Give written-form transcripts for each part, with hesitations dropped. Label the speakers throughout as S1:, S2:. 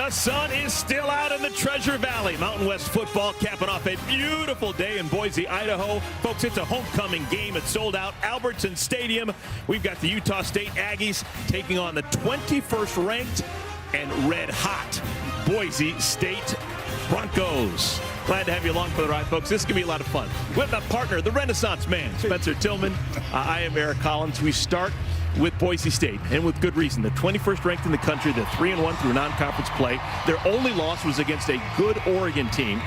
S1: The sun is still out in the Treasure Valley. Mountain West football capping off a beautiful day in Boise, Idaho. Folks, it's a homecoming game. It's sold out. Albertson Stadium. We've got the Utah State Aggies taking on the 21st ranked and red hot Boise State Broncos. Glad to have you along for the ride, folks. This is going to be a lot of fun. We have a partner, the Renaissance Man, Spencer Tillman. I am Eric Collins. We start with Boise State, and with good reason. The 21st ranked in the country. They're 3-1 through non-conference play. Their only loss was against a good Oregon team.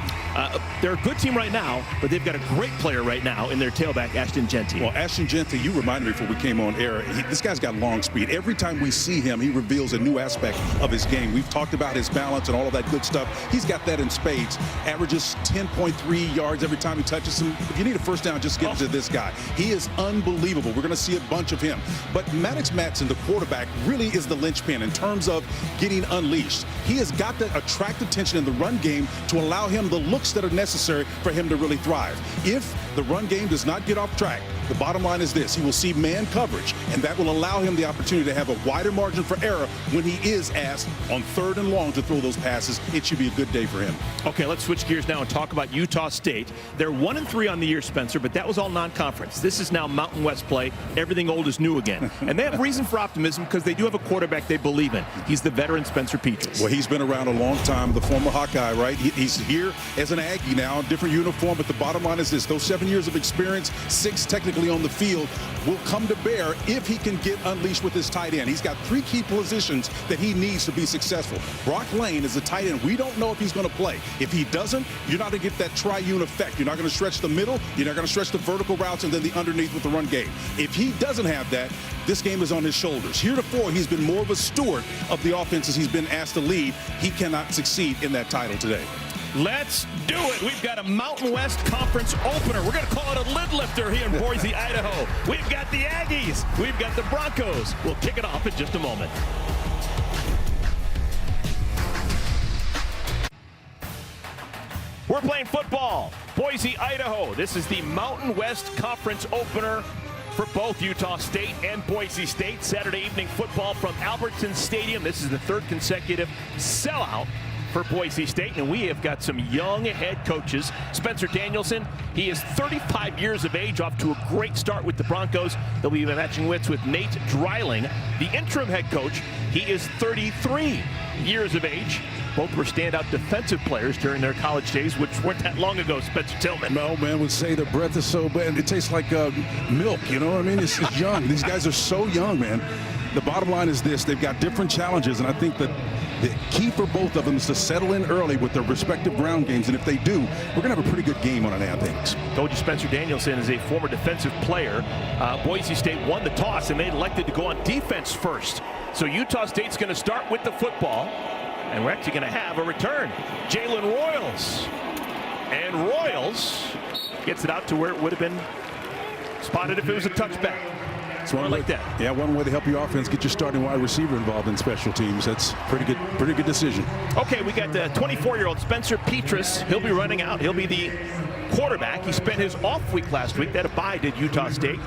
S1: They're a good team right now, but they've got a great player right now in their tailback, Ashton Jeanty.
S2: Well, Ashton Jeanty, you reminded me before we came on air, this guy's got long speed. Every time we see him, he reveals a new aspect of his game. We've talked about his balance and all of that good stuff. He's got that in spades. Averages 10.3 yards every time he touches him. If you need a first down, just give it to this guy. He is unbelievable. We're going to see a bunch of him. But Maddox Matson, the quarterback, really is the linchpin in terms of getting unleashed. He has got to attract attention in the run game to allow him the looks that are necessary for him to really thrive. If the run game does not get off track, the bottom line is this: he will see man coverage, and that will allow him the opportunity to have a wider margin for error when he is asked on 3rd and long to throw those passes. It should be a good day for him.
S1: Okay, let's switch gears now and talk about Utah State. They're 1-3 on the year, Spencer, but that was all non-conference. This is now Mountain West play. Everything old is new again. And they have reason for optimism because they do have a quarterback they believe in. He's the veteran Spencer Petras.
S2: Well, he's been around a long time, the former Hawkeye, right? He's here as an Aggie now, different uniform, but the bottom line is this: those 7 years of experience, 6 technically on the field, will come to bear if he can get unleashed with his tight end. He's got 3 key positions that he needs to be successful. Brock Lane is a tight end. We don't know if he's going to play. If he doesn't, you're not going to get that triune effect. You're not going to stretch the middle, you're not going to stretch the vertical routes, and then the underneath with the run game. If he doesn't have that, this game is on his shoulders. Heretofore, he's been more of a steward of the offenses he's been asked to lead. He cannot succeed in that title today.
S1: Let's do it. We've got a Mountain West Conference opener. We're going to call it a lid lifter here in Boise, Idaho. We've got the Aggies. We've got the Broncos. We'll kick it off in just a moment. We're playing football. Boise, Idaho. This is the Mountain West Conference opener for both Utah State and Boise State. Saturday evening football from Albertson Stadium. This is the 3rd consecutive sellout for Boise State, and we have got some young head coaches. Spencer Danielson, he is 35 years of age, off to a great start with the Broncos. They'll be matching wits with Nate Dreiling, the interim head coach. He is 33 years of age. Both were standout defensive players during their college days, which weren't that long ago, Spencer Tillman.
S2: No, man would say the breath is so bad. It tastes like milk, you know what I mean? It's young. These guys are so young, man. The bottom line is this: they've got different challenges, and I think that the key for both of them is to settle in early with their respective ground games, and if they do, we're going to have a pretty good game on our hands.
S1: Told you Spencer Danielson is a former defensive player. Boise State won the toss, and they elected to go on defense first. So Utah State's going to start with the football, and we're actually going to have a return. Jalen Royals. And Royals gets it out to where it would have been spotted if it was a touchback.
S2: It's one
S1: like that.
S2: Yeah, one way to help your offense get your starting wide receiver involved in special teams. That's pretty good decision.
S1: Okay, we got the 24-year-old Spencer Petras. He'll be running out. He'll be the quarterback. He spent his off week last week. They had a bye, did Utah State.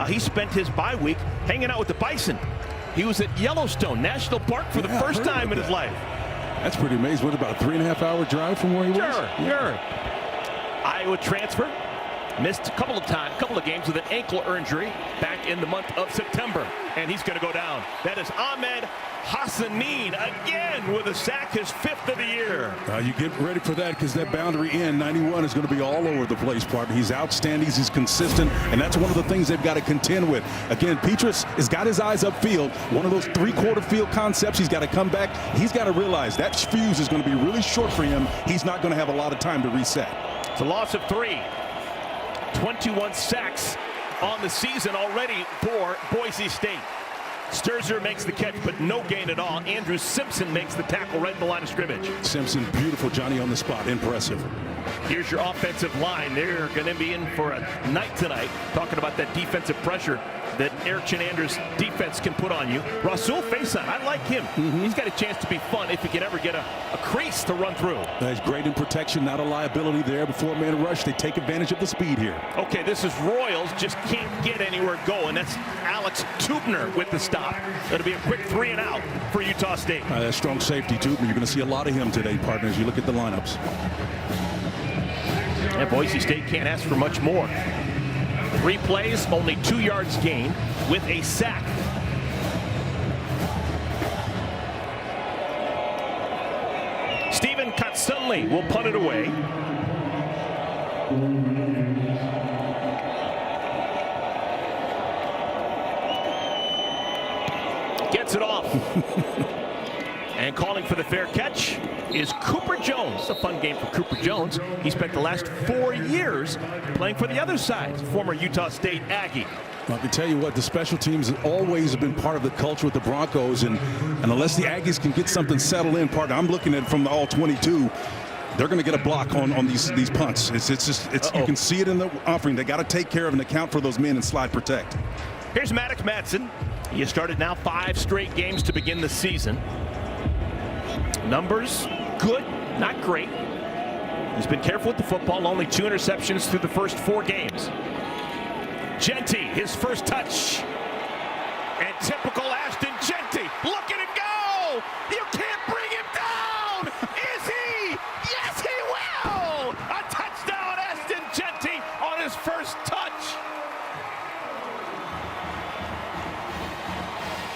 S1: He spent his bye week hanging out with the Bison. He was at Yellowstone National Park for the first time in his life.
S2: That's pretty amazing. What, about a 3.5-hour drive from where he was?
S1: Sure. Iowa transfer. Missed a couple of games with an ankle injury back in the month of September, and he's going to go down. That is Ahmed Hassanin again with a sack, his 5th of the year.
S2: You get ready for that, because that boundary end 91 is going to be all over the place, partner. He's outstanding, he's consistent, and that's one of the things they've got to contend with. Again, Petras has got his eyes upfield. One of those 3-quarter field concepts. He's got to come back. He's got to realize that fuse is going to be really short for him. He's not going to have a lot of time to reset.
S1: It's a loss of 3. 21 sacks on the season already for Boise State. Sturzer makes the catch, but no gain at all. Andrew Simpson makes the tackle right in the line of scrimmage.
S2: Simpson, beautiful. Johnny on the spot. Impressive.
S1: Here's your offensive line. They're going to be in for a night tonight, talking about that defensive pressure. that Eric Chenander's defense can put on you. Rasul Faison, I like him. He's got a chance to be fun if he can ever get a crease to run through.
S2: That's great in protection, not a liability there. Before man rush, they take advantage of the speed here.
S1: Okay, this is Royals, just can't get anywhere going. That's Alex Tubner with the stop. That'll be a quick 3 and out for Utah State.
S2: That strong safety, Tubner. You're going to see a lot of him today, partners. You look at the lineups.
S1: And Boise State can't ask for much more. 3 plays, only 2 yards gained with a sack. Stephen Katsunli will punt it away. Gets it off. And calling for the fair catch is Cooper Jones. It's a fun game for Cooper Jones. He spent the last 4 years playing for the other side, former Utah State Aggie.
S2: Well, I can tell you what, the special teams have always been part of the culture with the Broncos, and unless the Aggies can get something settled in, partner, I'm looking at it from the all 22. They're going to get a block on these punts. You can see it in the offering. They got to take care of and account for those men and slide protect.
S1: Here's Maddox Madsen. He has started now 5 straight games to begin the season. Numbers good, not great. He's been careful with the football, only 2 interceptions through the first 4 games. Genty, his first touch. And typical Ashton Genty. Look at him go! You can't bring him down! Is he? Yes, he will! A touchdown, Ashton Genty on his first touch.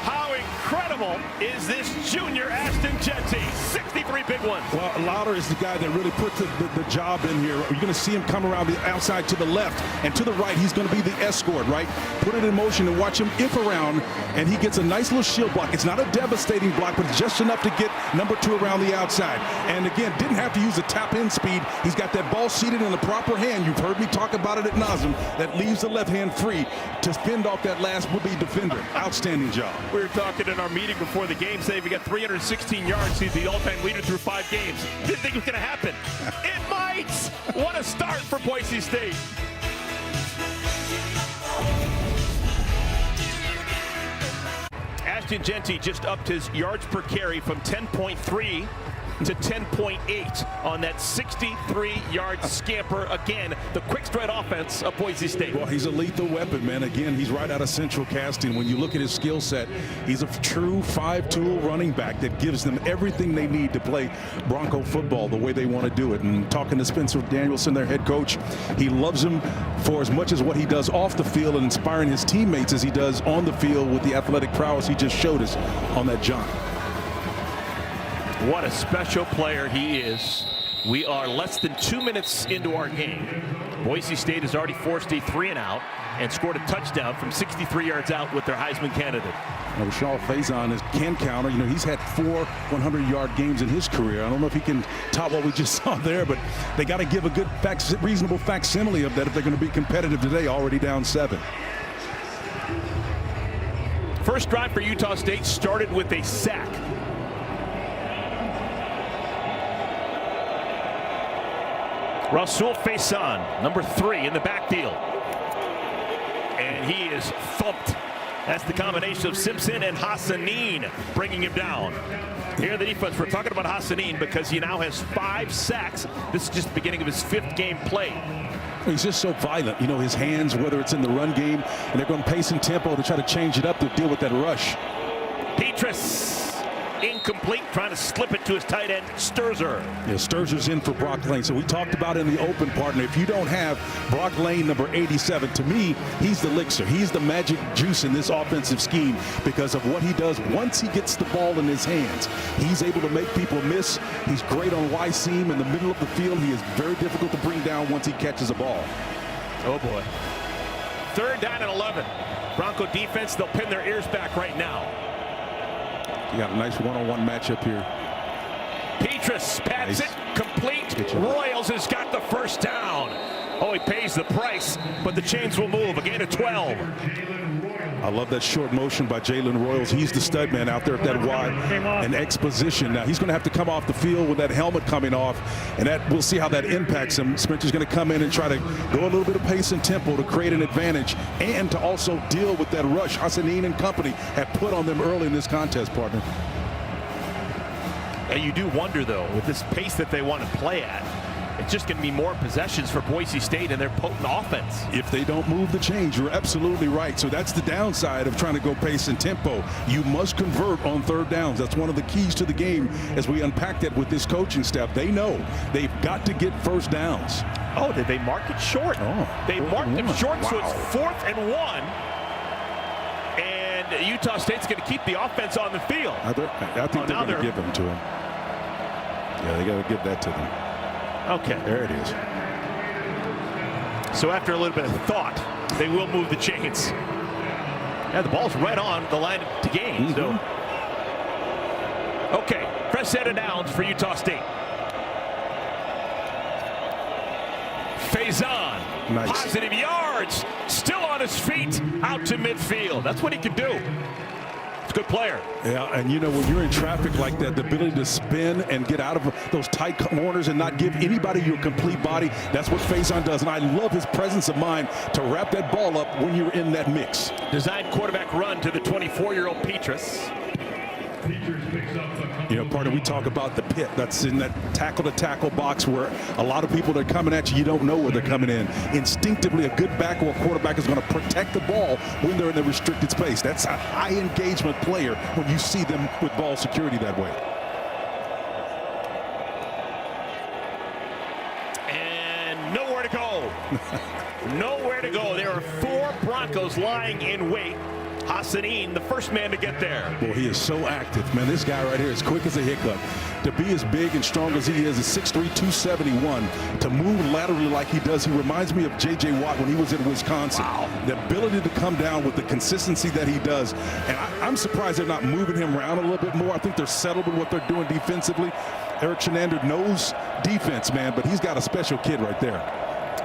S1: How incredible is this junior Ashton Genty? 63 big ones.
S2: Well, Lauder is the guy that really put the job in here. You're going to see him come around the outside to the left and to the right. He's going to be the escort, right? Put it in motion and watch him if around, and he gets a nice little shield block. It's not a devastating block, but it's just enough to get number 2 around the outside. And again, didn't have to use the tap-in speed. He's got that ball seated in the proper hand. You've heard me talk about it at nauseam. That leaves the left hand free to fend off that last would-be defender. Outstanding job.
S1: We were talking in our meeting before the game, saying we got 316 yards. He's the all-time leader through 5 games. Didn't think it was going to happen. It might. What a start for Boise State. Ashton Genty just upped his yards per carry from 10.3 to 10.8 on that 63-yard scamper. Again, the quick straight offense of Boise State.
S2: Well, he's a lethal weapon, man. Again, he's right out of Central Casting. When you look at his skill set, he's a true 5-tool running back that gives them everything they need to play Bronco football the way they want to do it. And talking to Spencer Danielson, their head coach, he loves him for as much as what he does off the field and inspiring his teammates as he does on the field with the athletic prowess he just showed us on that jump.
S1: What a special player he is. We are less than 2 minutes into our game. Boise State has already forced a 3 and out and scored a touchdown from 63 yards out with their Heisman candidate.
S2: Now, Rasul Faison can counter. You know, he's had 4 100-yard games in his career. I don't know if he can top what we just saw there, but they got to give a good, reasonable facsimile of that if they're going to be competitive today, already down 7.
S1: First drive for Utah State started with a sack. Rasul Faison, number 3 in the backfield. And he is thumped. That's the combination of Simpson and Hassanin bringing him down. Here the defense, we're talking about Hassanin because he now has 5 sacks. This is just the beginning of his 5th game play.
S2: He's just so violent. You know, his hands, whether it's in the run game, and they're going pace and tempo to try to change it up to deal with that rush.
S1: Petrus. Incomplete, trying to slip it to his tight end, Sturzer.
S2: Yeah, Sturzer's in for Brock Lane. So we talked about in the open, partner, if you don't have Brock Lane, number 87, to me, he's the elixir. He's the magic juice in this offensive scheme because of what he does once he gets the ball in his hands. He's able to make people miss. He's great on Y seam in the middle of the field. He is very difficult to bring down once he catches a ball.
S1: Oh, boy. 3rd down and 11. Bronco defense, they'll pin their ears back right now.
S2: You got a nice one-on-one matchup here.
S1: Petrus pats it, complete. Royals has got the first down. Oh, he pays the price, but the chains will move. A gain of 12.
S2: I love that short motion by Jalen Royals. He's the stud man out there at that wide and exposition. Now he's going to have to come off the field with that helmet coming off, and that we'll see how that impacts him. Spencer's going to come in and try to go a little bit of pace and tempo to create an advantage and to also deal with that rush Hassanin and company have put on them early in this contest, partner.
S1: And you do wonder, though, with this pace that they want to play at, it's just going to be more possessions for Boise State and their potent offense.
S2: If they don't move the chains, you're absolutely right. So that's the downside of trying to go pace and tempo. You must convert on third downs. That's one of the keys to the game as we unpack that with this coaching staff. They know they've got to get first downs.
S1: Oh, did they mark it short?
S2: Oh,
S1: they marked it short, wow. So it's 4th and 1. And Utah State's going to keep the offense on the field.
S2: I think they're going to give them to him. Yeah, they got to give that to them.
S1: Okay.
S2: There it is.
S1: So after a little bit of thought, they will move the chains. Yeah, the ball's right on the line to gain. So. Okay, fresh set of downs for Utah State. Faison, nice. Positive yards, still on his feet, out to midfield. That's what he can do. It's a good player.
S2: Yeah, and you know, when you're in traffic like that, the ability to spin and get out of those tight corners and not give anybody your complete body, that's what Faison does. And I love his presence of mind to wrap that ball up when you're in that mix.
S1: Designed quarterback run to the 24-year-old Petrus.
S2: You know, partner, we talk about the pit that's in that tackle-to-tackle box where a lot of people that are coming at you, you don't know where they're coming in. Instinctively, a good back or quarterback is going to protect the ball when they're in the restricted space. That's a high-engagement player when you see them with ball security that way.
S1: And nowhere to go. Nowhere to go. There are 4 Broncos lying in wait. Hassanin, the first man to get there.
S2: Boy, he is so active, man. This guy right here is quick as a hiccup. To be as big and strong as he is 6'3", 271. To move laterally like he does, he reminds me of J.J. Watt when he was in Wisconsin.
S1: Wow.
S2: The ability to come down with the consistency that he does. And I'm surprised they're not moving him around a little bit more. I think they're settled with what they're doing defensively. Eric Shenander knows defense, man, but he's got a special kid right there.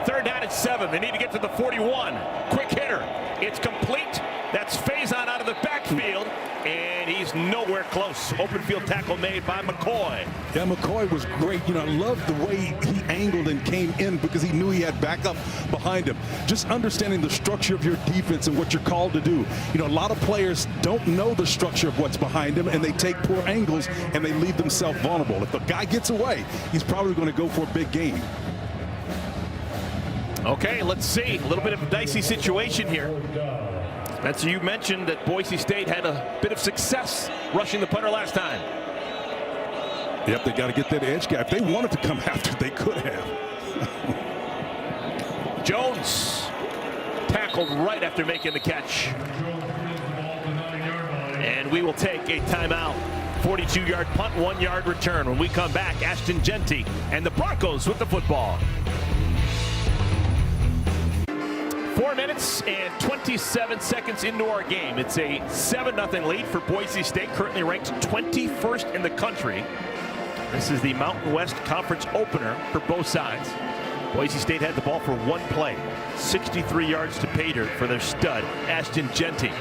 S1: 3rd down and 7. They need to get to the 41. Quick hitter. It's complete. That's Faison out of the backfield, and he's nowhere close. Open field tackle made by McCoy.
S2: Yeah, McCoy was great. You know, I love the way he angled and came in because he knew he had backup behind him. Just understanding the structure of your defense and what you're called to do. You know, a lot of players don't know the structure of what's behind them, and they take poor angles, and they leave themselves vulnerable. If the guy gets away, he's probably going to go for a big gain.
S1: Okay, let's see. A little bit of a dicey situation here. Spencer, you mentioned that Boise State had a bit of success rushing the punter last time.
S2: Yep, they got to get that edge guy. If they wanted to come after, they could have.
S1: Jones tackled right after making the catch. And we will take a timeout. 42-yard punt, 1-yard return. When we come back, Ashton Jeanty and the Broncos with the football. 4 minutes and 27 seconds into our game. It's a 7-0 lead for Boise State, currently ranked 21st in the country. This is the Mountain West Conference opener for both sides. Boise State had the ball for 1 play, 63 yards to pay dirt for their stud, Ashton Jeanty.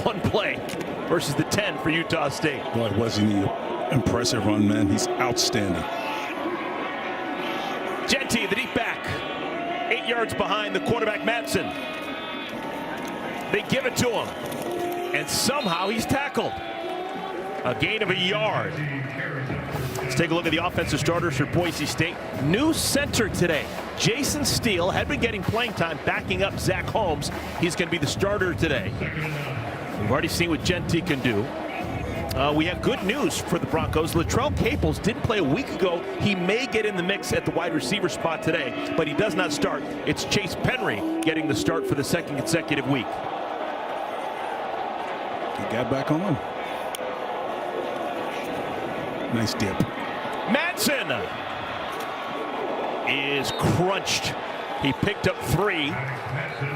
S1: 1 play versus the 10 for Utah State.
S2: Boy, wasn't he an impressive run, man? He's outstanding.
S1: Jeanty, the deep back. 8 yards behind the quarterback, Madsen. They give it to him, and somehow he's tackled. A gain of 1 yard. Let's take a look at the offensive starters for Boise State. New center today. Jason Steele had been getting playing time backing up Zach Holmes. He's going to be the starter today. We've already seen what Jeanty can do. We have good news for the Broncos. Latrell Caples didn't play a week ago. He may get in the mix at the wide receiver spot today, but he does not start. It's Chase Penry getting the start for the 2nd consecutive week.
S2: He got back on. Nice dip.
S1: Madsen is crunched He picked up 3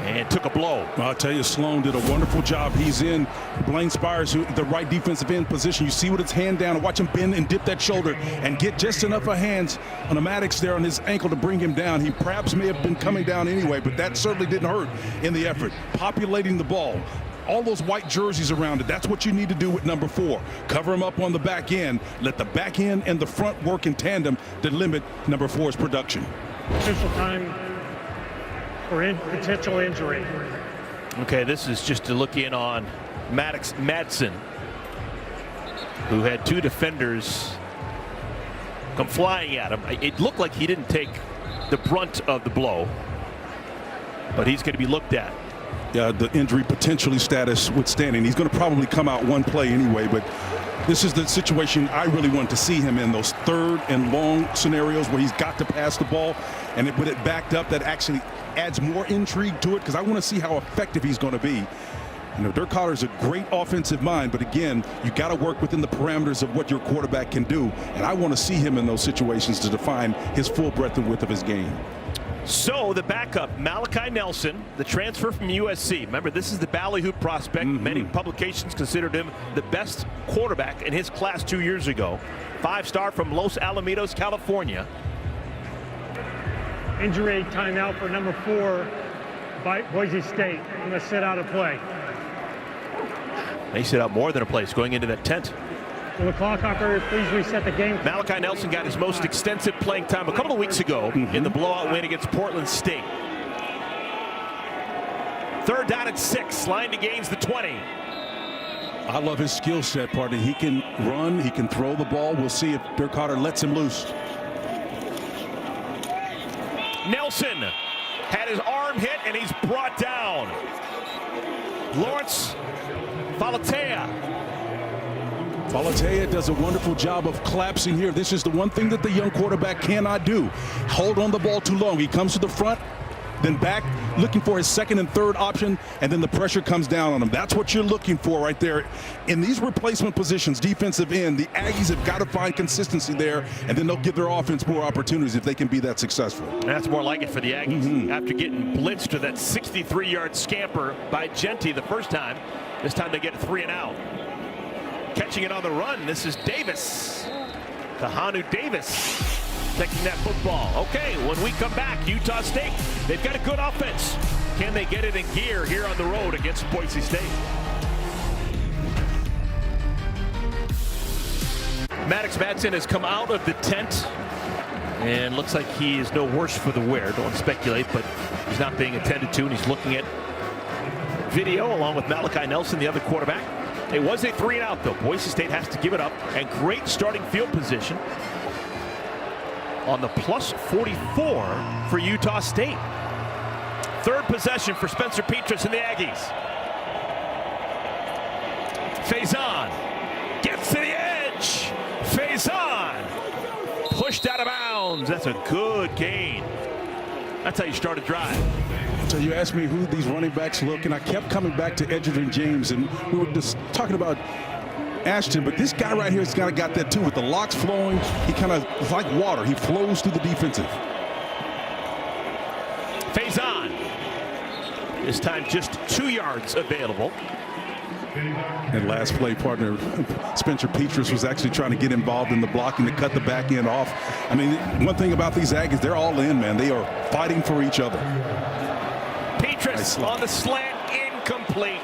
S1: and took a blow.
S2: Well, I'll tell you, Sloan did a wonderful job. He's in Blaine Spires, the right defensive end position. You see with his hand down, watch him bend and dip that shoulder and get just enough of hands on the Maddox there on his ankle to bring him down. He perhaps may have been coming down anyway, but that certainly didn't hurt in the effort. Populating the ball. All those white jerseys around it, that's what you need to do with number 4. Cover him up on the back end. Let the back end and the front work in tandem to limit number 4's production.
S3: Official time for potential injury.
S1: Okay, this is just to look in on Madsen, who had 2 defenders come flying at him. It looked like he didn't take the brunt of the blow, but he's going to be looked at.
S2: Yeah, the injury potentially status withstanding. He's going to probably come out one play anyway, but this is the situation I really want to see him in, those 3rd and long scenarios where he's got to pass the ball. And with it backed up, that actually adds more intrigue to it because I want to see how effective he's going to be. You know, Dirk Coller's a great offensive mind, but again, you got to work within the parameters of what your quarterback can do. And I want to see him in those situations to define his full breadth and width of his game.
S1: So the backup, Malachi Nelson, the transfer from USC. Remember, this is the ballyhoo prospect. Many publications considered him the best quarterback in his class 2 years ago. 5-star from Los Alamitos, California.
S3: Injury timeout for number 4 by Boise State. I'm going to sit out of play.
S1: They sit out more than a place going into that tent.
S3: Will the clock operator please reset the game?
S1: Malachi Nelson got his most extensive playing time a couple of weeks ago in the blowout win against Portland State. 3rd down and 6. Line to gains the 20.
S2: I love his skill set, partner. He can run, he can throw the ball. We'll see if Dirk Cotter lets him loose.
S1: Nelson had his arm hit and he's brought down. Lawrence Falatea
S2: does a wonderful job of collapsing here. This is the one thing that the young quarterback cannot do. Hold on the ball too long. He comes to the front, then back, looking for his 2nd and 3rd option, and then the pressure comes down on him. That's what you're looking for right there. In these replacement positions, defensive end, the Aggies have got to find consistency there, and then they'll give their offense more opportunities if they can be that successful.
S1: That's more like it for the Aggies. After getting blitzed to that 63-yard scamper by Genty the first time, this time they get a 3 and out. Catching it on the run, this is Davis. Kahanu Davis taking that football. Okay, when we come back, Utah State, they've got a good offense. Can they get it in gear here on the road against Boise State? Maddox Madsen has come out of the tent and looks like he is no worse for the wear. Don't want to speculate, but he's not being attended to, and he's looking at video along with Malachi Nelson, the other quarterback. It was a 3 and out, though. Boise State has to give it up, and great starting field position on the plus 44 for Utah State. 3rd possession for Spencer Petras and the Aggies. Faison gets to the edge. Faison pushed out of bounds. That's a good gain. That's how you start a drive.
S2: So you asked me who these running backs look, and I kept coming back to Edgerrin James, and we were just talking about Ashton, but this guy right here has kind of got that too. With the locks flowing, he kind of, it's like water. He flows through the defensive.
S1: Faison. This time just 2 yards available.
S2: And last play, partner, Spencer Petras was actually trying to get involved in the blocking to cut the back end off. I mean, one thing about these Aggies, they're all in, man. They are fighting for each other.
S1: Petras on the slant, incomplete.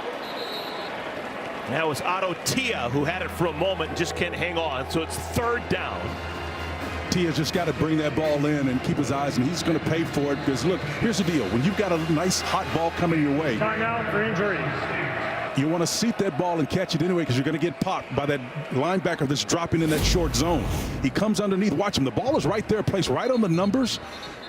S1: That was Otto Tia who had it for a moment, just can't hang on. So it's 3rd down.
S2: Tia's just got to bring that ball in and keep his eyes, and he's going to pay for it because, look, here's the deal. When you've got a nice hot ball coming your way,
S3: Timeout for injuries.
S2: you want to seat that ball and catch it anyway because you're going to get popped by that linebacker that's dropping in that short zone. He comes underneath. Watch him. The ball is right there, placed right on the numbers.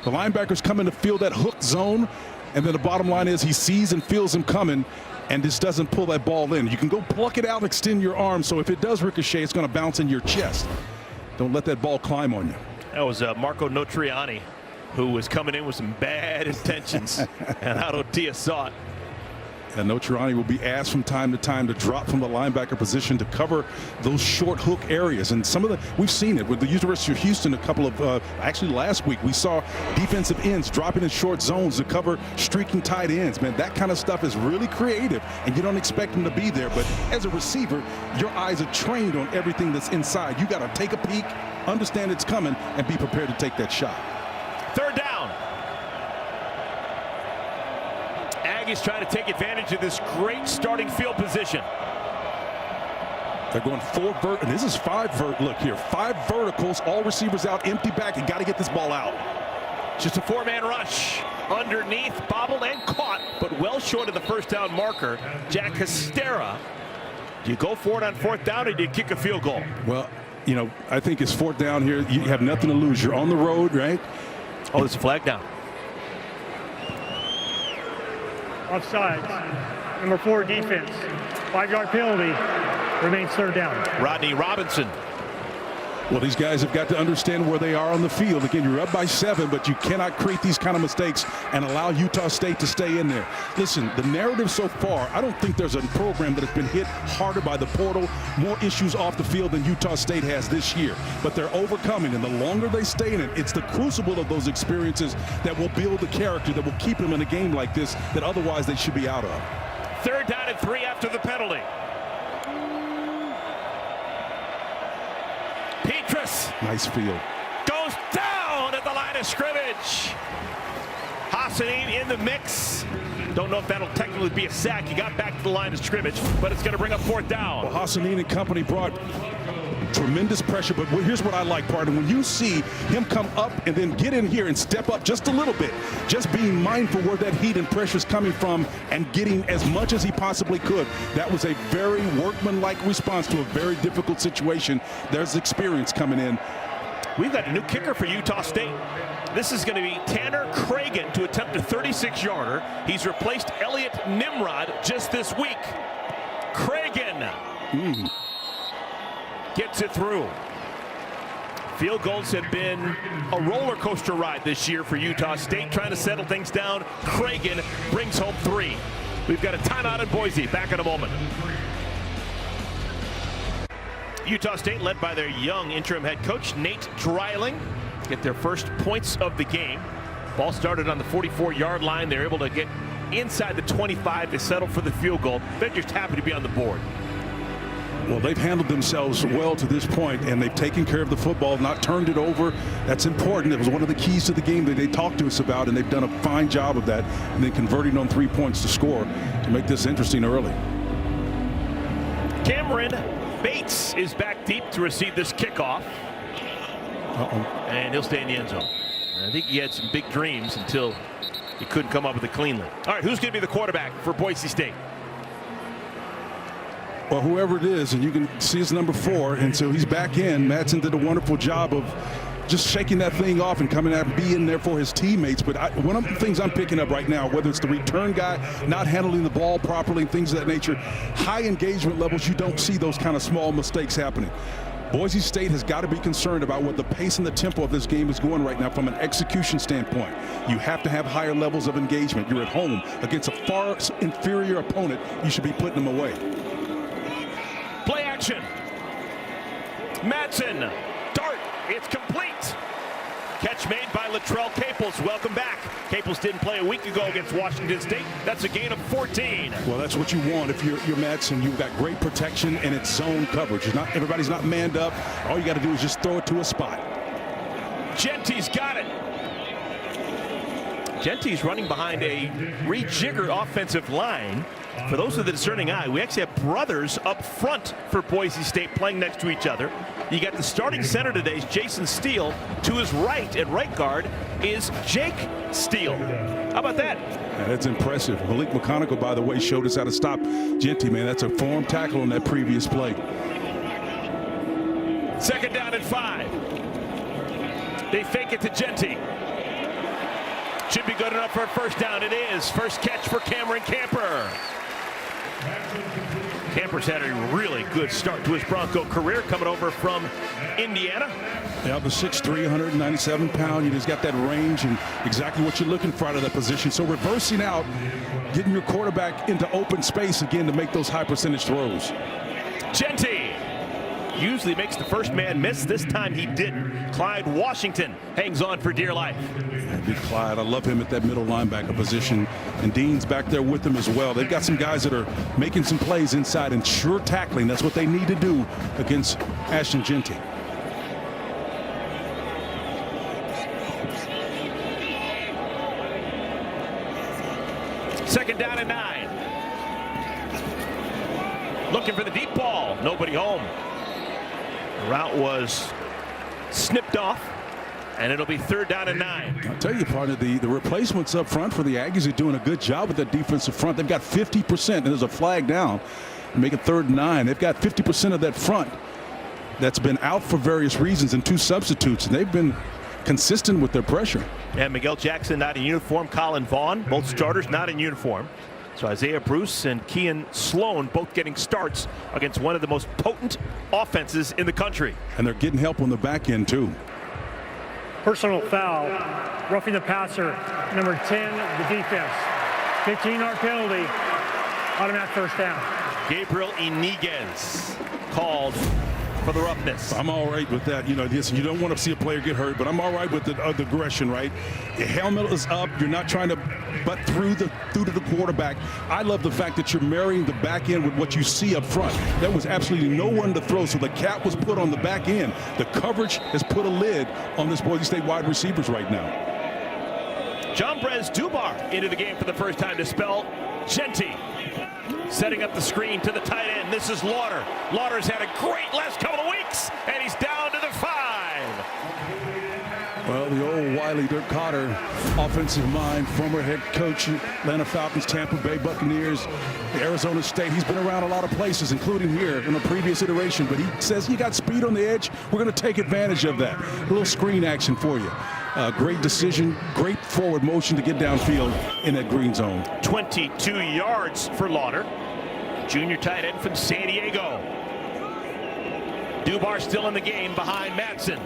S2: The linebackers come in to field that hook zone, and then the bottom line is he sees and feels him coming and just doesn't pull that ball in. You can go pluck it out, extend your arm, so if it does ricochet, it's going to bounce in your chest. Don't let that ball climb on you.
S1: That was Marco Notriani, who was coming in with some bad intentions, and Otto Tia saw it.
S2: And Nocherani will be asked from time to time to drop from the linebacker position to cover those short hook areas. And some of we've seen it with the University of Houston a couple of, actually last week, we saw defensive ends dropping in short zones to cover streaking tight ends. Man, that kind of stuff is really creative, and you don't expect them to be there. But as a receiver, your eyes are trained on everything that's inside. You got to take a peek, understand it's coming, and be prepared to take that shot.
S1: Third down. Aggies trying to take advantage of this great starting field position.
S2: They're going and this is look here, 5 verticals, all receivers out, empty back, and got to get this ball out.
S1: Just a 4-man rush. Underneath, bobbled and caught, but well short of the first down marker. Jack Hastera. Do you go for it on 4th down, or do you kick a field goal?
S2: Well, you know, I think it's 4th down here. You have nothing to lose. You're on the road, right?
S1: Oh, there's a flag down.
S3: Offsides. Number 4 defense. 5-yard penalty. Remains 3rd down.
S1: Rodney Robinson.
S2: Well, these guys have got to understand where they are on the field. Again, you're up by 7, but you cannot create these kind of mistakes and allow Utah State to stay in there. Listen, the narrative so far, I don't think there's a program that has been hit harder by the portal, more issues off the field than Utah State has this year. But they're overcoming, and the longer they stay in it, it's the crucible of those experiences that will build the character, that will keep them in a game like this that otherwise they should be out of.
S1: 3rd down and 3 after the penalty. Petrus.
S2: Nice field.
S1: Goes down at the line of scrimmage. Hassanin in the mix. Don't know if that'll technically be a sack. He got back to the line of scrimmage, but it's going to bring up 4th down.
S2: Well, Hassanin and company brought tremendous pressure, but here's what I like, partner. When you see him come up and then get in here and step up just a little bit, just being mindful where that heat and pressure is coming from and getting as much as he possibly could, that was a very workmanlike response to a very difficult situation. There's experience coming in.
S1: We've got a new kicker for Utah State. This is going to be Tanner Cragen to attempt a 36-yarder. He's replaced Elliot Nimrod just this week. Cragen gets it through. Field goals have been a roller coaster ride this year for Utah State, trying to settle things down. Cragen brings home 3. We've got a timeout in Boise. Back in a moment. Utah State led by their young interim head coach Nate Dreiling get their first points of the game. Ball started on the 44-yard line. They're able to get inside the 25 to settle for the field goal. They're just happy to be on the board.
S2: Well, they've handled themselves well to this point, and they've taken care of the football, not turned it over. That's important. It was one of the keys to the game that they talked to us about, and they've done a fine job of that, and then converting on 3 points to score to make this interesting early.
S1: Cameron Bates is back deep to receive this kickoff. And he'll stay in the end zone. I think he had some big dreams until he couldn't come up with it cleanly. All right, who's going to be the quarterback for Boise State?
S2: Well, whoever it is, and you can see it's number 4, and so he's back in. Madsen did a wonderful job of just shaking that thing off and coming out and being there for his teammates. But one of the things I'm picking up right now, whether it's the return guy not handling the ball properly and things of that nature, high engagement levels, you don't see those kind of small mistakes happening. Boise State has got to be concerned about what the pace and the tempo of this game is going right now from an execution standpoint. You have to have higher levels of engagement. You're at home against a far inferior opponent. You should be putting them away.
S1: Play action. Madsen. Dart. It's complete. Catch made by Latrell Caples. Welcome back. Caples didn't play a week ago against Washington State. That's a gain of 14.
S2: Well, that's what you want if you're Madsen. You've got great protection and it's zone coverage. Everybody's not manned up. All you got to do is just throw it to a spot.
S1: Genty's got it. Genty's running behind a rejiggered offensive line. For those with the discerning eye, we actually have brothers up front for Boise State playing next to each other. You got the starting center today is Jason Steele. To his right at right guard is Jake Steele. How about that?
S2: Yeah, that's impressive. Malik McConaughey, by the way, showed us how to stop Genty, man. That's a form tackle on that previous play.
S1: 2nd down and 5. They fake it to Genty. Should be good enough for a first down. It is. First catch for Cameron Camper. Camper's had a really good start to his Bronco career, coming over from Indiana.
S2: Yeah, the 6'3", 197-pound. He's got that range and exactly what you're looking for out of that position. So reversing out, getting your quarterback into open space again to make those high percentage throws.
S1: Genty usually makes the first man miss. This time he didn't. Clyde Washington hangs on for dear life.
S2: Big Clyde, I love him at that middle linebacker position. And Dean's back there with him as well. They've got some guys that are making some plays inside and sure tackling. That's what they need to do against Ashton Genty.
S1: Second down and 9. Looking for the deep ball. Nobody home. The route was snipped off, and it'll be third down and 9.
S2: I'll tell you, partner, the replacements up front for the Aggies are doing a good job with that defensive front. They've got 50%, and there's a flag down. Make it third and 9. They've got 50% of that front that's been out for various reasons and 2 substitutes, and they've been consistent with their pressure.
S1: And Miguel Jackson not in uniform. Colin Vaughn, both starters not in uniform. So Isaiah Bruce and Kean Sloan both getting starts against one of the most potent offenses in the country.
S2: And they're getting help on the back end, too.
S3: Personal foul, roughing the passer, number 10, the defense. 15-yard penalty, automatic first down.
S1: Gabriel Iniguez called for the roughness.
S2: I'm all right with that. You know, you don't want to see a player get hurt, but I'm all right with the aggression, right? Your helmet is up. You're not trying to butt through to the quarterback. I love the fact that you're marrying the back end with what you see up front. There was absolutely no one to throw, so the cap was put on the back end. The coverage has put a lid on this Boise State wide receivers right now.
S1: John Brez Dubar into the game for the first time to spell Genty. Setting up the screen to the tight end. This is Lauder. Lauder's had a great last couple of weeks, and he's down to the 5.
S2: Well, the old wily Dirk Cotter, offensive mind, former head coach, Atlanta Falcons, Tampa Bay Buccaneers, Arizona State. He's been around a lot of places, including here in a previous iteration. But he says you got speed on the edge. We're going to take advantage of that. A little screen action for you. Great decision, great forward motion to get downfield in that green zone.
S1: 22 yards for Lauder. Junior tight end from San Diego. Dubar still in the game behind Madsen.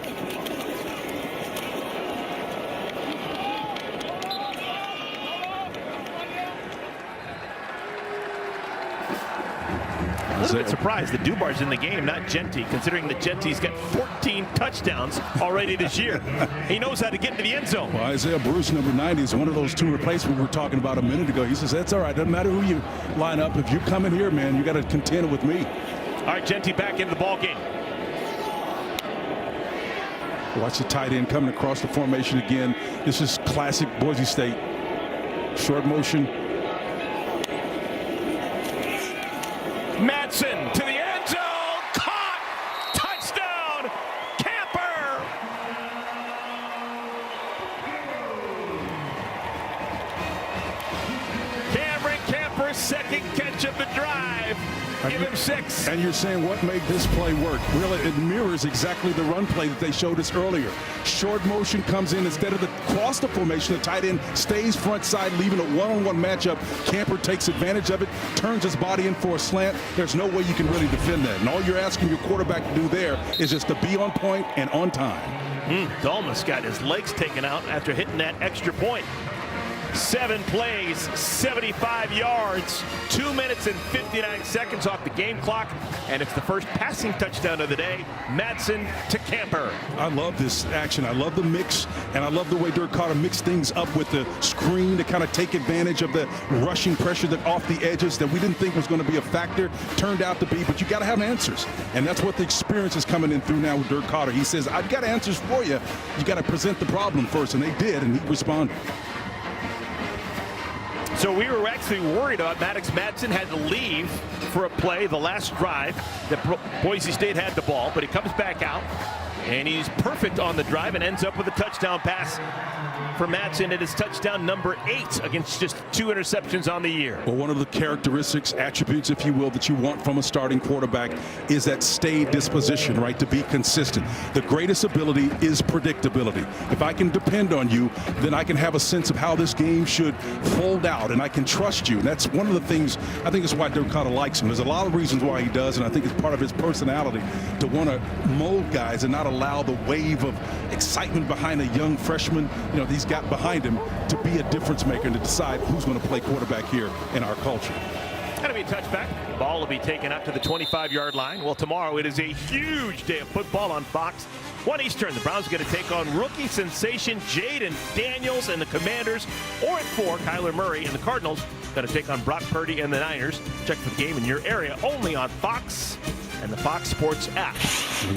S1: A little bit surprised that Dubar's in the game, not Genty, considering that Genty's got 14 touchdowns already this year. He knows how to get into the end zone.
S2: Well, Isaiah Bruce, number 90, is one of those 2 replacements we were talking about a minute ago. He says, that's all right. Doesn't matter who you line up. If you come in here, man, you got to contend with me.
S1: All right, Genty back in the ball game.
S2: Watch the tight end coming across the formation again. This is classic Boise State. Short motion.
S1: Madsen to the end zone, caught, touchdown, Camper. Cameron Camper's second catch of the drive. Give him 6.
S2: And you're saying what made this play work? Really, it mirrors exactly the run play that they showed us earlier. Short motion comes in instead of the cross the formation. The tight end stays front side, leaving a one-on-one matchup. Camper takes advantage of it, turns his body in for a slant. There's no way you can really defend that. And all you're asking your quarterback to do there is just to be on point and on time.
S1: Dalmas got his legs taken out after hitting that extra point. 7 plays, 75 yards, 2 minutes and 59 seconds off the game clock, and it's the first passing touchdown of the day. Madsen to Camper.
S2: I love this action. I love the mix, and I love the way Dirk Cotter mixed things up with the screen to kind of take advantage of the rushing pressure that off the edges that we didn't think was going to be a factor. Turned out to be, but you got to have answers, and that's what the experience is coming in through now with Dirk Cotter. He says, I've got answers for you. You got to present the problem first, and they did, and he responded.
S1: So we were actually worried about Maddox Madsen had to leave for a play, the last drive that Boise State had the ball, but he comes back out. And he's perfect on the drive and ends up with a touchdown pass for Madsen. It is touchdown number 8 against just 2 interceptions on the year.
S2: Well, one of the characteristics, attributes, if you will, that you want from a starting quarterback is that staid disposition, right, to be consistent. The greatest ability is predictability. If I can depend on you, then I can have a sense of how this game should fold out, and I can trust you. And that's one of the things, I think, is why Dirk Koetter likes him. There's a lot of reasons why he does, and I think it's part of his personality to want to mold guys and not allow the wave of excitement behind a young freshman, you know, he's got behind him, to be a difference maker and to decide who's going to play quarterback here in our culture.
S1: Going to be a touchback. The ball will be taken out to the 25-yard line. Well, tomorrow it is a huge day of football on Fox. 1 Eastern, the Browns are going to take on rookie sensation Jaden Daniels and the Commanders. Or at 4, Kyler Murray and the Cardinals going to take on Brock Purdy and the Niners. Check for the game in your area only on Fox and the Fox Sports app.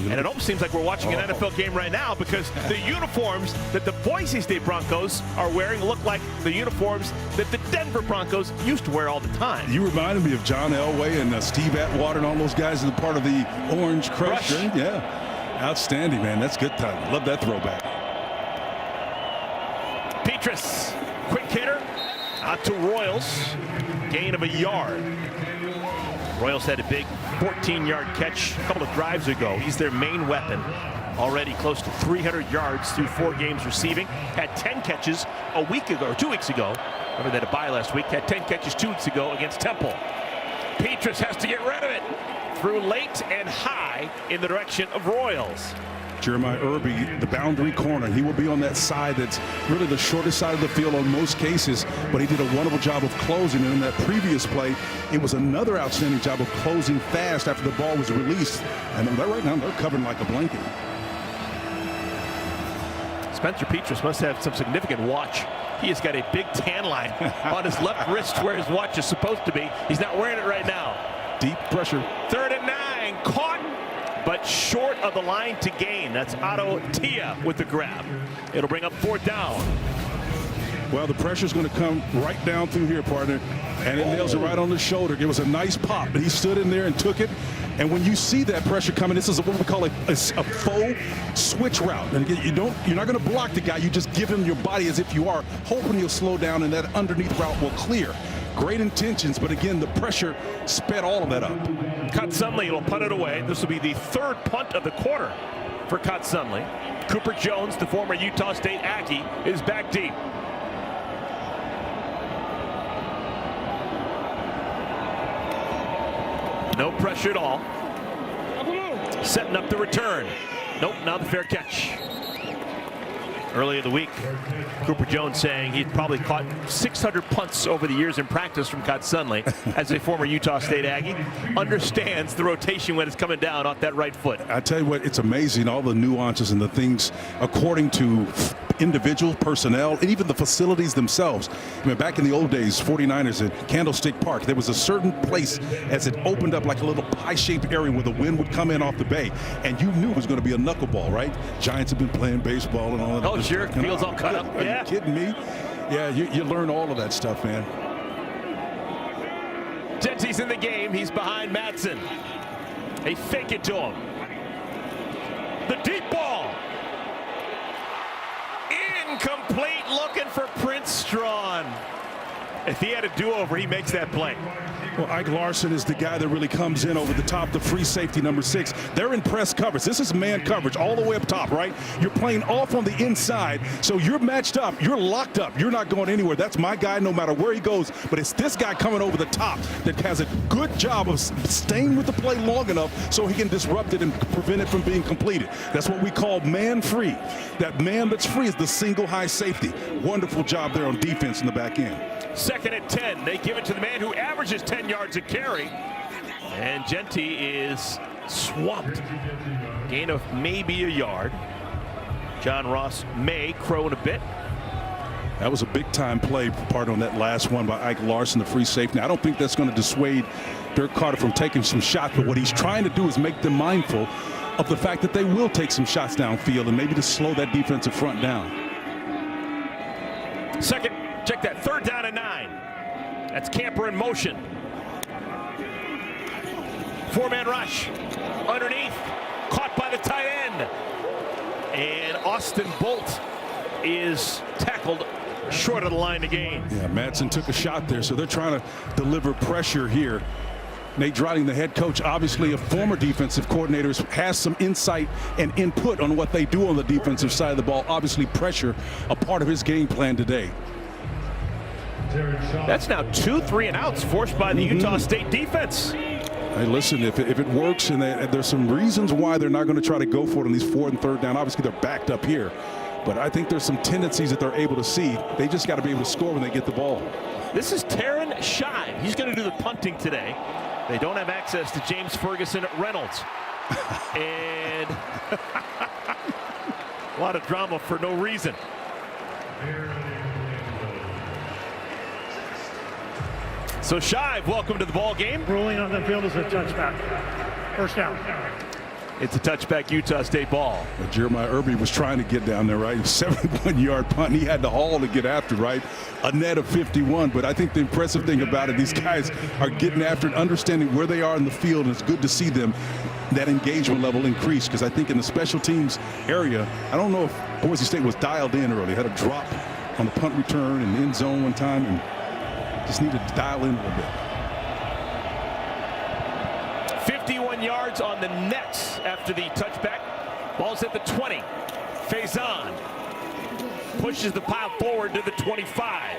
S1: And it almost seems like we're watching an NFL game right now, because the uniforms that the Boise State Broncos are wearing look like the uniforms that the Denver Broncos used to wear all the time.
S2: You reminded me of John Elway and Steve Atwater and all those guys as part of the Orange Crush. Yeah, outstanding, man. That's good time. Love that throwback.
S1: Petrus, quick hitter, out to Royals, gain of a yard. Royals had a big 14-yard catch a couple of drives ago. He's their main weapon. Already close to 300 yards through 4 games receiving. Had 10 catches a week ago, or 2 weeks ago. Remember, they had a bye last week. Had 10 catches 2 weeks ago against Temple. Petrus has to get rid of it. Threw late and high in the direction of Royals.
S2: Jeremiah Irby, the boundary corner. He will be on that side that's really the shortest side of the field on most cases, but he did a wonderful job of closing. And in that previous play, it was another outstanding job of closing fast after the ball was released. And right now, they're covering like a blanket.
S1: Spencer Petrus must have some significant watch. He has got a big tan line on his left wrist where his watch is supposed to be. He's not wearing it right now.
S2: Deep pressure.
S1: 3rd and 9, caught, but short of the line to gain. That's Otto Tia with the grab. It'll bring up 4th down.
S2: Well, the pressure's going to come right down through here, partner, and it nails it right on the shoulder. It was a nice pop, but he stood in there and took it. And when you see that pressure coming, this is what we call a faux switch route. And you're not going to block the guy. You just give him your body as if you are, hoping he'll slow down and that underneath route will clear. Great intentions, but again, the pressure sped all of that up.
S1: Kotsunley will punt it away. This will be the 3rd punt of the quarter for Kotsunley. Cooper Jones, the former Utah State Aggie, is back deep. No pressure at all. Setting up the return. Nope, now the fair catch. Earlier in the week, Cooper Jones saying he'd probably caught 600 punts over the years in practice from Kotsunley. As a former Utah State Aggie, understands the rotation when it's coming down off that right foot.
S2: I tell you what, it's amazing, all the nuances and the things according to individual personnel and even the facilities themselves. I mean, back in the old days, 49ers at Candlestick Park, there was a certain place as it opened up like a little pie-shaped area where the wind would come in off the bay, and you knew it was going to be a knuckleball, right? Giants have been playing baseball and all that.
S1: Oh, sure. Field's all cut up.
S2: Are you kidding me? Yeah, you learn all of that stuff, man.
S1: Gentie's in the game. He's behind Madsen. They fake it to him. The deep ball. Incomplete, looking for Prince Strawn. If he had a do-over, he makes that play.
S2: Well, Ike Larson is the guy that really comes in over the top, the free safety number 6. They're in press coverage. This is man coverage all the way up top, right? You're playing off on the inside, so you're matched up. You're locked up. You're not going anywhere. That's my guy no matter where he goes. But it's this guy coming over the top that has a good job of staying with the play long enough so he can disrupt it and prevent it from being completed. That's what we call man free. That man that's free is the single high safety. Wonderful job there on defense in the back end.
S1: 2nd and 10. They give it to the man who averages 10 yards a carry. And Gentie is swamped. Gain of maybe a yard. John Ross may crow in a bit.
S2: That was a big-time play part on that last one by Ike Larson, the free safety. Now, I don't think that's going to dissuade Dirk Koetter from taking some shots, but what he's trying to do is make them mindful of the fact that they will take some shots downfield and maybe to slow that defensive front down.
S1: Second. Check that, 3rd down and 9. That's Camper in motion. 4-man rush. Underneath. Caught by the tight end. And Austin Bolt is tackled short of the line to gain.
S2: Yeah, Madsen took a shot there, so they're trying to deliver pressure here. Nate Dryling, the head coach, obviously a former defensive coordinator, has some insight and input on what they do on the defensive side of the ball. Obviously, pressure a part of his game plan today.
S1: That's now 2 3-and-outs forced by the Utah State defense.
S2: Hey, listen, if it works, and there's some reasons why they're not going to try to go for it on these 4th and 3rd down. Obviously, they're backed up here. But I think there's some tendencies that they're able to see. They just got to be able to score when they get the ball.
S1: This is Taryn Shive. He's going to do the punting today. They don't have access to James Ferguson Reynolds. And a lot of drama for no reason. So Shive, welcome to the ball game.
S3: Ruling on the field is a touchback. First down.
S1: It's a touchback, Utah State ball.
S2: Well, Jeremiah Irby was trying to get down there, right? 71-yard punt. He had to haul to get after, right? A net of 51. But I think the impressive thing about it, these guys are getting after it, understanding where they are in the field, and it's good to see them, that engagement level increase. Because I think in the special teams area, I don't know if Boise State was dialed in early. Had a drop on the punt return and end zone one time, and just needed to dial in a little bit.
S1: 51 yards on the nets after the touchback. Ball's at the 20. Faison pushes the pile forward to the 25.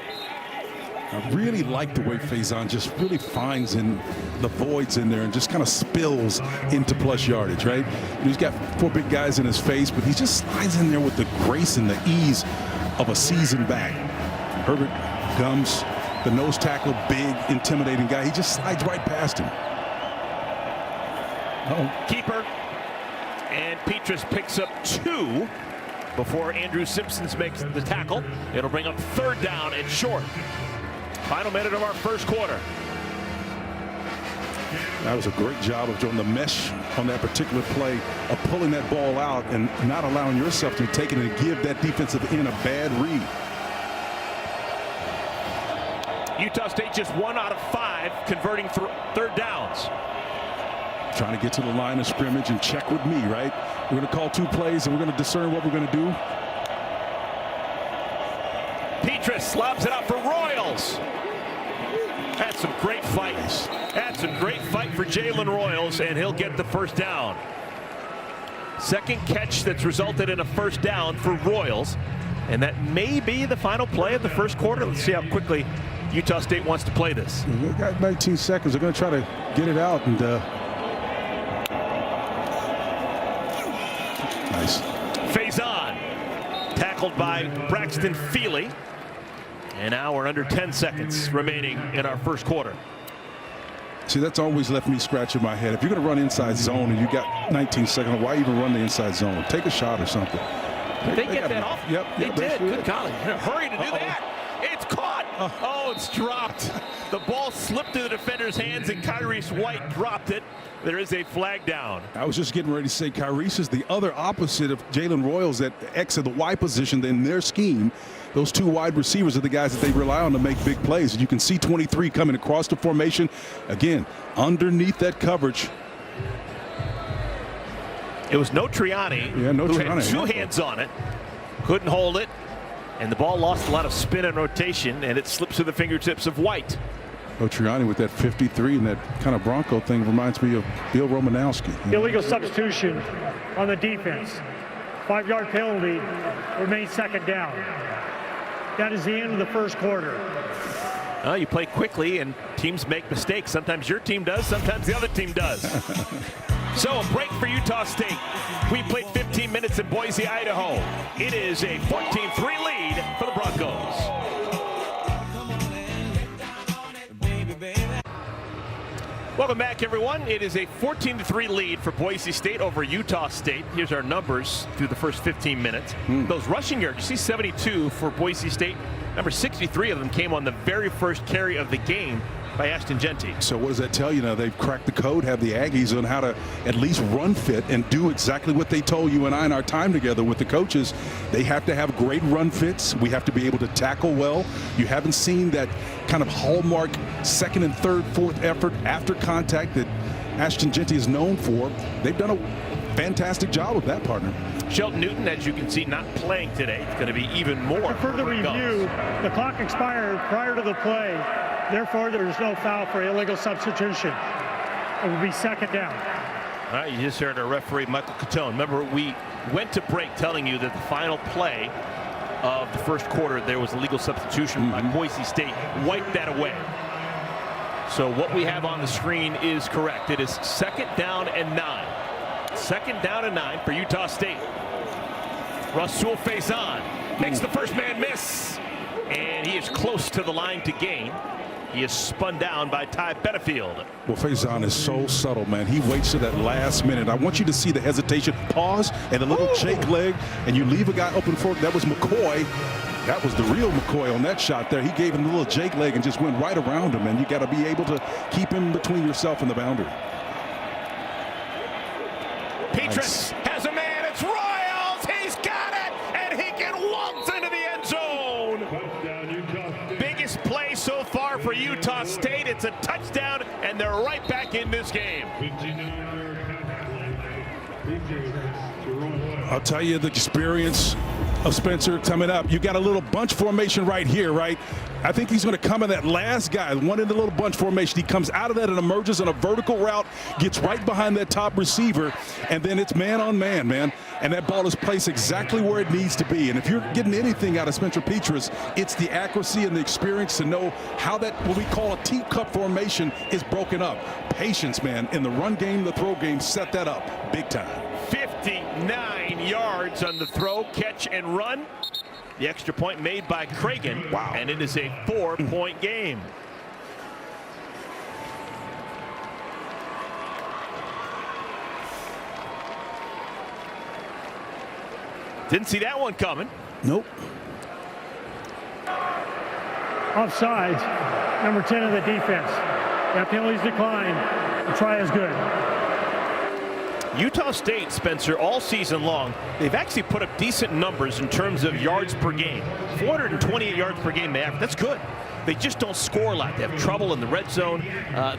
S2: I really like the way Faison just really finds in the voids in there and just kind of spills into plus yardage, right? He's got 4 big guys in his face, but he just slides in there with the grace and the ease of a seasoned back. Herbert comes, the nose tackle, big, intimidating guy. He just slides right past him.
S1: Keeper, and Petrus picks up 2 before Andrew Simpsons makes the tackle. It'll bring up 3rd down and short. Final minute of our first quarter.
S2: That was a great job of doing the mesh on that particular play, of pulling that ball out and not allowing yourself to take it and give that defensive end a bad read.
S1: Utah State just 1 out of 5 converting 3rd downs.
S2: Trying to get to the line of scrimmage and check with me, right? We're going to call 2 plays and we're going to discern what we're going to do.
S1: Petrus slobs it out for Royals. That's some great fight. That's a great fight for Jalen Royals, and he'll get the 1st down. 2nd catch that's resulted in a 1st down for Royals, and that may be the final play of the first quarter. Let's see how quickly Utah State wants to play this.
S2: We've got 19 seconds. They're going to try to get it out, and nice.
S1: Faison tackled by Braxton Feely. And now we're under 10 seconds remaining in our first quarter.
S2: See, that's always left me scratching my head. If you're going to run inside zone and you got 19 seconds, why even run the inside zone? Take a shot or something.
S1: They get that off?
S2: Yep.
S1: They did. Good golly. Hurry to do that. It's caught. Oh, it's dropped. The ball slipped through the defender's hands, and Kyrese White dropped it. There is a flag down.
S2: I was just getting ready to say Kyrese is the other opposite of Jalen Royals at X of the Y position in their scheme. Those 2 wide receivers are the guys that they rely on to make big plays. You can see 23 coming across the formation. Again, underneath that coverage.
S1: It was Notriani, who had 2 hands on it. Couldn't hold it. And the ball lost a lot of spin and rotation, and it slips through the fingertips of White.
S2: Triani with that 53 and that kind of Bronco thing reminds me of Bill Romanowski.
S3: Illegal substitution on the defense. 5-yard penalty, remains 2nd down. That is the end of the first quarter.
S1: Well, you play quickly, and teams make mistakes. Sometimes your team does, sometimes the other team does. So a break for Utah State. We played 15 minutes in Boise, Idaho. It is a 14-3 lead for the Broncos. Welcome back, everyone. It is a 14-3 lead for Boise State over Utah State. Here's our numbers through the first 15 minutes. Those rushing yards, you see 72 for Boise State. Number 63 of them came on the very first carry of the game by Ashton Jeanty.
S2: So what does that tell you? Now they've cracked the code, have the Aggies on how to at least run fit and do exactly what they told you and I in our time together with the coaches. They have to have great run fits. We have to be able to tackle well. You haven't seen that kind of hallmark 2nd and 3rd, 4th effort after contact that Ashton Jeanty is known for. They've done a fantastic job with that, partner.
S1: Shelton Newton, as you can see, not playing today. It's going to be even more.
S3: For further review, the clock expired prior to the play. Therefore, there is no foul for illegal substitution. It will be second down.
S1: All right, you just heard our referee, Michael Catone. Remember, we went to break telling you that the final play of the first quarter, there was a legal substitution by Boise State. Wiped that away. So what we have on the screen is correct. It is second down and 9. Second down and 9 for Utah State. Rasul Faison makes the first man miss, and he is close to the line to gain. He is spun down by Ty Benefield.
S2: Well, Faison is so subtle, man. He waits to that last minute. I want you to see the hesitation, pause, and a little shake leg, and you leave a guy open for it. That was McCoy. That was the real McCoy on that shot there. He gave him a little jake leg and just went right around him, and you got to be able to keep him between yourself and the boundary.
S1: Petrus has a man. It's Royals. He's got it, and he can waltz into the end zone. Biggest play so far for Utah State. It's a touchdown, and they're right back in this game.
S2: I'll tell you the experience of Spencer coming up. You got a little bunch formation right here, right? I think he's going to come in that last guy, one in the little bunch formation. He comes out of that and emerges on a vertical route, gets right behind that top receiver, and then it's man on man, man. And that ball is placed exactly where it needs to be. And if you're getting anything out of Spencer Petrus, it's the accuracy and the experience to know how that, what we call a teacup formation, is broken up. Patience, man, in the run game, the throw game, set that up big time.
S1: 59 yards on the throw, catch, and run. The extra point made by Cragen.
S2: Wow.
S1: And it is a 4-point game. Didn't see that one coming.
S2: Nope.
S3: Offsides, number 10 of the defense. That penalty's declined. The try is good.
S1: Utah State, Spencer, all season long, they've actually put up decent numbers in terms of yards per game. 428 yards per game they average. That's good. They just don't score a lot. They have trouble in the red zone.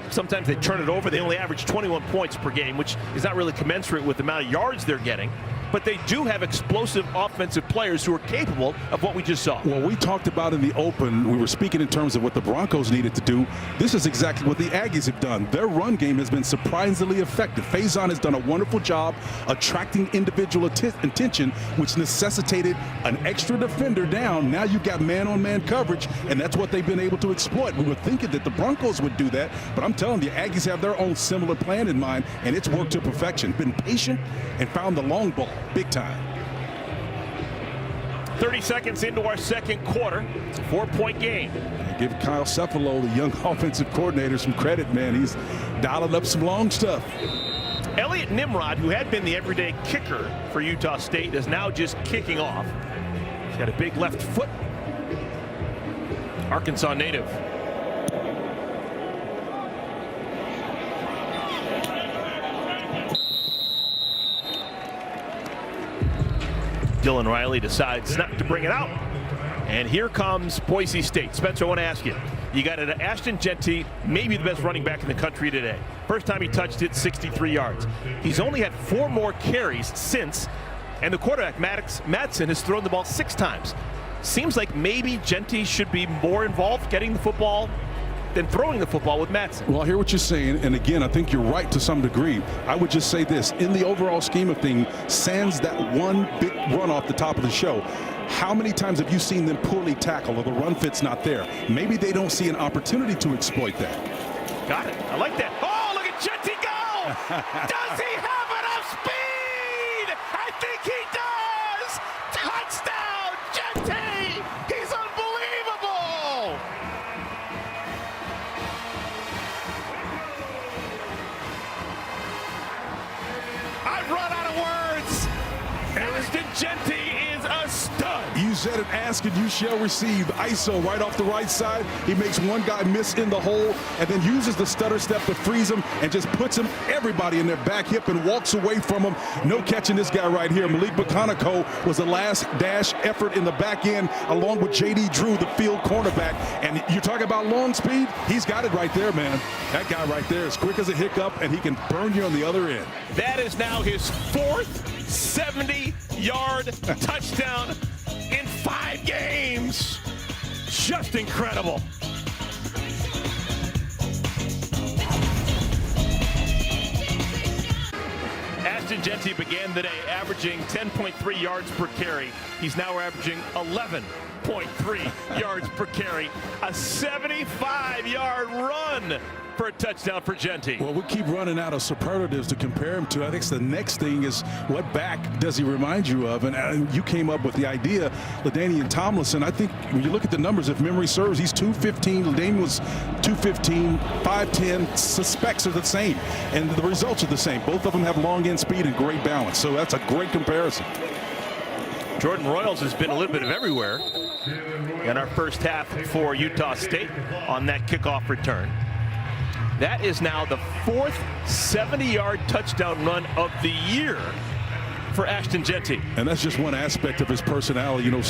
S1: Sometimes they turn it over. They only average 21 points per game, which is not really commensurate with the amount of yards they're getting. But they do have explosive offensive players who are capable of what we just saw.
S2: Well, we talked about in the open, we were speaking in terms of what the Broncos needed to do. This is exactly what the Aggies have done. Their run game has been surprisingly effective. Faison has done a wonderful job attracting individual attention, which necessitated an extra defender down. Now you've got man-on-man coverage, and that's what they've been able to exploit. We were thinking that the Broncos would do that, but I'm telling you, Aggies have their own similar plan in mind, and it's worked to perfection. Been patient and found the long ball. Big time.
S1: 30 seconds into our second quarter. It's a 4-point game.
S2: Give Kyle Cephalo, the young offensive coordinator, some credit, man. He's dialing up some long stuff.
S1: Elliot Nimrod, who had been the everyday kicker for Utah State, is now just kicking off. He's got a big left foot. Arkansas native. Dylan Riley decides not to bring it out. And here comes Boise State. Spencer, I want to ask you. You got an Ashton Jeanty, maybe the best running back in the country today. First time he touched it, 63 yards. He's only had 4 more carries since, and the quarterback, Madsen, has thrown the ball 6 times. Seems like maybe Jeanty should be more involved getting the football than throwing the football with Madsen.
S2: Well, I hear what you're saying, and again, I think you're right to some degree. I would just say this, in the overall scheme of things, sans that one big run off the top of the show, how many times have you seen them poorly tackle or the run fit's not there? Maybe they don't see an opportunity to exploit that.
S1: Got it. I like that. Oh, look at Jeanty go! Does he have enough speed? I think he does! Touchdown, Jeanty! He's unbelievable! I've run out of words. Ashton Jeanty is a stud.
S2: said it, ask and you shall receive. ISO right off the right side. He makes one guy miss in the hole and then uses the stutter step to freeze him and just puts everybody in their back hip and walks away from him. No catching this guy right here. Malik Bakanako was the last dash effort in the back end along with J.D. Drew, the field cornerback. And you're talking about long speed? He's got it right there, man. That guy right there is quick as a hiccup and he can burn you on the other end.
S1: That is now his 4th 70-yard touchdown in 5 games. Just incredible. Ashton Jeanty began the day averaging 10.3 yards per carry. He's now averaging 11.3 yards per carry. A 75-yard run for a touchdown for Jeanty.
S2: Well, we keep running out of superlatives to compare him to. I think the next thing is, what back does he remind you of? And you came up with the idea, LaDainian Tomlinson. I think when you look at the numbers, if memory serves, he's 215. LaDainian was 215, 5'10". Suspects are the same, and the results are the same. Both of them have long end speed and great balance, so that's a great comparison.
S1: Jordan Royals has been a little bit of everywhere in our first half for Utah State on that kickoff return. That is now the 4th 70-yard touchdown run of the year for Ashton Jeanty.
S2: And that's just one aspect of his personality. You know,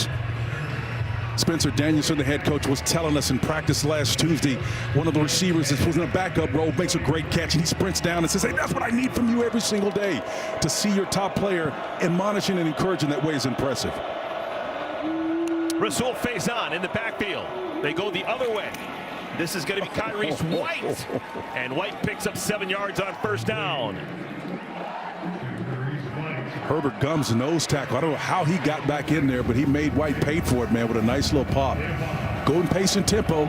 S2: Spencer Danielson, the head coach, was telling us in practice last Tuesday, one of the receivers that was in a backup role makes a great catch, and he sprints down and says, hey, that's what I need from you every single day. To see your top player admonishing and encouraging that way is impressive.
S1: Rasul Faison in the backfield. They go the other way. This is going to be Kyrese White, and White picks up 7 yards on first down.
S2: Herbert Gums nose tackle. I don't know how he got back in there, but he made White pay for it, man, with a nice little pop. Golden pace and tempo.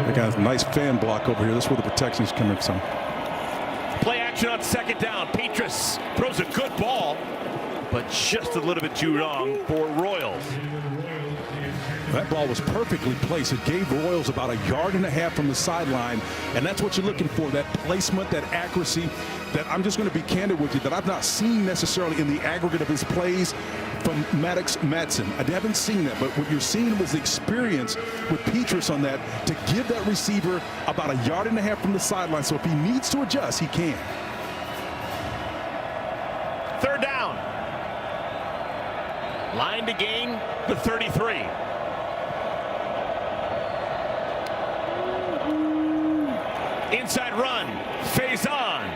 S2: They got a nice fan block over here. That's where the protection is coming from.
S1: Play action on second down. Petrus throws a good ball, but just a little bit too long for Royals.
S2: That ball was perfectly placed. It gave Royals about 1.5 yards from the sideline, and that's what you're looking for, that placement, that accuracy, that I'm just going to be candid with you, that I've not seen necessarily in the aggregate of his plays from Maddox Madsen. I haven't seen that, but what you're seeing was the experience with Petrus on that to give that receiver about 1.5 yards from the sideline, so if he needs to adjust, he can.
S1: Third down. Line to gain the 33. Inside run, Faison.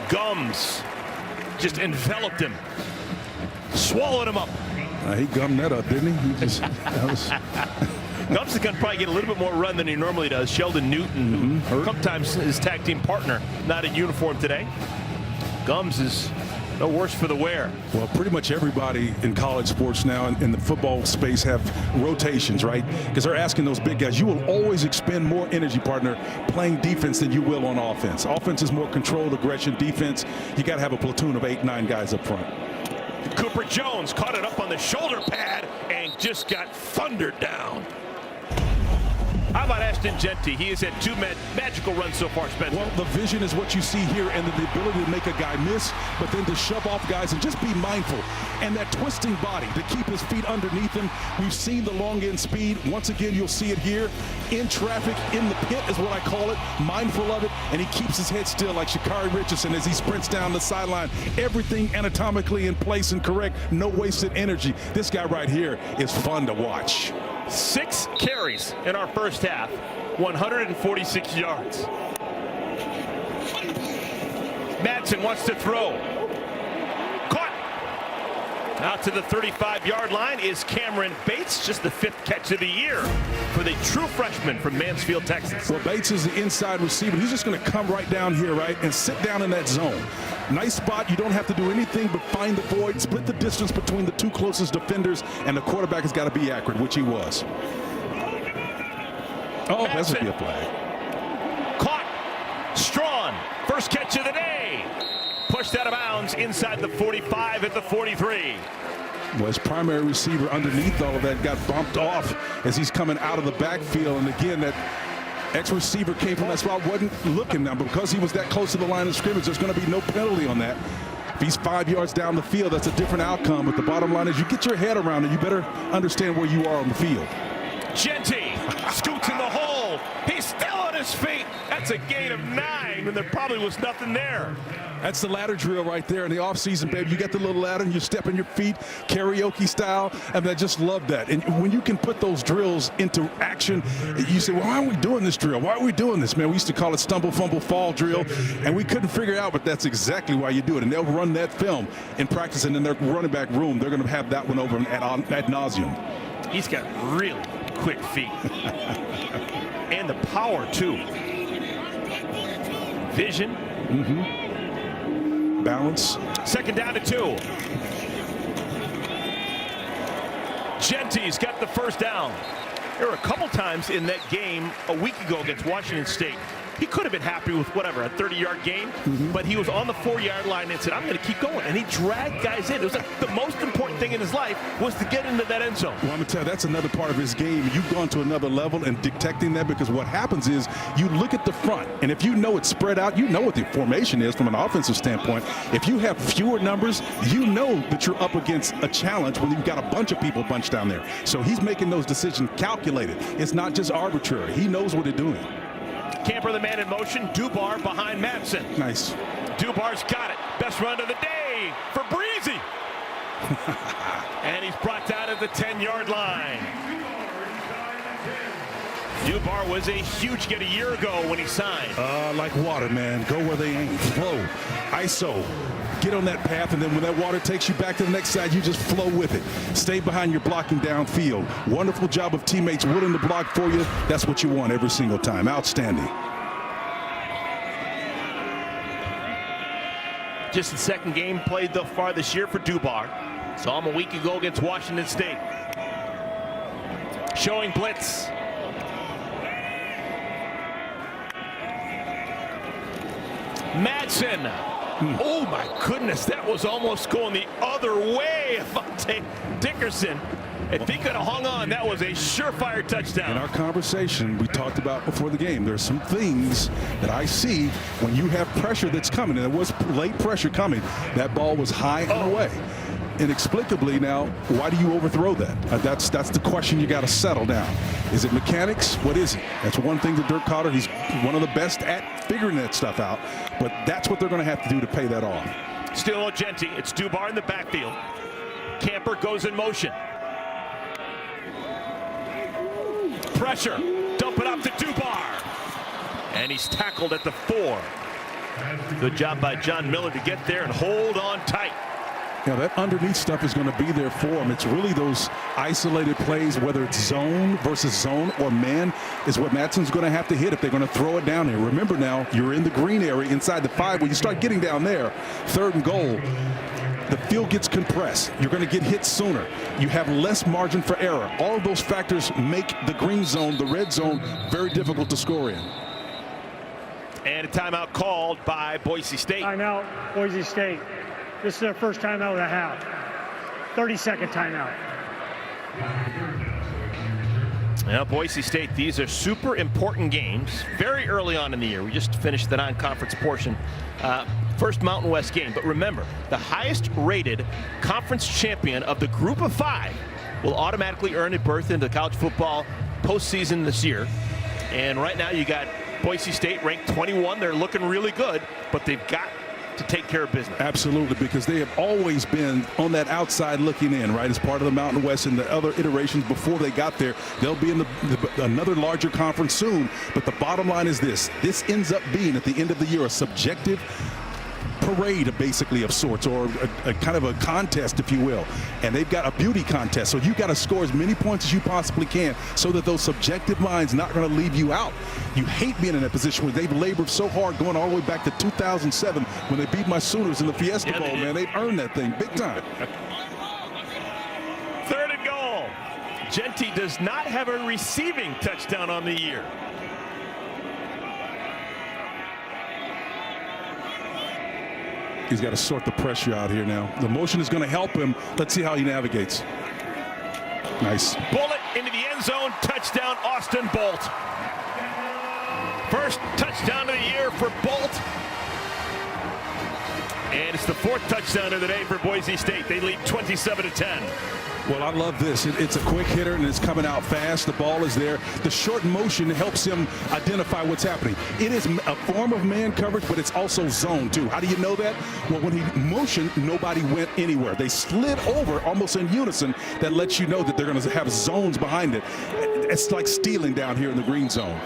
S1: Gums just enveloped him, swallowed him up.
S2: He gummed that up, didn't he?
S1: Gums is going to probably get a little bit more run than he normally does. Sheldon Newton, sometimes his tag team partner, not in uniform today. Gums is no worse for the wear.
S2: Well, pretty much everybody in college sports now in the football space have rotations, right? Because they're asking those big guys. You will always expend more energy, partner, playing defense than you will on offense. Offense is more controlled aggression. Defense, you got to have a platoon of 8, 9 guys up front.
S1: Cooper Jones caught it up on the shoulder pad and just got thundered down. How about Ashton Jeanty? He has had 2 magical runs so far, Spencer.
S2: Well, the vision is what you see here, and the ability to make a guy miss, but then to shove off guys and just be mindful. And that twisting body to keep his feet underneath him. We've seen the long end speed. Once again, you'll see it here. In traffic, in the pit is what I call it. Mindful of it, and he keeps his head still like Sha'Carri Richardson as he sprints down the sideline. Everything anatomically in place and correct. No wasted energy. This guy right here is fun to watch.
S1: 6 carries in our first half, 146 yards. Madsen wants to throw. Caught. Out to the 35-yard line is Cameron Bates, just the 5th catch of the year for the true freshman from Mansfield, Texas.
S2: Well, Bates is the inside receiver. He's just going to come right down here, right, and sit down in that zone. Nice spot. You don't have to do anything but find the void, split the distance between the 2 closest defenders, and the quarterback has got to be accurate, which he was. Oh, that's a good play.
S1: Caught. Strawn. First catch of the day. Pushed out of bounds inside the 45 at the 43.
S2: Well, his primary receiver underneath all of that got bumped off as he's coming out of the backfield. And again, that ex-receiver came from that spot, wasn't looking now, but because he was that close to the line of scrimmage, there's going to be no penalty on that. If he's 5 yards down the field, that's a different outcome. But the bottom line is you get your head around it. You better understand where you are on the field.
S1: Genty scoots in the hole. He's still on his feet. That's a gain of 9, and there probably was nothing there.
S2: That's the ladder drill right there in the offseason, baby. You get the little ladder and you step in your feet, karaoke style, and I just love that. And when you can put those drills into action, you say, well, why are we doing this drill? Why are we doing this, man? We used to call it stumble, fumble, fall drill, and we couldn't figure it out, but that's exactly why you do it. And they'll run that film in practice, and in their running back room, they're going to have that one over ad nauseum.
S1: He's got really quick feet. And the power, too. Vision.
S2: Balance.
S1: Second down to 2. Genty's got the first down. There were a couple times in that game a week ago against Washington State. He could have been happy with whatever, a 30-yard gain, but he was on the 4-yard line and said, I'm going to keep going. And he dragged guys in. It was like the most important thing in his life was to get into that end zone.
S2: Well, I'm going to tell you, that's another part of his game. You've gone to another level in detecting that, because what happens is you look at the front, and if you know it's spread out, you know what the formation is from an offensive standpoint. If you have fewer numbers, you know that you're up against a challenge when you've got a bunch of people bunched down there. So he's making those decisions calculated. It's not just arbitrary. He knows what he's doing.
S1: Camper the man in motion. Dubar behind Madsen.
S2: Nice.
S1: Dubar's got it. Best run of the day for Breezy. And he's brought down at the 10-yard line. Dubar was a huge get a year ago when he signed.
S2: Like water, man. Go where they ain't. Flow. ISO. Get on that path, and then when that water takes you back to the next side, you just flow with it. Stay behind your blocking downfield. Wonderful job of teammates willing to block for you. That's what you want every single time. Outstanding.
S1: Just the second game played thus far this year for Dubar. Saw him a week ago against Washington State. Showing blitz. Madsen. Oh my goodness, that was almost going the other way. Dickerson, if he could have hung on, that was a surefire touchdown.
S2: In our conversation, we talked about before the game, there's some things that I see when you have pressure that's coming, and it was late pressure coming. That ball was high and away. Inexplicably now, why do you overthrow that? That's the question you got to settle down. Is it mechanics? What is it? That's one thing to Dirk Cotter. He's one of the best at figuring that stuff out, but that's what they're going to have to do to pay that off.
S1: Still Genty. It's Dubar in the backfield. Camper goes in motion. Pressure. Dump it up to Dubar. And he's tackled at the 4. Good job by John Miller to get there and hold on tight.
S2: Yeah, that underneath stuff is going to be there for him. It's really those isolated plays, whether it's zone versus zone or man, is what Madsen's going to have to hit if they're going to throw it down here. Remember now, you're in the green area inside the 5. When you start getting down there, 3rd and goal, the field gets compressed. You're going to get hit sooner. You have less margin for error. All of those factors make the green zone, the red zone, very difficult to score in.
S1: And a timeout called by Boise State.
S3: Timeout, Boise State. This is their first timeout of the half. 30-second timeout.
S1: Now, Boise State, these are super important games very early on in the year. We just finished the non-conference portion. First Mountain West game. But remember, the highest rated conference champion of the group of 5 will automatically earn a berth into college football postseason this year. And right now you got Boise State ranked 21. They're looking really good, but they've got to take care of business.
S2: Absolutely, because they have always been on that outside looking in, right, as part of the Mountain West and the other iterations before they got there. They'll be in another larger conference soon, but the bottom line is this ends up being, at the end of the year, a subjective parade, basically, of sorts, or a kind of a contest, if you will. And they've got a beauty contest, so you've got to score as many points as you possibly can so that those subjective lines not going to leave you out. You hate being in a position where they've labored so hard going all the way back to 2007 when they beat my Sooners in the Fiesta Bowl, man. They've earned that thing big time.
S1: 3rd and goal. Genty does not have a receiving touchdown on the year.
S2: He's got to sort the pressure out here now. The motion is going to help him. Let's see how he navigates. Nice.
S1: Bullet into the end zone. Touchdown, Austin Bolt. First touchdown of the year for Bolt. And it's the fourth touchdown of the day for Boise State. They lead 27-10.
S2: Well, I love this. It's a quick hitter, and it's coming out fast. The ball is there. The short motion helps him identify what's happening. It is a form of man coverage, but it's also zone, too. How do you know that? Well, when he motioned, nobody went anywhere. They slid over almost in unison. That lets you know that they're going to have zones behind it. It's like stealing down here in the green zone.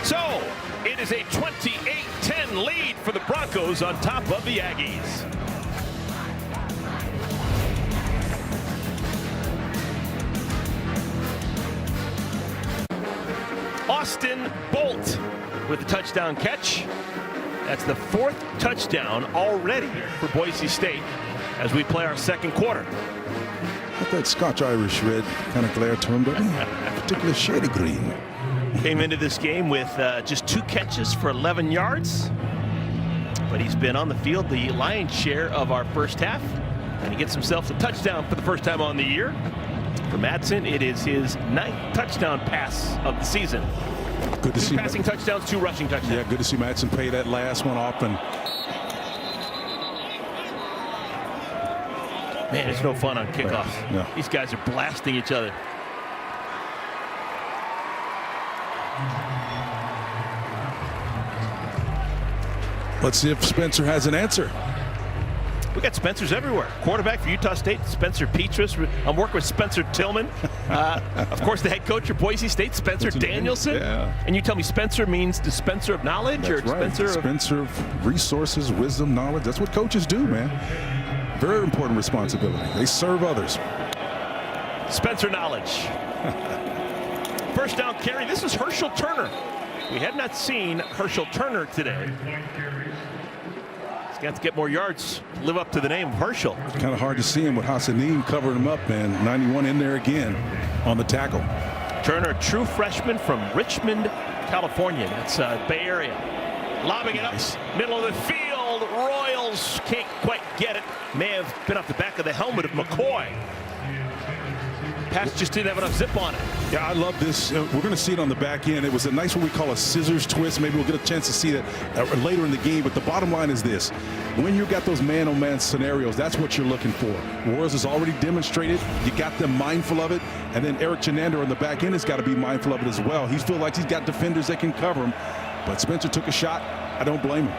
S1: So, it is a 28-10 lead for the Broncos on top of the Aggies. Austin Bolt with the touchdown catch. That's the fourth touchdown already for Boise State as we play our second quarter.
S2: Got that Scotch-Irish red kind of glare to him, but particularly shade of green.
S1: Came into this game with just 2 catches for 11 yards, but he's been on the field the lion's share of our first half, and he gets himself a touchdown for the first time on the year. For Madsen, it is his 9th touchdown pass of the season.
S2: Good to see
S1: 2 passing touchdowns, 2 rushing touchdowns.
S2: Yeah, good to see Madsen pay that last one off. And
S1: man, it's no fun on kickoffs.
S2: No.
S1: These guys are blasting each other.
S2: Let's see if Spencer has an answer.
S1: We got Spencers everywhere. Quarterback for Utah State, Spencer Petras. I'm working with Spencer Tillman. Of course, the head coach of Boise State, Spencer Danielson.
S2: Yeah.
S1: And you tell me Spencer means dispenser of knowledge?
S2: That's
S1: or
S2: right. Dispenser of resources, wisdom, knowledge. That's what coaches do, man. Very important responsibility. They serve others.
S1: Spencer knowledge. First down carry. This is Herschel Turner. We had not seen Herschel Turner today. He's got to get more yards to live up to the name of Herschel.
S2: Kind of hard to see him with Hassanin covering him up, man. 91 in there again on the tackle. Turner,
S1: true freshman from Richmond, California. That's Bay Area. Lobbing it up, middle of the field. Royals can't quite get it. May have been off the back of the helmet of McCoy. Pass just didn't have enough zip on it.
S2: Yeah, I love this. We're going to see it on the back end. It was a nice what we call a scissors twist. Maybe we'll get a chance to see that later in the game. But the bottom line is this. When you got those man-on-man scenarios, that's what you're looking for. Warriors has already demonstrated. You got them mindful of it. And then Eric Chenander on the back end has got to be mindful of it as well. He feels like he's got defenders that can cover him. But Spencer took a shot. I don't blame him.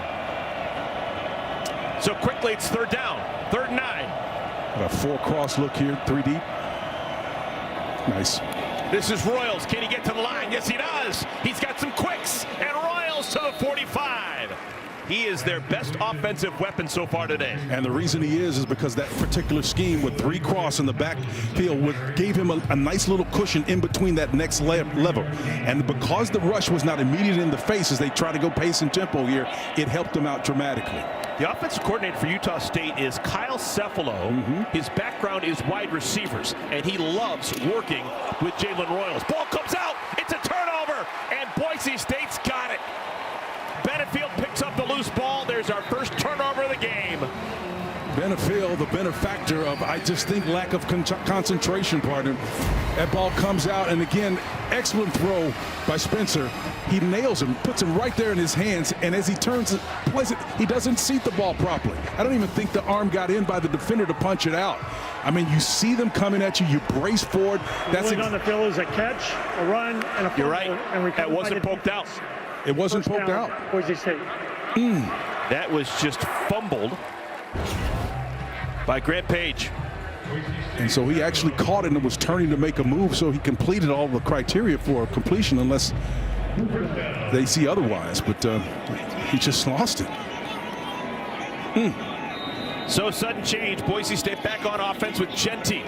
S1: So quickly, it's third down. 3rd and 9.
S2: Got a 4-cross look here, 3 deep. Nice.
S1: This is Royals. Can he get to the line? Yes, he does. He's got some quicks. And Royals to the 45. He is their best offensive weapon so far today.
S2: And the reason he is because that particular scheme with 3 cross in the backfield gave him a nice little cushion in between that next level. And because the rush was not immediate in the face as they try to go pace and tempo here, it helped them out dramatically.
S1: The offensive coordinator for Utah State is Kyle Cefalo. His background is wide receivers, and he loves working with Jalen Royals. Ball comes out. It's a turnover, and Boise State's got it. Benefield picks up the loose ball. There's our first turnover of the game.
S2: Benefield, the benefactor of, I just think, lack of concentration, partner. That ball comes out, and again, excellent throw by Spencer. He nails him, puts him right there in his hands, and as he turns, he doesn't seat the ball properly. I don't even think the arm got in by the defender to punch it out. I mean, you see them coming at you, you brace forward.
S3: That's on the field is a catch, a run, and a fumble.
S1: You're right.
S3: And
S1: that wasn't poked out.
S2: It wasn't poked out.
S3: Boise State.
S1: That was just fumbled by Grant Page.
S2: And so he actually caught it and was turning to make a move, so he completed all the criteria for completion unless they see otherwise. But he just lost it.
S1: So sudden change. Boise State back on offense with Genty.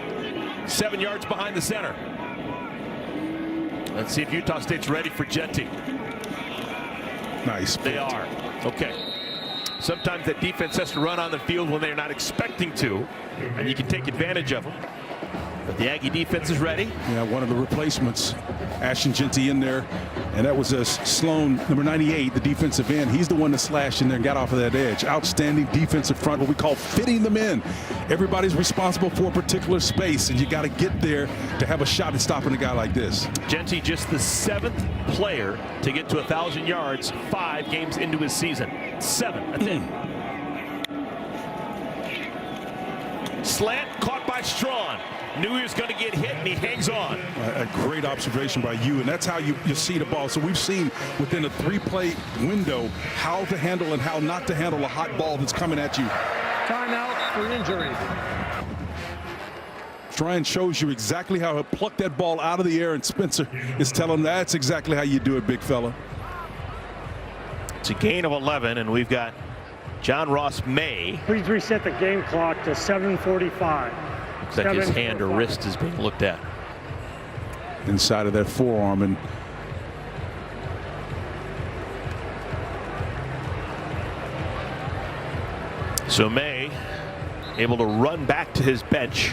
S1: 7 yards behind the center. Let's see if Utah State's ready for Genty.
S2: Nice.
S1: They are. Okay. Sometimes that defense has to run on the field when they're not expecting to, and you can take advantage of them. But the Aggie defense is ready.
S2: Yeah, one of the replacements, Ashton Genty in there. And that was Sloan, number 98, the defensive end. He's the one that slashed in there and got off of that edge. Outstanding defensive front, what we call fitting them in. Everybody's responsible for a particular space, and you got to get there to have a shot at stopping a guy like this.
S1: Genty just the 7th player to get to 1,000 yards 5 games into his season. 7, that's it. Slant caught by Strawn. Knew he was going to get hit, and he hangs on.
S2: A great observation by you, and that's how you see the ball. So we've seen within a 3-play window how to handle and how not to handle a hot ball that's coming at you.
S3: Timeout for injury.
S2: Strawn shows you exactly how to pluck that ball out of the air, and Spencer is telling him that's exactly how you do it, big fella.
S1: It's a gain of 11, and we've got John Ross May.
S3: Please reset the game clock to 7:45.
S1: Looks like his hand or wrist is being looked at.
S2: Inside of that forearm. And
S1: so May able to run back to his bench.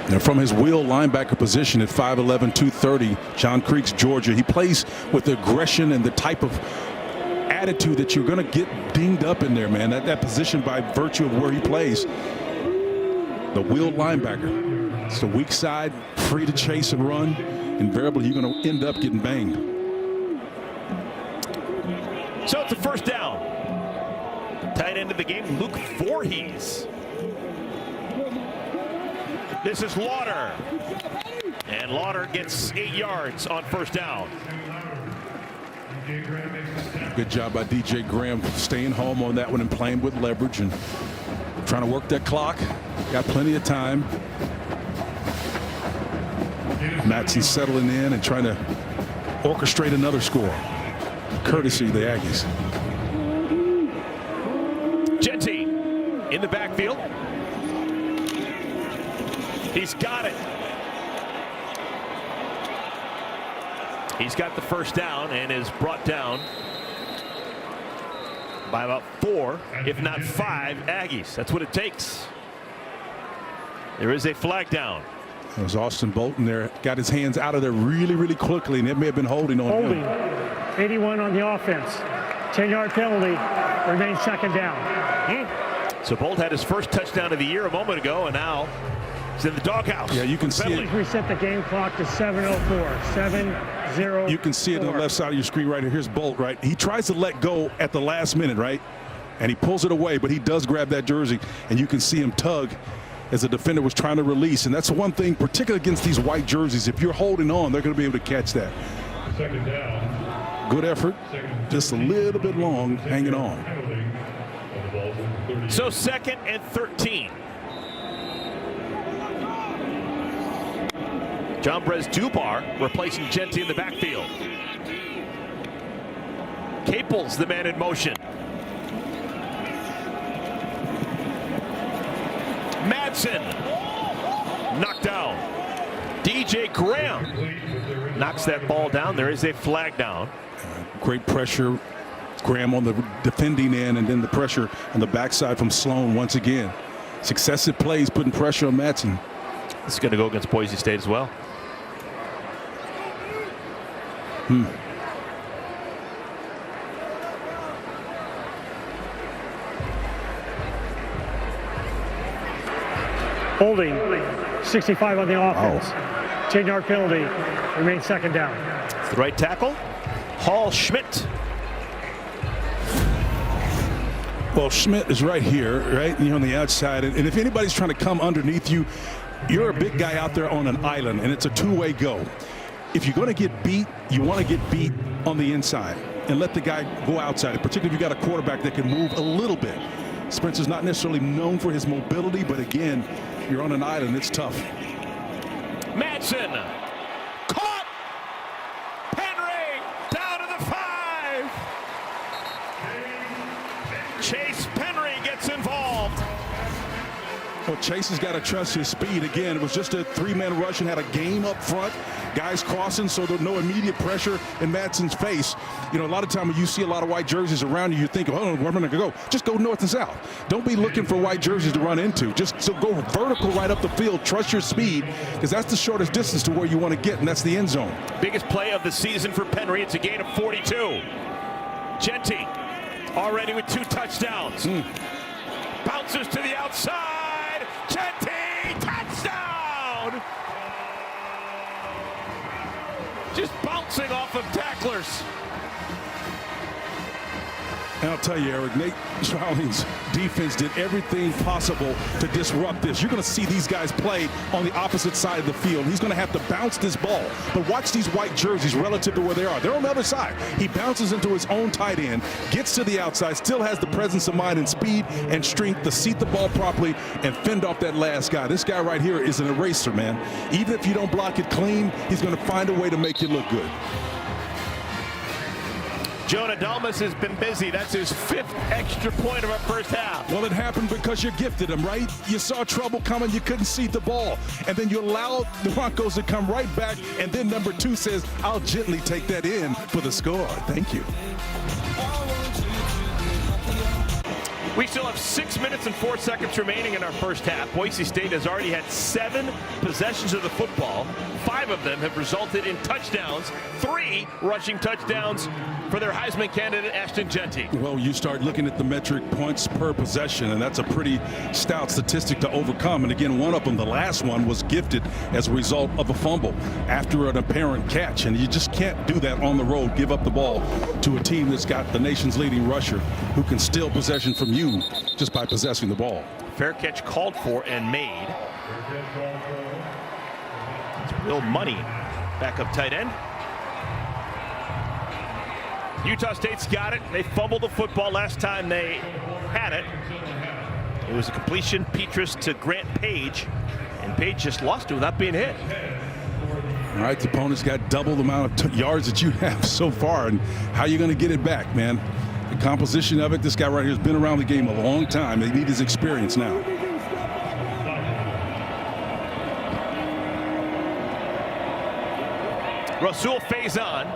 S2: And from his wheel linebacker position at 5'11", 230, John Creeks, Georgia, he plays with the aggression and the type of attitude that you're going to get dinged up in there, man. That position by virtue of where he plays. The wheel linebacker. It's the weak side, free to chase and run. Invariably, you're going to end up getting banged.
S1: So it's a first down. Tight end of the game, Luke Voorhees. This is Lauder. And Lauder gets 8 yards on first down.
S2: Good job by DJ Graham staying home on that one and playing with leverage and trying to work that clock. Got plenty of time. Matson settling in and trying to orchestrate another score. Courtesy of the Aggies.
S1: Genty in the backfield. He's got it. He's got the first down and is brought down by about 4, if not 5 Aggies. That's what it takes. There is a flag down.
S2: It was Austin Bolton there. Got his hands out of there really, really quickly, and it may have been holding on him.
S3: 81 on the offense. 10-yard penalty. Remains second down.
S1: So Bolt had his first touchdown of the year a moment ago, and now he's in the doghouse.
S2: Yeah, you can see it.
S3: Reset the game clock to 7:04. 7:04.
S2: You can see it on the left side of your screen right here. Here's Bolt, right? He tries to let go at the last minute, right? And he pulls it away, but he does grab that jersey, and you can see him tug as the defender was trying to release. And that's one thing, particularly against these white jerseys. If you're holding on, they're going to be able to catch that.
S4: Second down.
S2: Good effort. Just a little bit long, hanging on.
S1: So 2nd and 13. John Brez Dubar replacing Genty in the backfield. Capel's the man in motion. Madsen knocked down. DJ Graham knocks that ball down. There is a flag down.
S2: Great pressure. Graham on the defending end, and then the pressure on the backside from Sloan once again. Successive plays putting pressure on Madsen.
S1: This is going to go against Boise State as well.
S3: Holding. 65 on the offense. 10-yard penalty. Remains second down.
S1: The right tackle, Hall Schmidt.
S2: Well, Schmidt is right here, right? You're on the outside. And if anybody's trying to come underneath you, you're a big guy out there on an island, and it's a two-way go. If you're going to get beat, you want to get beat on the inside and let the guy go outside, particularly if you got a quarterback that can move a little bit. Spencer's not necessarily known for his mobility, but again, you're on an island. It's tough.
S1: Madsen caught. Penry down to the 5. Chase Penry gets involved.
S2: Well, Chase has got to trust his speed. Again, it was just a three-man rush and had a game up front. Guys crossing, so there's no immediate pressure in Madsen's face. You know, a lot of time when you see a lot of white jerseys around you, you think, oh, where am I going to go? Just go north and south. Don't be looking for white jerseys to run into. Just so go vertical right up the field. Trust your speed, because that's the shortest distance to where you want to get, and that's the end zone.
S1: Biggest play of the season for Penry. It's a gain of 42. Genty already with 2 touchdowns. Bounces to the outside. Genty, touchdown! Just bouncing off of tacklers.
S2: And I'll tell you, Eric, Nate Schrolling's defense did everything possible to disrupt this. You're going to see these guys play on the opposite side of the field. He's going to have to bounce this ball. But watch these white jerseys relative to where they are. They're on the other side. He bounces into his own tight end, gets to the outside, still has the presence of mind and speed and strength to seat the ball properly and fend off that last guy. This guy right here is an eraser, man. Even if you don't block it clean, he's going to find a way to make you look good.
S1: Jonah Dalmas has been busy. That's his 5th extra point of our first half.
S2: Well, it happened because you gifted him, right? You saw trouble coming, you couldn't see the ball. And then you allowed the Broncos to come right back. And then number 2 says, I'll gently take that in for the score. Thank you.
S1: We still have 6 minutes and 4 seconds remaining in our first half. Boise State has already had 7 possessions of the football. 5 of them have resulted in touchdowns. 3 rushing touchdowns for their Heisman candidate, Ashton Genty.
S2: Well, you start looking at the metric points per possession, and that's a pretty stout statistic to overcome. And again, one of them, the last one, was gifted as a result of a fumble after an apparent catch. And you just can't do that on the road, give up the ball to a team that's got the nation's leading rusher who can steal possession from you just by possessing the ball.
S1: Fair catch called for and made. It's Will Money, backup tight end. Utah State's got it. They fumbled the football last time they had it. It was a completion, Petrus to Grant Page, and Page just lost it without being hit.
S2: All right, the opponent's got double the amount of yards that you have so far, and how you going to get it back, man? The composition of it, this guy right here has been around the game a long time. They need his experience now.
S1: Rasul Faison,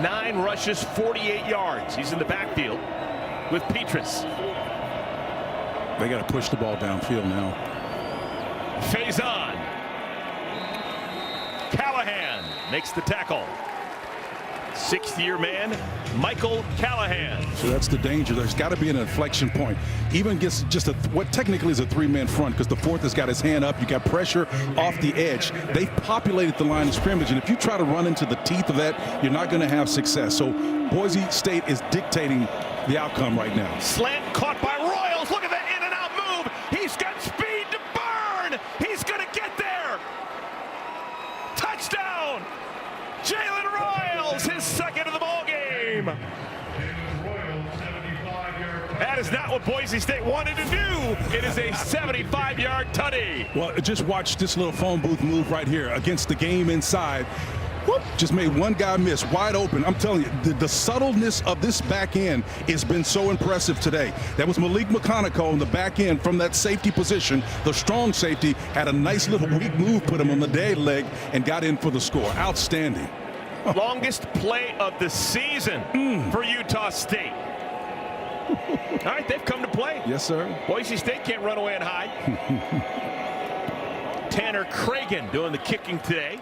S1: 9 rushes, 48 yards. He's in the backfield with Petrus.
S2: They got to push the ball downfield now.
S1: Faison. Callahan makes the tackle. 6th-year man, Michael Callahan.
S2: So that's the danger. There's got to be an inflection point. Even against just what technically is a 3-man front, because the 4th has got his hand up. You got pressure off the edge. They've populated the line of scrimmage, and if you try to run into the teeth of that, you're not going to have success. So Boise State is dictating the outcome right now.
S1: Slant caught by Royals. Look at that in-and-out move. He's got speed to burn. He's going to get there. Touchdown. Jalen Royals, his 2nd of the ball game. That is not what Boise State wanted to do. It is a 75-yard tutty.
S2: Well, just watch this little phone booth move right here against the game inside. Whoop, just made one guy miss, wide open. I'm telling you, the subtleness of this back end has been so impressive today. That was Malik McConaughey on the back end from that safety position. The strong safety had a nice little weak move, put him on the dead leg, and got in for the score. Outstanding.
S1: Longest play of the season for Utah State. All right, they've come to play.
S2: Yes, sir.
S1: Boise State can't run away and hide. Tanner Cragen doing the kicking today.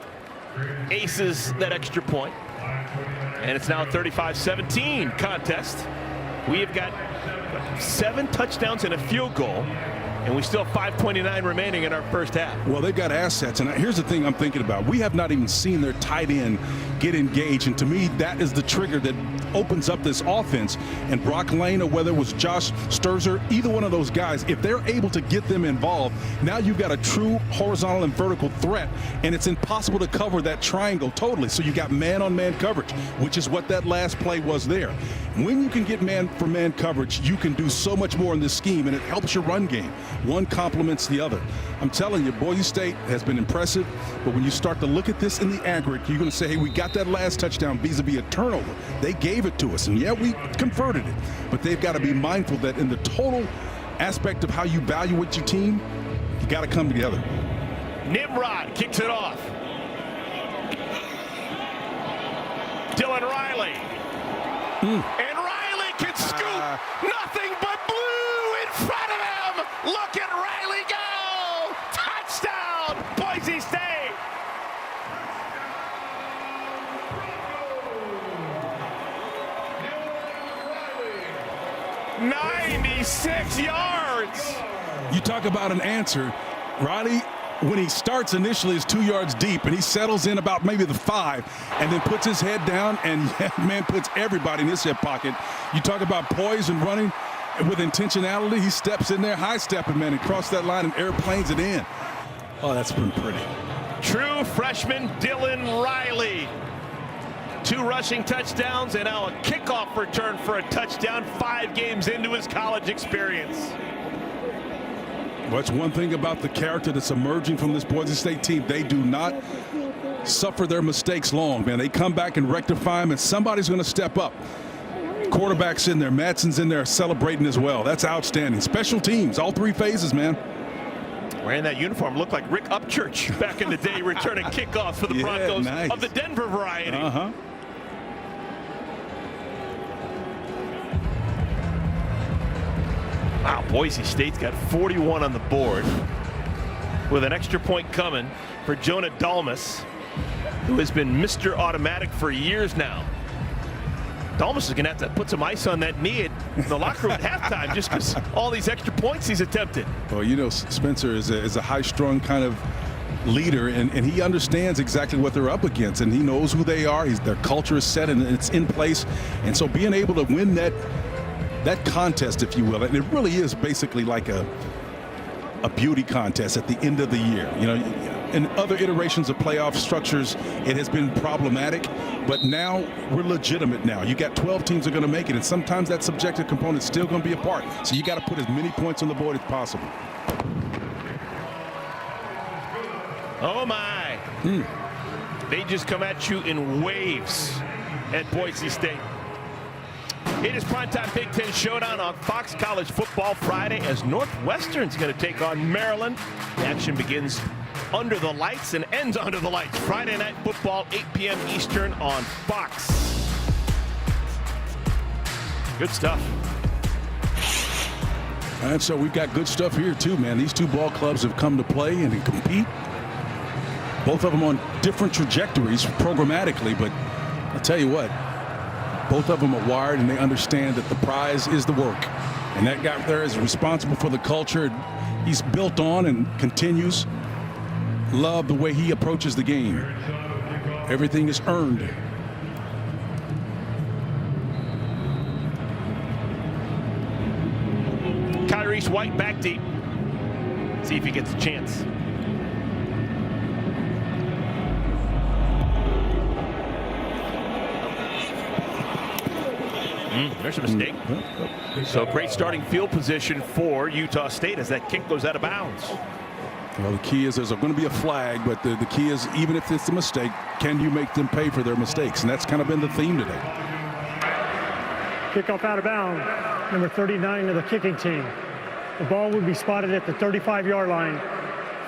S1: Aces that extra point. And it's now a 35-17 contest. We have got 7 touchdowns and a field goal. And we still have 5:29 remaining in our first half.
S2: Well, they've got assets, and here's the thing I'm thinking about. We have not even seen their tight end get engaged, and to me, that is the trigger that opens up this offense. And Brock Lane, or whether it was Josh Sturzer, either one of those guys, if they're able to get them involved, now you've got a true horizontal and vertical threat, and it's impossible to cover that triangle totally. So you got man-on-man coverage, which is what that last play was there. When you can get man-for-man coverage, you can do so much more in this scheme, and it helps your run game. One complements the other. I'm telling you, Boise State has been impressive, but when you start to look at this in the aggregate, you're going to say, hey, we got that last touchdown vis-a-vis a turnover. They gave it to us, and yeah, we converted it. But they've got to be mindful that in the total aspect of how you evaluate your team, You got to come together.
S1: Nimrod kicks it off. Dylan Riley. And Riley can scoop nothing but blue in front of him. Look at Riley go. Touchdown, Boise State. 96 yards.
S2: You talk about an answer. Riley, when he starts initially, is 2 yards deep, and he settles in about maybe the 5, and then puts his head down and, man, puts everybody in his hip pocket. You talk about poise and running with intentionality. He steps in there, high-stepping, man, and cross that line and airplanes it in. Oh, that's been pretty.
S1: True freshman Dylan Riley. 2 rushing touchdowns and now a kickoff return for a touchdown 5 games into his college experience.
S2: What's one thing about the character that's emerging from this Boise State team? They do not suffer their mistakes long, man. They come back and rectify them, and somebody's going to step up. Quarterback's in there. Madsen's in there celebrating as well. That's outstanding. Special teams, all 3 phases, man.
S1: Wearing that uniform looked like Rick Upchurch back in the day, returning kickoffs for the Broncos
S2: nice.
S1: of the Denver variety. Wow, Boise State's got 41 on the board with an extra point coming for Jonah Dalmas, who has been Mr. Automatic for years now. Dalmas is going to have to put some ice on that knee in the locker room at halftime just because all these extra points he's attempted.
S2: Well, you know, Spencer is a high-strung kind of leader, and he understands exactly what they're up against, and he knows who they are. Their culture is set and it's in place, and so being able to win that contest, if you will, and it really is basically like a beauty contest at the end of the year. You know, in other iterations of playoff structures, it has been problematic, but now we're legitimate now. You got 12 teams that are going to make it, and sometimes that subjective component is still going to be a part. So you got to put as many points on the board as possible.
S1: Oh, my. They just come at you in waves at Boise State. It is primetime Big Ten Showdown on Fox College Football Friday as Northwestern's going to take on Maryland. The action begins under the lights and ends under the lights. Friday Night Football, 8 p.m. Eastern on Fox. Good stuff.
S2: And so we've got good stuff here too, man. These 2 ball clubs have come to play and to compete. Both of them on different trajectories programmatically, but I'll tell you what, both of them are wired and they understand that the prize is the work. And that guy there is responsible for the culture he's built on and continues. Love the way he approaches the game. Everything is earned.
S1: Kyrie's White back deep. See if he gets a chance. There's a mistake. So great starting field position for Utah State as that kick goes out of bounds.
S2: Well, the key is there's going to be a flag, but the key is, even if it's a mistake, can you make them pay for their mistakes? And that's kind of been the theme today.
S3: Kickoff out of bounds, number 39 of the kicking team. The ball would be spotted at the 35-yard line,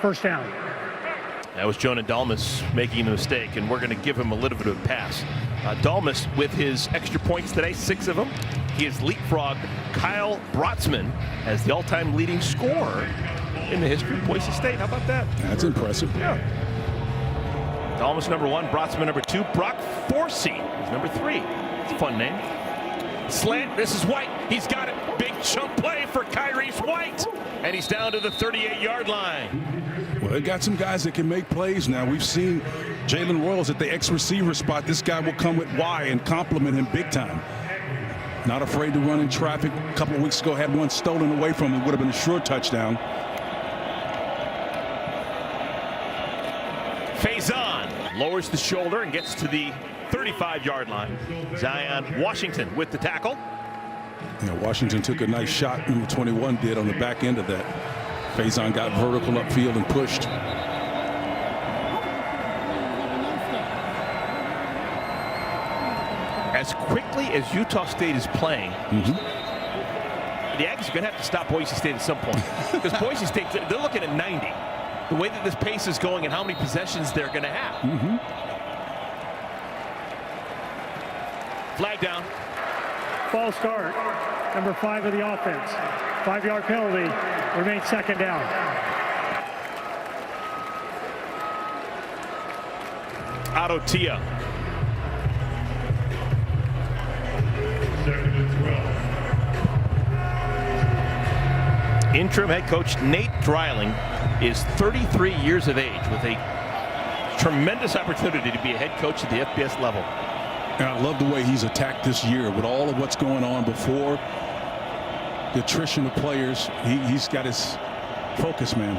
S3: first down.
S1: That was Jonah Dalmas making the mistake, and we're going to give him a little bit of a pass. Dalmas, with his extra points today, 6 of them, he has leapfrogged Kyle Brotzman as the all-time leading scorer in the history of Boise State. How about that?
S2: That's impressive.
S1: Yeah. Dalmas number 1, Brotzman number 2, Brock Forsey is number 3. It's a fun name. Slant, this is White. He's got it. Big chunk play for Kyrie's White. And he's down to the 38-yard line.
S2: Well, they've got some guys that can make plays now. We've seen Jalen Royals at the X-receiver spot. This guy will come with Y and compliment him big time. Not afraid to run in traffic. A couple of weeks ago, had one stolen away from him. Would have been a sure touchdown.
S1: Faison lowers the shoulder and gets to the 35-yard line. Zion Washington with the tackle.
S2: You know, Washington took a nice shot, number 21 did, on the back end of that. Faison got vertical upfield and pushed. As quickly as Utah State is playing,
S1: the Aggies are going to have to stop Boise State at some point. Because Boise State, they're looking at 90. The way that this pace is going and how many possessions they're going to have. Flag down.
S3: False start. Number 5 of the offense. 5-yard penalty. Remains second down.
S1: Otto Tia.
S4: second and 12.
S1: Interim head coach Nate Dreiling is 33 years of age with a tremendous opportunity to be a head coach at the FBS level.
S2: And I love the way he's attacked this year with all of what's going on before the attrition of players. He's got his focus, man.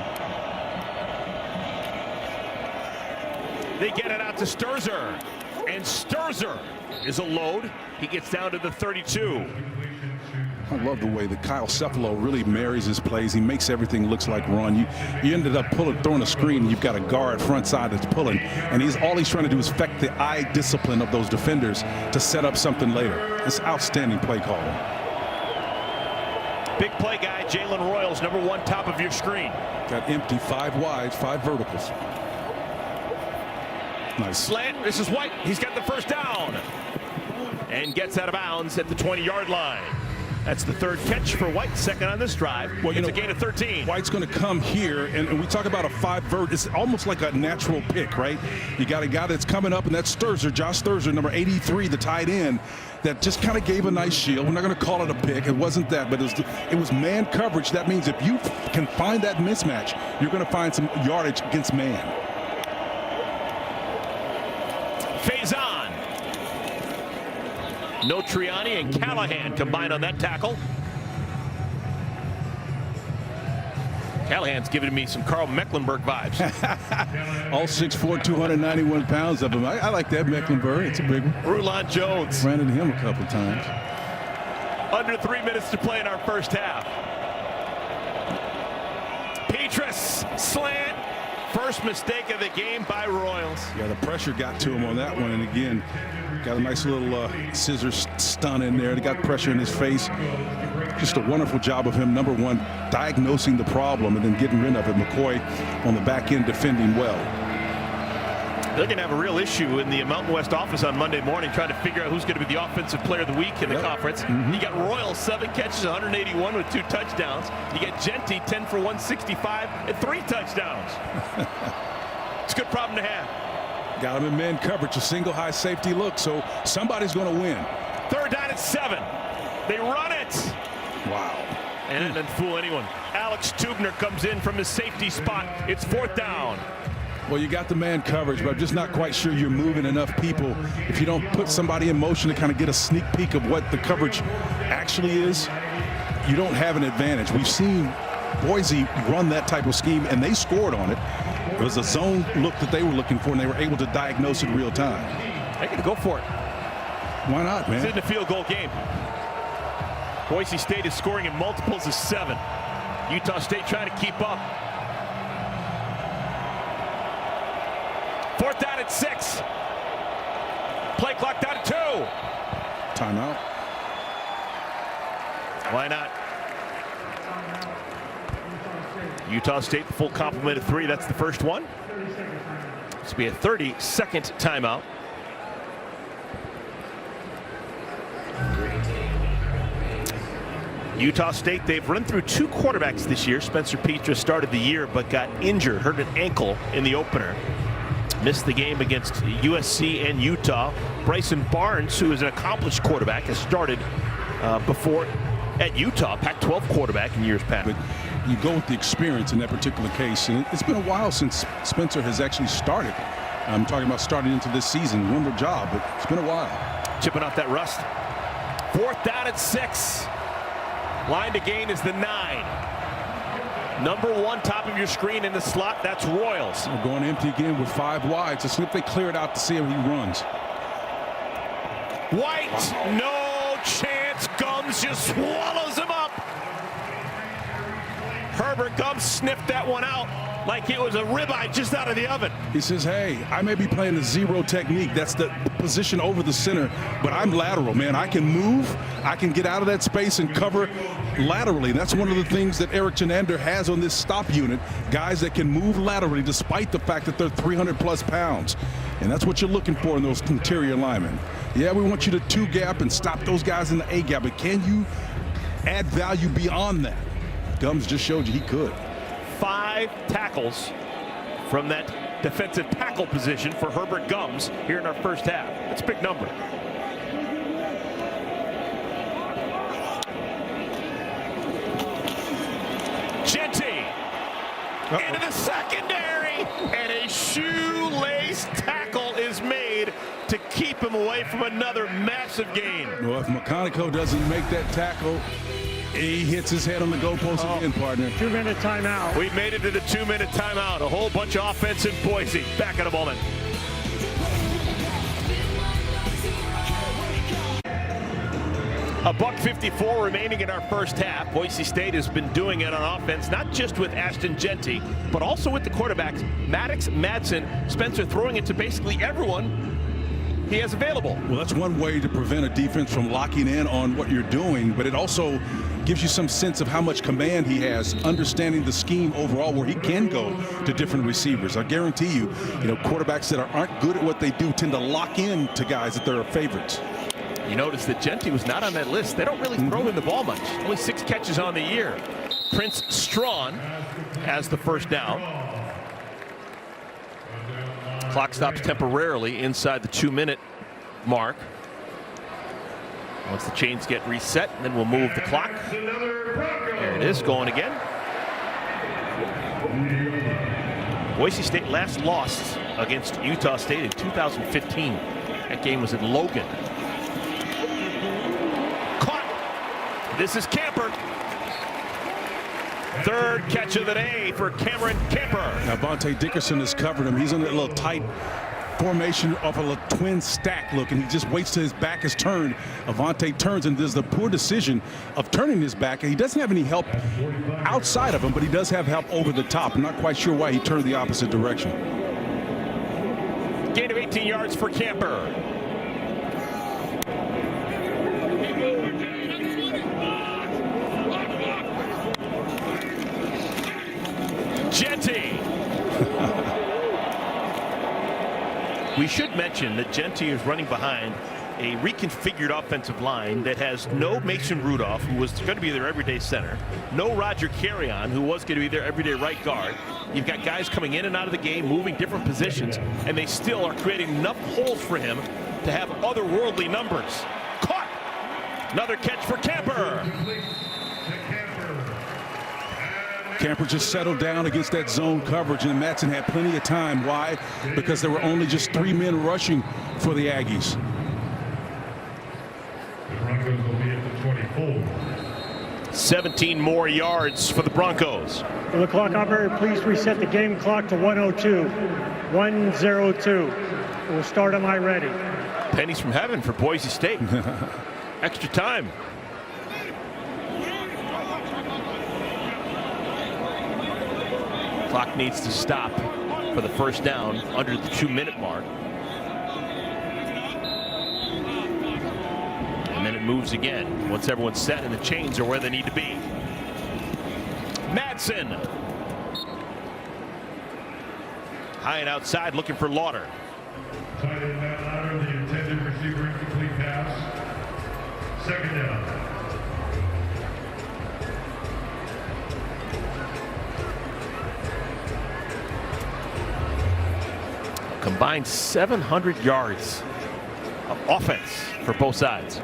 S1: They get it out to Sturzer, and Sturzer is a load. He gets down to the 32.
S2: I love the way that Kyle Cephalo really marries his plays. He makes everything looks like run. You ended up throwing a screen, and you've got a guard front side that's pulling, and all he's trying to do is affect the eye discipline of those defenders to set up something later. It's outstanding play calling.
S1: Big play guy, Jalen Royals, number 1, top of your screen.
S2: Got empty, 5 wide, 5 verticals. Nice.
S1: Slant, this is White. He's got the first down. And gets out of bounds at the 20-yard line. That's the 3rd catch for White, 2nd on this drive. Well, it's a gain of 13.
S2: White's going to come here, and we talk about a 5 vert. It's almost like a natural pick, right? You got a guy that's coming up, and that's Sturzer, Josh Sturzer, number 83, the tight end, that just kind of gave a nice shield. We're not going to call it a pick. It wasn't that, but it was man coverage. That means if you can find that mismatch, you're going to find some yardage against man.
S1: Faison. No Triani and Callahan combined on that tackle. Callahan's giving me some Carl Mecklenburg vibes.
S2: All 6'4", 291 pounds of him. I like that Mecklenburg. It's a big one.
S1: Rulon Jones.
S2: Ran into him a couple times.
S1: Under 3 minutes to play in our first half. Petrus, slant. First mistake of the game by Royals.
S2: Yeah, the pressure got to him on that one, and again, got a nice little scissor stun in there. They got pressure in his face. Just a wonderful job of him, number 1, diagnosing the problem and then getting rid of it. McCoy on the back end defending well.
S1: They're going to have a real issue in the Mountain West office on Monday morning trying to figure out who's going to be the offensive player of the week in the conference. You got Royals, 7 catches, 181 with 2 touchdowns. You get Genty, 10 for 165 and 3 touchdowns. It's a good problem to have.
S2: Got him in man coverage, a single high safety look, so somebody's going to win.
S1: 3rd down at 7. They run it.
S2: Wow.
S1: And it didn't fool anyone. Alex Tubner comes in from his safety spot. It's 4th down.
S2: Well, you got the man coverage, but I'm just not quite sure you're moving enough people. If you don't put somebody in motion to kind of get a sneak peek of what the coverage actually is, you don't have an advantage. We've seen Boise run that type of scheme, and they scored on it. It was a zone look that they were looking for, and they were able to diagnose it real time.
S1: They're going to go for it.
S2: Why not, man?
S1: It's in a field goal game. Boise State is scoring in multiples of 7. Utah State trying to keep up. 4th down at 6. Play clock down to 2.
S2: Timeout.
S1: Why not? Utah State, the full complement of 3. That's the first one. This will be a 30-second timeout. Utah State, they've run through 2 quarterbacks this year. Spencer Petrus started the year but got injured, hurt an ankle in the opener. Missed the game against USC and Utah. Bryson Barnes, who is an accomplished quarterback, has started before at Utah, Pac-12 quarterback in years past.
S2: But you go with the experience in that particular case, and it's been a while since Spencer has actually started. I'm talking about starting into this season. Wonderful job, but it's been a while.
S1: Chipping off that rust. 4th down at 6. Line to gain is the 9. Number 1, top of your screen in the slot, that's Royals.
S2: We're going empty again with 5 wide. So see if they clear it out to see if he runs.
S1: White, no chance. Gums just swallows him up. Herbert Gums sniffed that one out. like it was a ribeye just out of the oven.
S2: He says, hey, I may be playing a zero technique. That's the position over the center, but I'm lateral, man. I can move. I can get out of that space and cover laterally. That's one of the things that Eric Chenander has on this stop unit, guys that can move laterally despite the fact that they're 300-plus pounds. And that's what you're looking for in those interior linemen. Yeah, we want you to two-gap and stop those guys in the A-gap, but can you add value beyond that? Gums just showed you he could.
S1: 5 tackles from that defensive tackle position for Herbert Gums here in our first half. That's a big number. Genty into the secondary, and a shoelace tackle is made to keep him away from another massive gain.
S2: Well, if McConico doesn't make that tackle, he hits his head on the goalpost again, partner.
S3: 2-minute timeout.
S1: We've made it to the 2-minute timeout. A whole bunch of offense in Boise. Back in a moment. $1:54 remaining in our first half. Boise State has been doing it on offense, not just with Ashton Genty, but also with the quarterbacks, Maddox, Madsen, Spencer, throwing it to basically everyone he has available.
S2: Well, that's one way to prevent a defense from locking in on what you're doing, but it also gives you some sense of how much command he has, understanding the scheme overall where he can go to different receivers. I guarantee you, quarterbacks that aren't good at what they do tend to lock in to guys that they're favorites.
S1: You notice that Genty was not on that list. They don't really throw him the ball much. Only 6 catches on the year. Prince Strawn has the first down. Clock stops temporarily inside the 2-minute mark. Once the chains get reset, then we'll move the clock. There it is, going again. Boise State last lost against Utah State in 2015. That game was in Logan. Caught. This is Camper. Third catch of the day for Cameron Camper.
S2: Now, Vontae Dickerson has covered him. He's in a little tight formation of a twin stack look, and he just waits till his back is turned. Avonte turns and does the poor decision of turning his back. He doesn't have any help outside of him, but he does have help over the top. I'm not quite sure why he turned the opposite direction.
S1: Gain of 18 yards for Camper. Genty. We should mention that Genty is running behind a reconfigured offensive line that has no Mason Rudolph, who was going to be their everyday center, no Roger Carrion, who was going to be their everyday right guard. You've got guys coming in and out of the game, moving different positions, and they still are creating enough holes for him to have otherworldly numbers. Caught! Another catch for Camper.
S2: Camper just settled down against that zone coverage, and Madsen had plenty of time. Why? Because there were only just 3 men rushing for the Aggies.
S4: The Broncos will be at the 24.
S1: 17 more yards for the Broncos.
S3: Will the clock operator please reset the game clock to 102. 102. We'll start on my ready.
S1: Pennies from heaven for Boise State. Extra time. Clock needs to stop for the first down under the 2-minute mark. And then it moves again once everyone's set and the chains are where they need to be. Madsen. High and outside looking for Lauder.
S4: Tight end Matt Lauder, the intended receiver, incomplete pass. Second down.
S1: Combined 700 yards of offense for both sides.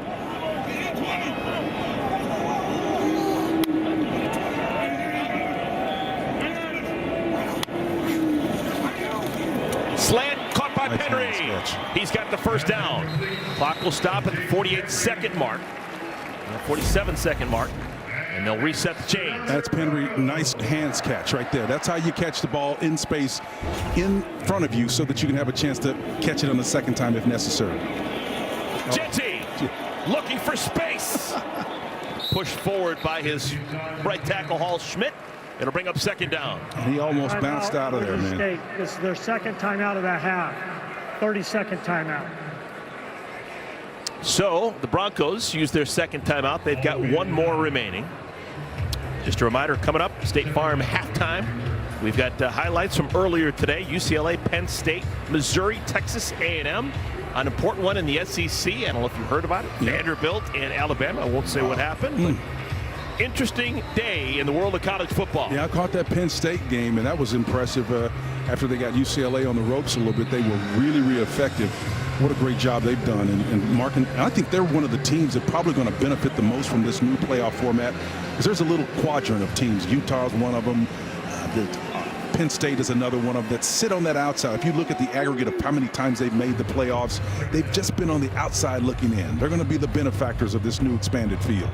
S1: Slant caught by Penry. He's got the first down. Clock will stop at the 48-second mark. 47-second mark. And they'll reset the chains.
S2: That's Penry. Nice hands catch right there. That's how you catch the ball in space in front of you so that you can have a chance to catch it on the second time if necessary.
S1: Genty looking for space. Pushed forward by his right tackle, Hall Schmidt. It'll bring up second down.
S2: He almost bounced out of there, man.
S3: State. This is their second timeout of the half. 30-second timeout.
S1: So the Broncos use their second timeout. They've got one more remaining. Just a reminder, coming up, State Farm halftime. We've got highlights from earlier today. UCLA, Penn State, Missouri, Texas A&M. An important one in the SEC. I don't know if you heard about it. Vanderbilt and Alabama. I won't say what happened. But interesting day in the world of college football.
S2: Yeah, I caught that Penn State game, and that was impressive. After they got UCLA on the ropes a little bit, they were really, really effective. What a great job they've done. And Mark, I think they're one of the teams that probably going to benefit the most from this new playoff format, because there's a little quadrant of teams. Utah's one of them. Penn State is another one of them that sit on that outside. If you look at the aggregate of how many times they've made the playoffs, they've just been on the outside looking in. They're going to be the benefactors of this new expanded field.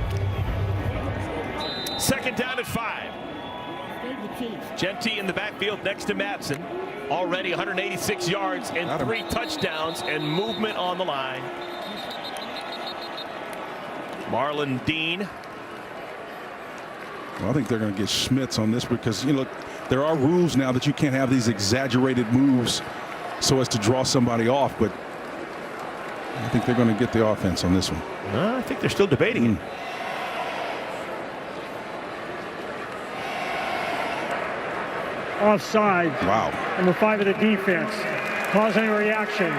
S1: Second down at 5. Genty in the backfield next to Madsen. Already 186 yards and 3 touchdowns and movement on the line. Marlon Dean.
S2: Well, I think they're going to get Schmitz on this because, you know, there are rules now that you can't have these exaggerated moves so as to draw somebody off, but I think they're going to get the offense on this one.
S1: I think they're still debating it.
S3: Offside.
S2: Wow.
S3: Number 5 of the defense. Causing a reaction.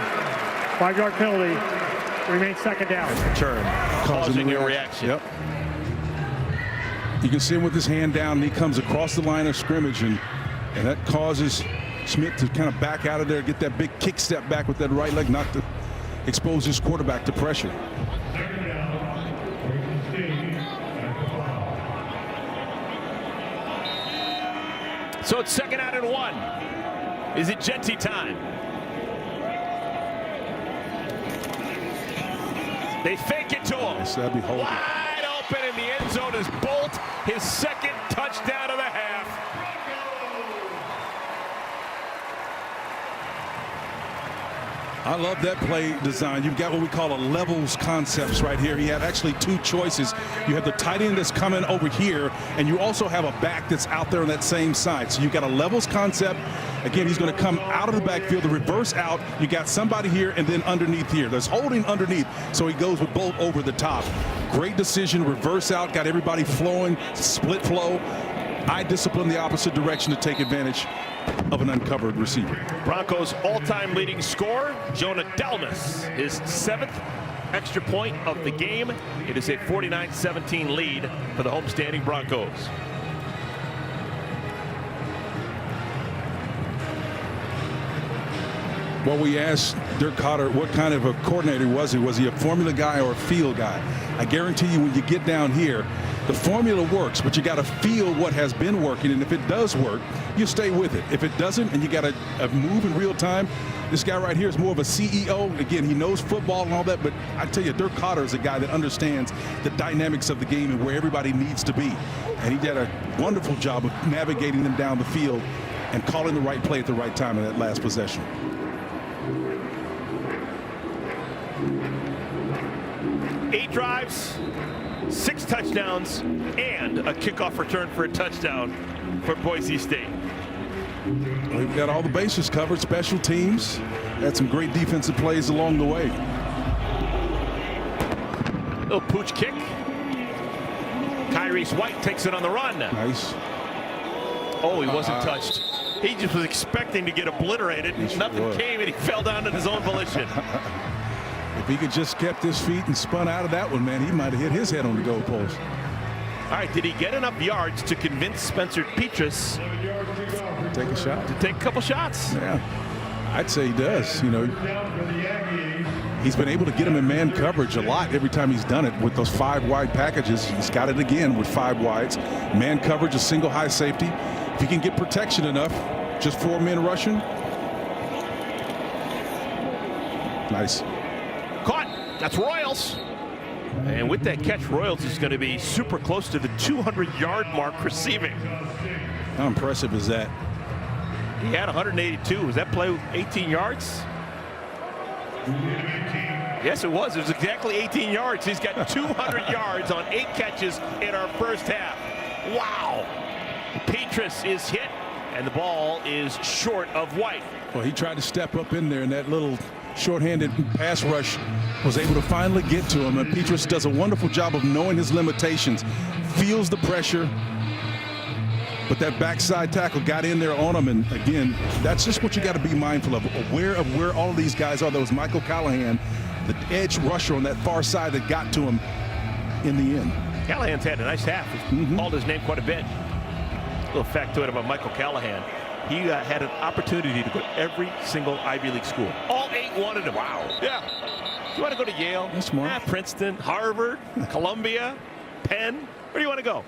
S3: 5-yard penalty. Remains second down.
S1: Return. Causing a reaction.
S2: Yep. You can see him with his hand down, and he comes across the line of scrimmage, and that causes Schmidt to kind of back out of there, get that big kick step back with that right leg, not to expose his quarterback to pressure.
S1: So it's second out and 1. Is it Genty time? They fake it to him.
S2: Yes, that'd be holding.
S1: Wide open in the end zone is Bolt, his second touchdown of the half.
S2: I love that play design. You've got what we call a levels concepts right here. He had actually 2 choices. You have the tight end that's coming over here, and you also have a back that's out there on that same side. So you've got a levels concept. Again, he's going to come out of the backfield, the reverse out. You got somebody here and then underneath here. There's holding underneath, so he goes with Bolt over the top. Great decision, reverse out, got everybody flowing, split flow. I discipline the opposite direction to take advantage of an uncovered receiver.
S1: Broncos all-time leading scorer, Jonah Delmas, his 7th extra point of the game. It is a 49-17 lead for the homestanding Broncos.
S2: Well, we asked Dirk Cotter what kind of a coordinator was he? Was he a formula guy or a feel guy? I guarantee you when you get down here, the formula works, but you got to feel what has been working, and if it does work, you stay with it. If it doesn't, and you got to move in real time, this guy right here is more of a CEO. Again, he knows football and all that, but I tell you, Dirk Cotter is a guy that understands the dynamics of the game and where everybody needs to be. And he did a wonderful job of navigating them down the field and calling the right play at the right time in that last possession.
S1: Eight drives, 6 touchdowns, and a kickoff return for a touchdown for Boise State.
S2: We've got all the bases covered, special teams. Had some great defensive plays along the way.
S1: Little pooch kick. Kyrese White takes it on the run.
S2: Nice.
S1: Oh, he wasn't touched. He just was expecting to get obliterated. Nothing came, and he fell down at his own volition.
S2: If he could just kept his feet and spun out of that one, man, he might have hit his head on the goalpost.
S1: All right, did he get enough yards to convince Spencer Petras
S2: Take a shot.
S1: to take a couple shots?
S2: Yeah, I'd say he does. You know, he's been able to get him in man coverage a lot every time he's done it with those 5 wide packages. He's got it again with 5 wides. Man coverage, a single high safety. If he can get protection enough, just 4 men rushing. Nice.
S1: Caught. That's Royals. And with that catch, Royals is going to be super close to the 200-yard mark receiving.
S2: How impressive is that?
S1: He had 182. Was that play with 18 yards? Yes, it was. It was exactly 18 yards. He's got 200 yards on 8 catches in our first half. Wow. Pete Petrus is hit, and the ball is short of White.
S2: Well, he tried to step up in there, and that little shorthanded pass rush was able to finally get to him. And Petrus does a wonderful job of knowing his limitations, feels the pressure, but that backside tackle got in there on him. And again, that's just what you got to be mindful of, aware of where all of these guys are. That was Michael Callahan, the edge rusher on that far side that got to him in the end.
S1: Callahan's had a nice half. He's called his name quite a bit. A little factoid about Michael Callahan. He had an opportunity to go to every single Ivy League school. All 8 wanted him. Wow. Yeah. You want to go to Yale?
S2: That's smart.
S1: Princeton, Harvard, Columbia, Penn. Where do you want to go?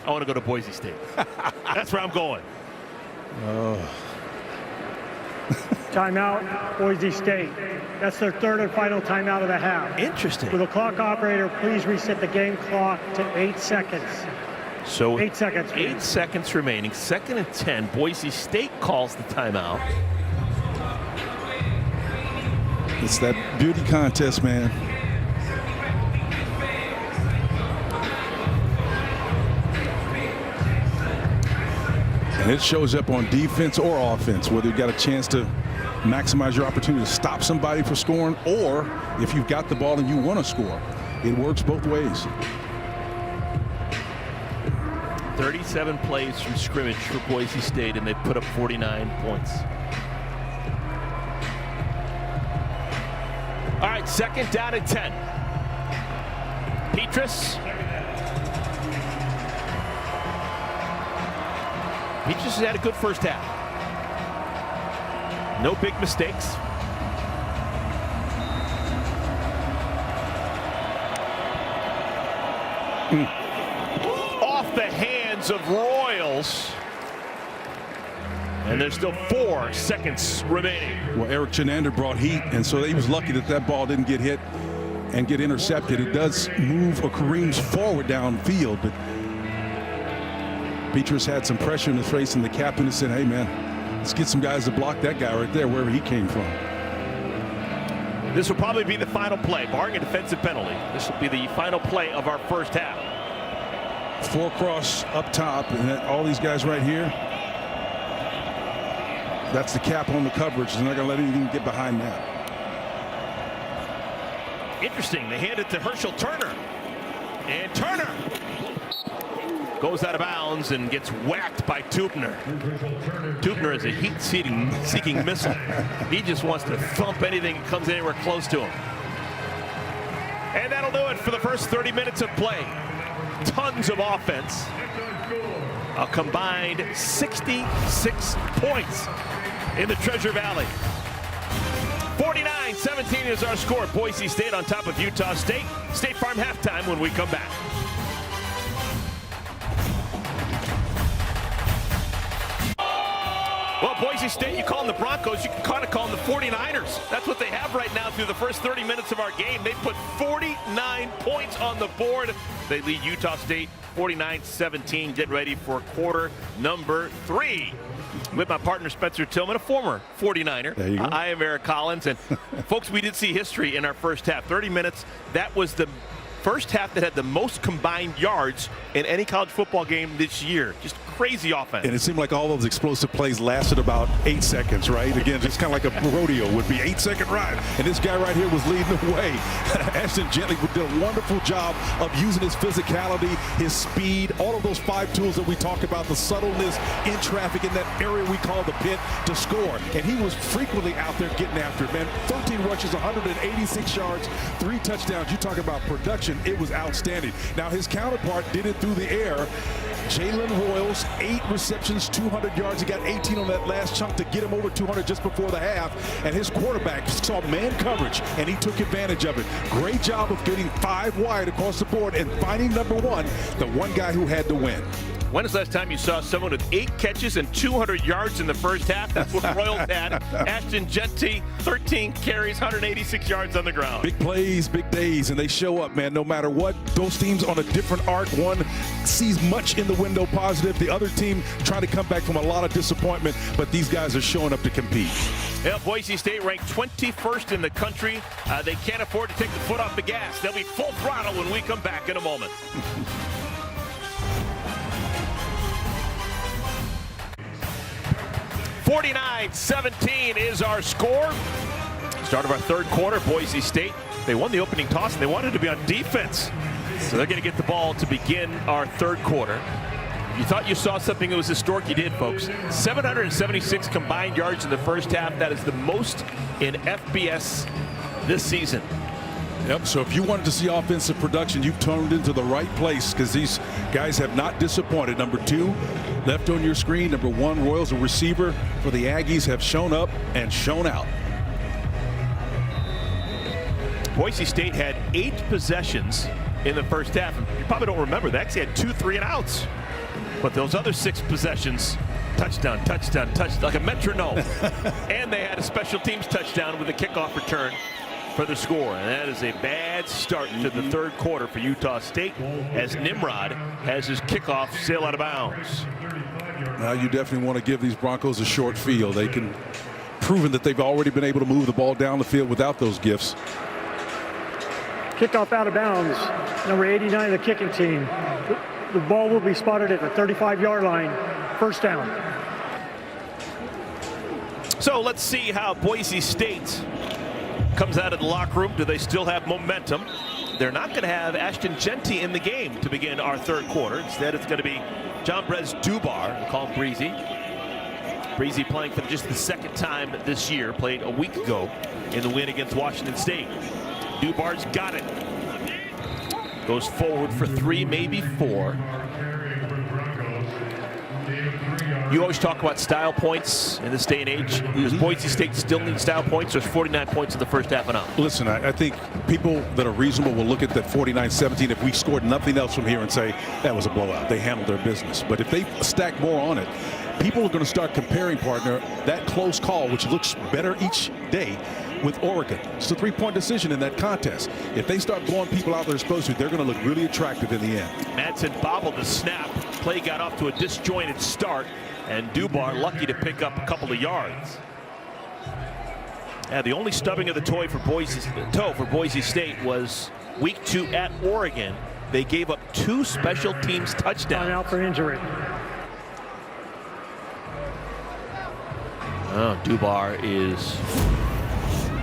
S1: I want to go to Boise State. That's where I'm going.
S3: Timeout, Boise State. That's their third and final timeout of the half.
S1: Interesting.
S3: Will the clock operator please reset the game clock to 8 seconds?
S1: So
S3: 8 seconds.
S1: 8 seconds remaining. 2nd and 10. Boise State calls the timeout.
S2: It's that beauty contest, man. And it shows up on defense or offense, whether you got a chance to maximize your opportunity to stop somebody from scoring, or if you've got the ball and you want to score. It works both ways.
S1: 37 plays from scrimmage for Boise State, and they put up 49 points. All right, 2nd down and 10. Petrus. Petrus has had a good first half. No big mistakes. Off the hands of Royals. And there's still 4 seconds remaining.
S2: Well, Eric Chenander brought heat, and so he was lucky that that ball didn't get hit and get intercepted. It does move or careens forward downfield, but Petrus had some pressure in his face, and the captain said, hey, man, let's get some guys to block that guy right there, wherever he came from.
S1: This will probably be the final play, barring a defensive penalty. This will be the final play of our first half.
S2: 4 cross up top, and all these guys right here. That's the cap on the coverage. They're not going to let anything get behind that.
S1: Interesting. They hand it to Herschel Turner. And Turner goes out of bounds and gets whacked by Tupner. Tupner is a heat-seeking missile. He just wants to thump anything that comes anywhere close to him. And that'll do it for the first 30 minutes of play. Tons of offense. A combined 66 points in the Treasure Valley. 49-17 is our score. Boise State on top of Utah State. State Farm halftime when we come back. Well, Boise State, you call them the Broncos, you can kind of call them the 49ers. That's what they have right now through the first 30 minutes of our game. They put 49 points on the board. They lead Utah State 49-17. Get ready for quarter number 3. With my partner Spencer Tillman, a former 49er.
S2: There you go.
S1: I am Eric Collins. And folks, we did see history in our first half. 30 minutes, that was the first half that had the most combined yards in any college football game this year. Just crazy offense.
S2: And it seemed like all those explosive plays lasted about 8 seconds, right? Again, just kind of like a rodeo would be 8-second ride. And this guy right here was leading the way. Ashton Gently did a wonderful job of using his physicality, his speed, all of those 5 tools that we talked about, the subtleness in traffic in that area we call the pit to score. And he was frequently out there getting after it, man. 13 rushes, 186 yards, 3 touchdowns. You talk about production. It was outstanding. Now, his counterpart did it through the air. Jalen Royals, 8 receptions, 200 yards. He got 18 on that last chunk to get him over 200 just before the half. And his quarterback saw man coverage, and he took advantage of it. Great job of getting 5 wide across the board and finding number 1, the one guy who had to win.
S1: When was the last time you saw someone with 8 catches and 200 yards in the first half? That's what Royals had. Ashton Genty, 13 carries, 186 yards on the ground.
S2: Big plays, big days, and they show up, man, no matter what. Those teams on a different arc. One sees much in the window positive. The other team trying to come back from a lot of disappointment, but these guys are showing up to compete.
S1: Yeah, Boise State ranked 21st in the country. They can't afford to take the foot off the gas. They'll be full throttle when we come back in a moment. 49-17 is our score. Start of our third quarter, Boise State. They won the opening toss and they wanted to be on defense. So they're going to get the ball to begin our third quarter. You thought you saw something that was historic, you did, folks. 776 combined yards in the first half. That is the most in FBS this season.
S2: Yep, so if you wanted to see offensive production, you've turned into the right place because these guys have not disappointed. Number 2, left on your screen. Number 1, Royals, a receiver for the Aggies, have shown up and shown out.
S1: Boise State had 8 possessions in the first half. You probably don't remember, they actually had 2 3-and-outs. But those other 6 possessions, touchdown, touchdown, touchdown, like a metronome. And they had a special teams touchdown with a kickoff return for the score. And that is a bad start to the third quarter for Utah State as Nimrod has his kickoff sail out of bounds.
S2: Now you definitely want to give these Broncos a short field. They can proven that they've already been able to move the ball down the field without those gifts.
S3: Kickoff out of bounds. Number 89 of the kicking team. The ball will be spotted at the 35-yard line. First down.
S1: So let's see how Boise State comes out of the locker room. Do they still have momentum? They're not going to have Ashton Genty in the game to begin our third quarter. Instead, it's going to be John Brez Dubar. We'll call him Breezy. Breezy playing for just the second time this year. Played a week ago in the win against Washington State. Dubar's got it. Goes forward for 3, maybe 4. You always talk about style points in this day and age. Does Boise State still need style points? There's 49 points in the first half and up.
S2: Listen, I think people that are reasonable will look at that 49-17 if we scored nothing else from here and say that was a blowout. They handled their business. But if they stack more on it, people are going to start comparing, partner, that close call, which looks better each day, with Oregon. It's a 3-point decision in that contest. If they start blowing people out they're supposed to, they're going to look really attractive in the end.
S1: Madsen bobbled the snap. Play got off to a disjointed start, and Dubar lucky to pick up a couple of yards. The only stubbing of the toe for Boise State was week 2 at Oregon. They gave up 2 special teams touchdowns.
S3: Out for injury.
S1: Oh, Dubar is...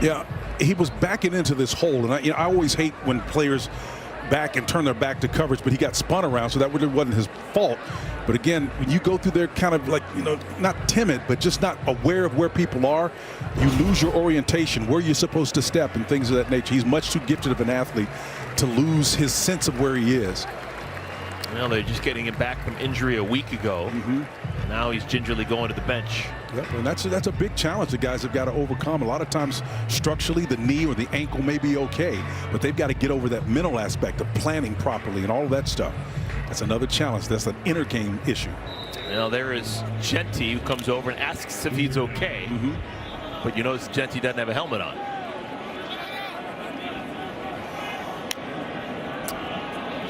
S2: Yeah, he was backing into this hole, and I always hate when players back and turn their back to coverage, but he got spun around, so that really wasn't his fault. But again, when you go through there kind of like, not timid, but just not aware of where people are, you lose your orientation, where you're supposed to step and things of that nature. He's much too gifted of an athlete to lose his sense of where he is.
S1: Well, they're just getting him back from injury a week ago. Now he's gingerly going to the bench.
S2: Yep, and that's a big challenge the guys have got to overcome. A lot of times structurally the knee or the ankle may be okay, but they've got to get over that mental aspect of planning properly and all of that stuff. That's another challenge. That's an inner game issue.
S1: Now there is Genty, who comes over and asks if he's okay. But you notice Genty doesn't have a helmet on.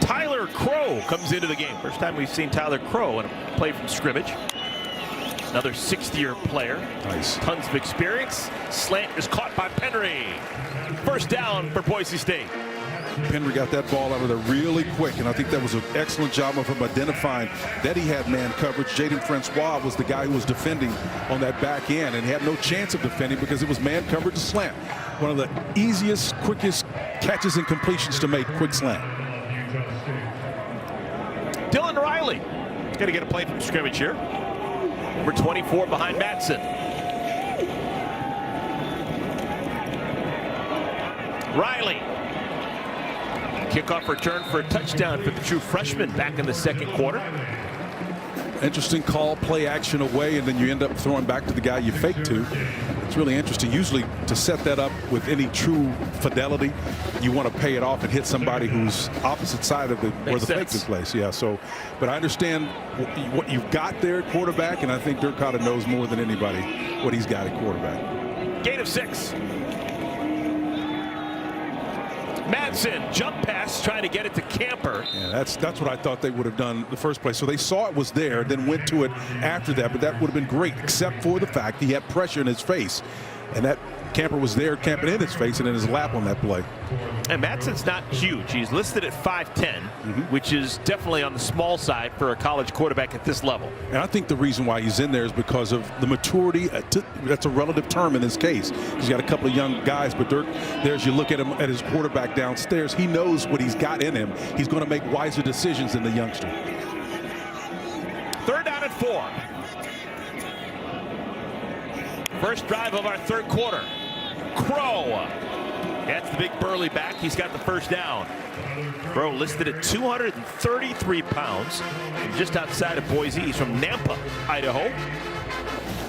S1: Tyler Crow comes into the game. First time we've seen Tyler Crow in a play from scrimmage. Another 6th-year player.
S2: Nice.
S1: Tons of experience. Slant is caught by Penry. First down for Boise State.
S2: Penry got that ball out of there really quick, and I think that was an excellent job of him identifying that he had man coverage. Jaden Francois was the guy who was defending on that back end, and he had no chance of defending because it was man coverage to slant. One of the easiest, quickest catches and completions to make, quick slant.
S1: Dylan Riley is going to get a play from scrimmage here. Number 24 behind Madsen. Riley. Kickoff return for a touchdown for the true freshman back in the second quarter.
S2: Interesting call, play action away, and then you end up throwing back to the guy you fake to. It's really interesting. Usually to set that up with any true fidelity, you want to pay it off and hit somebody who's opposite side of where the fake took place. Yeah, so, but I understand what you've got there at quarterback, and I think Dirk Cotter knows more than anybody what he's got at quarterback.
S1: Gain of 6. Madsen, jump pass, trying to get it to Camper.
S2: Yeah, that's what I thought they would have done in the first place. So they saw it was there, then went to it after that, but that would have been great, except for the fact he had pressure in his face. And that Camper was there camping in his face and in his lap on that play.
S1: And Matson's not huge. He's listed at 5'10", which is definitely on the small side for a college quarterback at this level.
S2: And I think the reason why he's in there is because of the maturity. That's a relative term in this case. He's got a couple of young guys, but Dirk, as you look at him, at his quarterback downstairs, he knows what he's got in him. He's going to make wiser decisions than the youngster.
S1: 3rd down and 4. First drive of our 3rd quarter. Crow. That's the big burly back. He's got the first down. Crow listed at 233 pounds. Just outside of Boise. He's from Nampa, Idaho.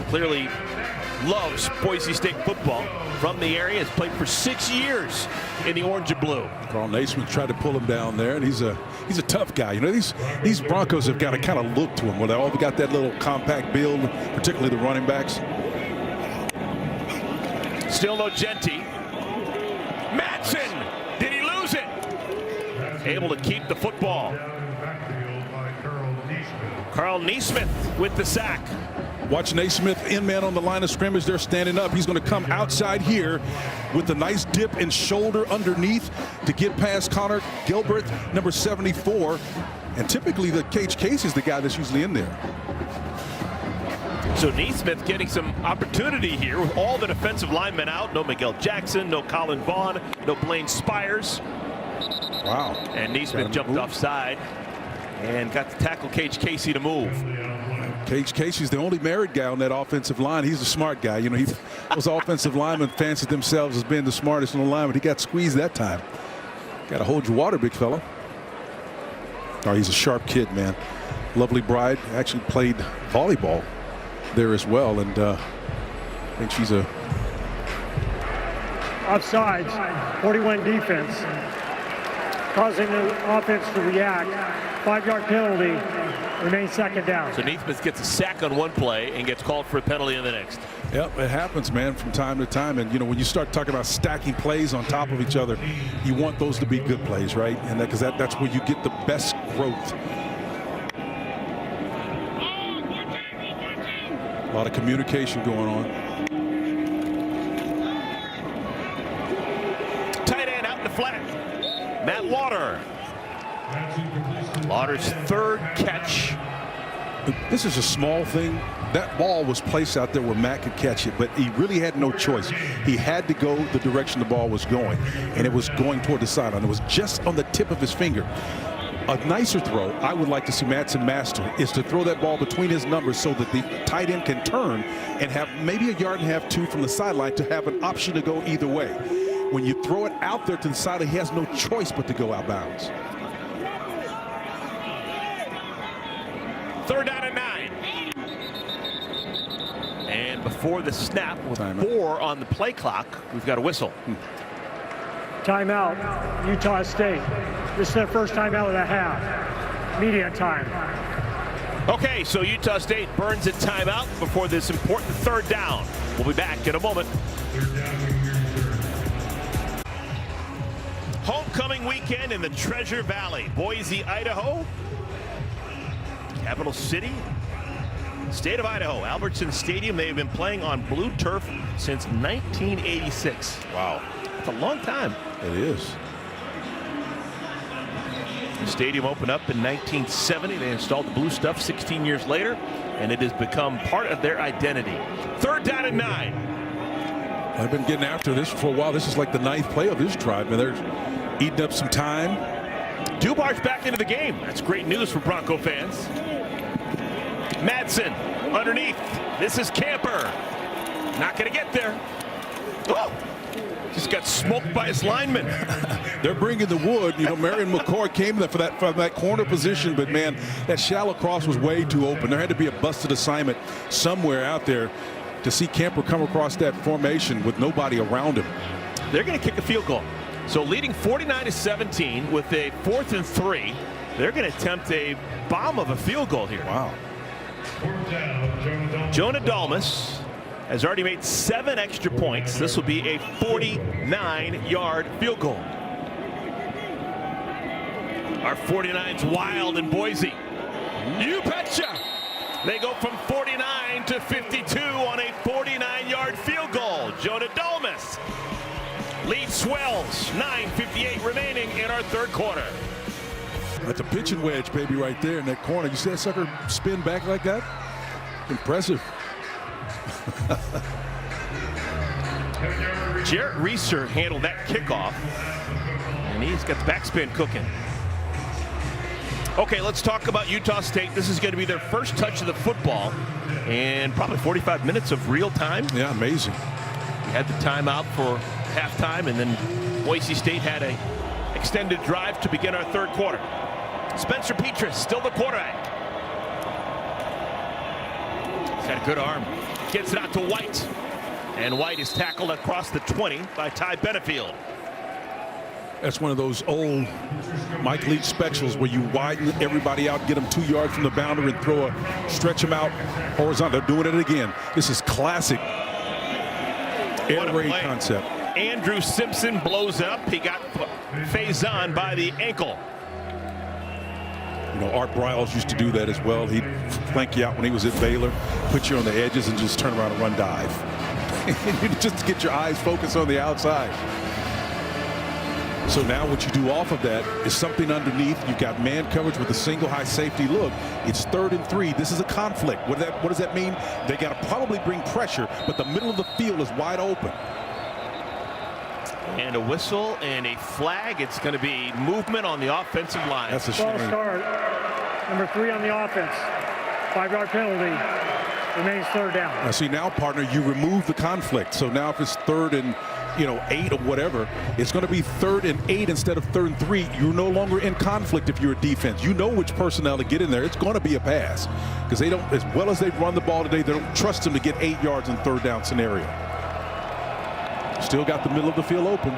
S1: Clearly loves Boise State football. From the area, has played for 6 years in the orange and blue.
S2: Carl Naismith tried to pull him down there, and he's a tough guy. You know, these Broncos have got a kind of look to them where they all got that little compact build, particularly the running backs.
S1: Still no Genti. Matson, did he lose it? Able to keep the football. Carl Naismith with the sack.
S2: Watch Naismith in man on the line of scrimmage. They're standing up. He's going to come outside here with a nice dip and shoulder underneath to get past Connor Gilbert, number 74. And typically the Cage Casey is the guy that's usually in there.
S1: So Naismith getting some opportunity here with all the defensive linemen out. No Miguel Jackson, no Colin Vaughn, no Blaine Spires.
S2: Wow.
S1: And Naismith jumped offside and got to tackle Cage Casey to move.
S2: Cage Casey's the only married guy on that offensive line. He's a smart guy. You know, those offensive linemen fancied themselves as being the smartest on the line, but he got squeezed that time. Got to hold your water, big fella. Oh, he's a sharp kid, man. Lovely bride actually played volleyball there as well, and I think she's a
S3: Offsides, 41 defense, causing the offense to react. 5-yard penalty, remains 2nd down.
S1: So Naismith gets a sack on one play and gets called for a penalty on the next.
S2: Yep, it happens, man, from time to time. And, you know, when you start talking about stacking plays on top of each other, you want those to be good plays, right? And because that's where you get the best growth. A lot of communication going on.
S1: Tight end out in the flat. Matt Lauder. Lauder's 3rd catch.
S2: This is a small thing. That ball was placed out there where Matt could catch it, but he really had no choice. He had to go the direction the ball was going, and it was going toward the sideline. It was just on the tip of his finger. A nicer throw I would like to see Matson master is to throw that ball between his numbers so that the tight end can turn and have maybe a yard and a half, 2 from the sideline to have an option to go either way. When you throw it out there to the sideline, he has no choice but to go out bounds.
S1: 3rd down and 9. And before the snap, with 4 on the play clock, we've got a whistle.
S3: Timeout, Utah State. This is their first timeout of the half. Media time.
S1: Okay, so Utah State burns a timeout before this important 3rd down. We'll be back in a moment. Homecoming weekend in the Treasure Valley, Boise, Idaho. Capital City, state of Idaho, Albertson Stadium. They have been playing on blue turf since 1986. Wow, that's a long time.
S2: It is.
S1: The stadium opened up in 1970. They installed the blue stuff 16 years later, and it has become part of their identity. 3rd down and 9.
S2: I've been getting after this for a while. This is like the 9th play of this drive, and they're eating up some time.
S1: Dubar's back into the game. That's great news for Bronco fans. Madsen underneath. This is Camper. Not going to get there. Oh, just got smoked by his lineman.
S2: They're bringing the wood. You know, Marion McCoy came there for that corner position, but man, that shallow cross was way too open. There had to be a busted assignment somewhere out there to see Camper come across that formation with nobody around him.
S1: They're going to kick a field goal. So leading 49-17 with a 4th and 3, they're going to attempt a bomb of a field goal here.
S2: Wow.
S1: Jonah Dalmas has already made 7 extra points. This will be a 49-yard field goal. Our 49's wild in Boise. You betcha! They go from 49 to 52 on a 49-yard field goal. Jonah Dolmas. Lead swells. 9:58 remaining in our third quarter.
S2: That's a pitching wedge, baby, right there in that corner. You see that sucker spin back like that? Impressive.
S1: Jarrett Reeser handled that kickoff, and he's got the backspin cooking. Okay, let's talk about Utah State. This is going to be their first touch of the football and probably 45 minutes of real time.
S2: Yeah, amazing.
S1: We had the timeout for halftime, and then Boise State had a extended drive to begin our third quarter. Spencer Petras, still the quarterback. He's got a good arm. Gets it out to White. And White is tackled across the 20 by Ty Benefield.
S2: That's one of those old Mike Leach specials where you widen everybody out, get them 2 yards from the boundary and stretch them out horizontal. They're doing it again. This is classic air raid concept.
S1: Andrew Simpson blows up. He got phased on by the ankle.
S2: You know, Art Briles used to do that as well. He'd flank you out when he was at Baylor, put you on the edges and just turn around and run dive. Just to get your eyes focused on the outside. So now what you do off of that is something underneath. You've got man coverage with a single high safety look. It's 3rd and 3. This is a conflict. What does that mean? They got to probably bring pressure, but the middle of the field is wide open.
S1: And a whistle and a flag. It's going to be movement on the offensive line.
S2: That's a shame.
S3: False start. Number 3 on the offense. 5-yard penalty. Remains 3rd down.
S2: Now see, now partner, you remove the conflict. So now if it's 3rd and 8 or whatever, it's going to be 3rd and 8 instead of 3rd and 3. You're no longer in conflict if you're a defense. You know which personnel to get in there. It's going to be a pass because they don't, as well as they've run the ball today, they don't trust them to get 8 yards in 3rd down scenario. Still got the middle of the field open.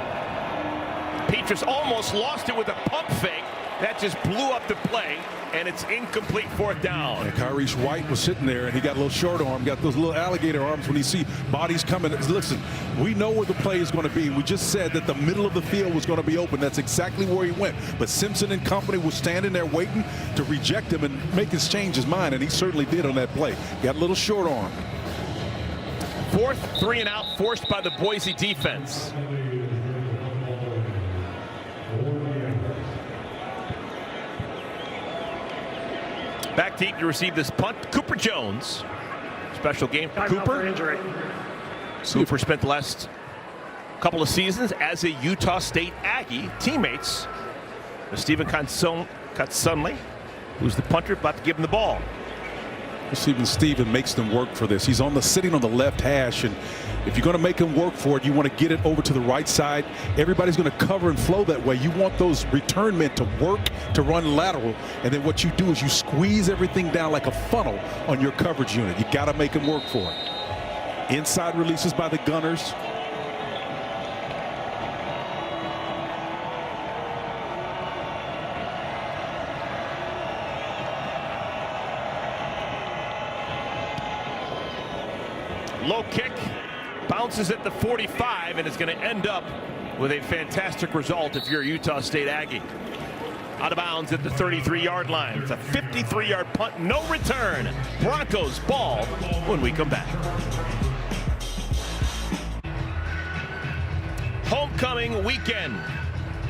S1: Petras almost lost it with a pump fake. That just blew up the play, and it's incomplete 4th down.
S2: And Kyrie White was sitting there, and he got a little short arm, got those little alligator arms when you see bodies coming. Listen, we know where the play is going to be. We just said that the middle of the field was going to be open. That's exactly where he went. But Simpson and company was standing there waiting to reject him and make us change his mind, and he certainly did on that play. Got a little short arm.
S1: 4th 3 and out forced by the Boise defense. Back deep to receive this punt, Cooper Jones. Special game for Cooper.
S3: Injury.
S1: Cooper spent the last couple of seasons as a Utah State Aggie. Teammates with Stephen Katsunley, who's the punter, about to give him the ball.
S2: Steven makes them work for this. He's sitting on the left hash, and if you're going to make him work for it, you want to get it over to the right side. Everybody's going to cover and flow that way. You want those return men to work to run lateral, and then what you do is you squeeze everything down like a funnel on your coverage unit. You got to make him work for it. Inside releases by the gunners.
S1: Low kick, bounces at the 45, and is going to end up with a fantastic result if you're a Utah State Aggie. Out of bounds at the 33-yard line. It's a 53-yard punt, no return. Broncos ball when we come back. Homecoming weekend.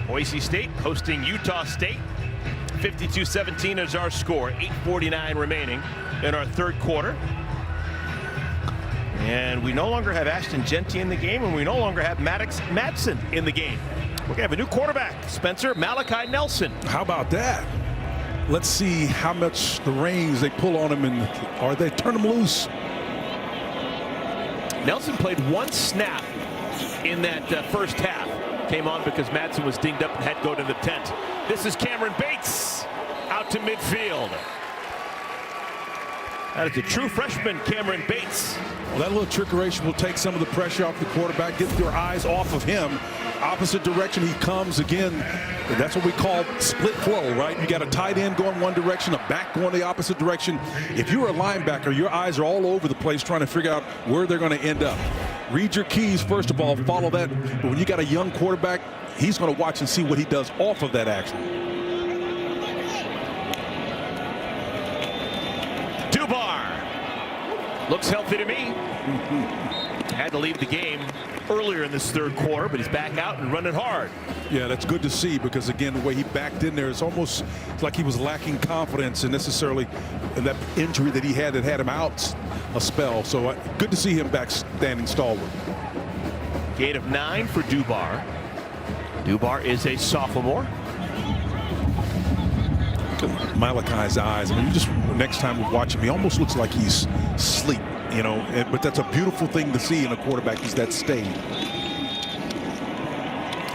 S1: Boise State hosting Utah State. 52-17 is our score. 8:49 remaining in our third quarter. And we no longer have Ashton Genty in the game, and we no longer have Maddox Madsen in the game. We're going to have a new quarterback, Spencer Malachi Nelson.
S2: How about that? Let's see how much the reins they pull on him, or they turn him loose.
S1: Nelson played 1 snap in that first half. Came on because Madsen was dinged up and had to go to the tent. This is Cameron Bates out to midfield. That is a true freshman, Cameron Bates.
S2: Well, that little trickeration will take some of the pressure off the quarterback, get their eyes off of him. Opposite direction he comes again. That's what we call split flow, right? You got a tight end going one direction, a back going the opposite direction. If you're a linebacker, your eyes are all over the place trying to figure out where they're going to end up. Read your keys, first of all, follow that. But when you got a young quarterback, he's going to watch and see what he does off of that action.
S1: Dubar Looks healthy to me. Had to leave the game earlier in this third quarter, but he's back out and running hard.
S2: Yeah, that's good to see, because again, the way he backed in there, it's almost like he was lacking confidence and necessarily that injury that he had that had him out a spell. So good to see him back standing stalwart.
S1: Gain of 9 for Dubar. Dubar is a sophomore.
S2: Look at Malachi's eyes. I mean, you just next time we watch him, he almost looks like he's asleep, you know. But that's a beautiful thing to see in a quarterback, is that stayed.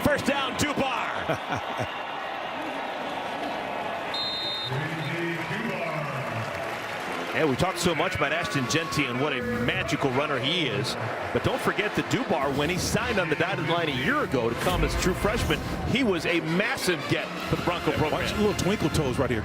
S1: First down, Dubar. And we talked so much about Ashton Jeanty and what a magical runner he is. But don't forget that Dubar, when he signed on the dotted line a year ago to come as true freshman, he was a massive get for the Bronco program.
S2: Watch the little twinkle toes right here.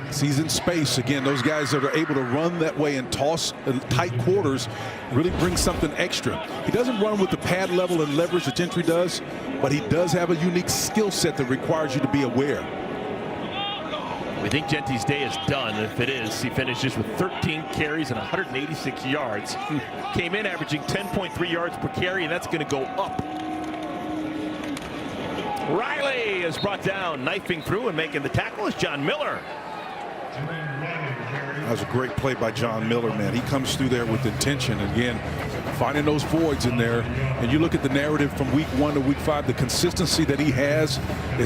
S2: He's in space. Again, those guys that are able to run that way and toss in tight quarters really bring something extra. He doesn't run with the pad level and leverage that Gentry does, but he does have a unique skill set that requires you to be aware.
S1: We think Genty's day is done. If it is, he finishes with 13 carries and 186 yards. Came in averaging 10.3 yards per carry, and that's going to go up. Riley is brought down, knifing through and making the tackle is John Miller.
S2: That was a great play by John Miller, man. He comes through there with intention. Again, finding those voids in there. And you look at the narrative from week 1 to week 5, the consistency that he has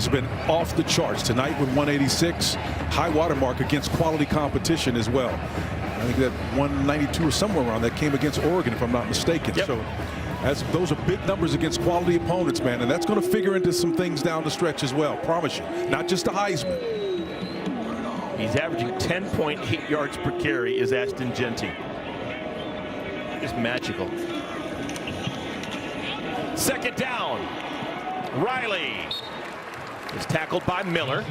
S2: been off the charts. Tonight with 186, high watermark against quality competition as well. I think that 192 or somewhere around that came against Oregon, if I'm not mistaken.
S1: Yep.
S2: So those are big numbers against quality opponents, man. And that's going to figure into some things down the stretch as well. Promise you. Not just the Heisman.
S1: He's averaging 10.8 yards per carry is Ashton Jeanty. Just magical. Second down. Riley is tackled by Miller.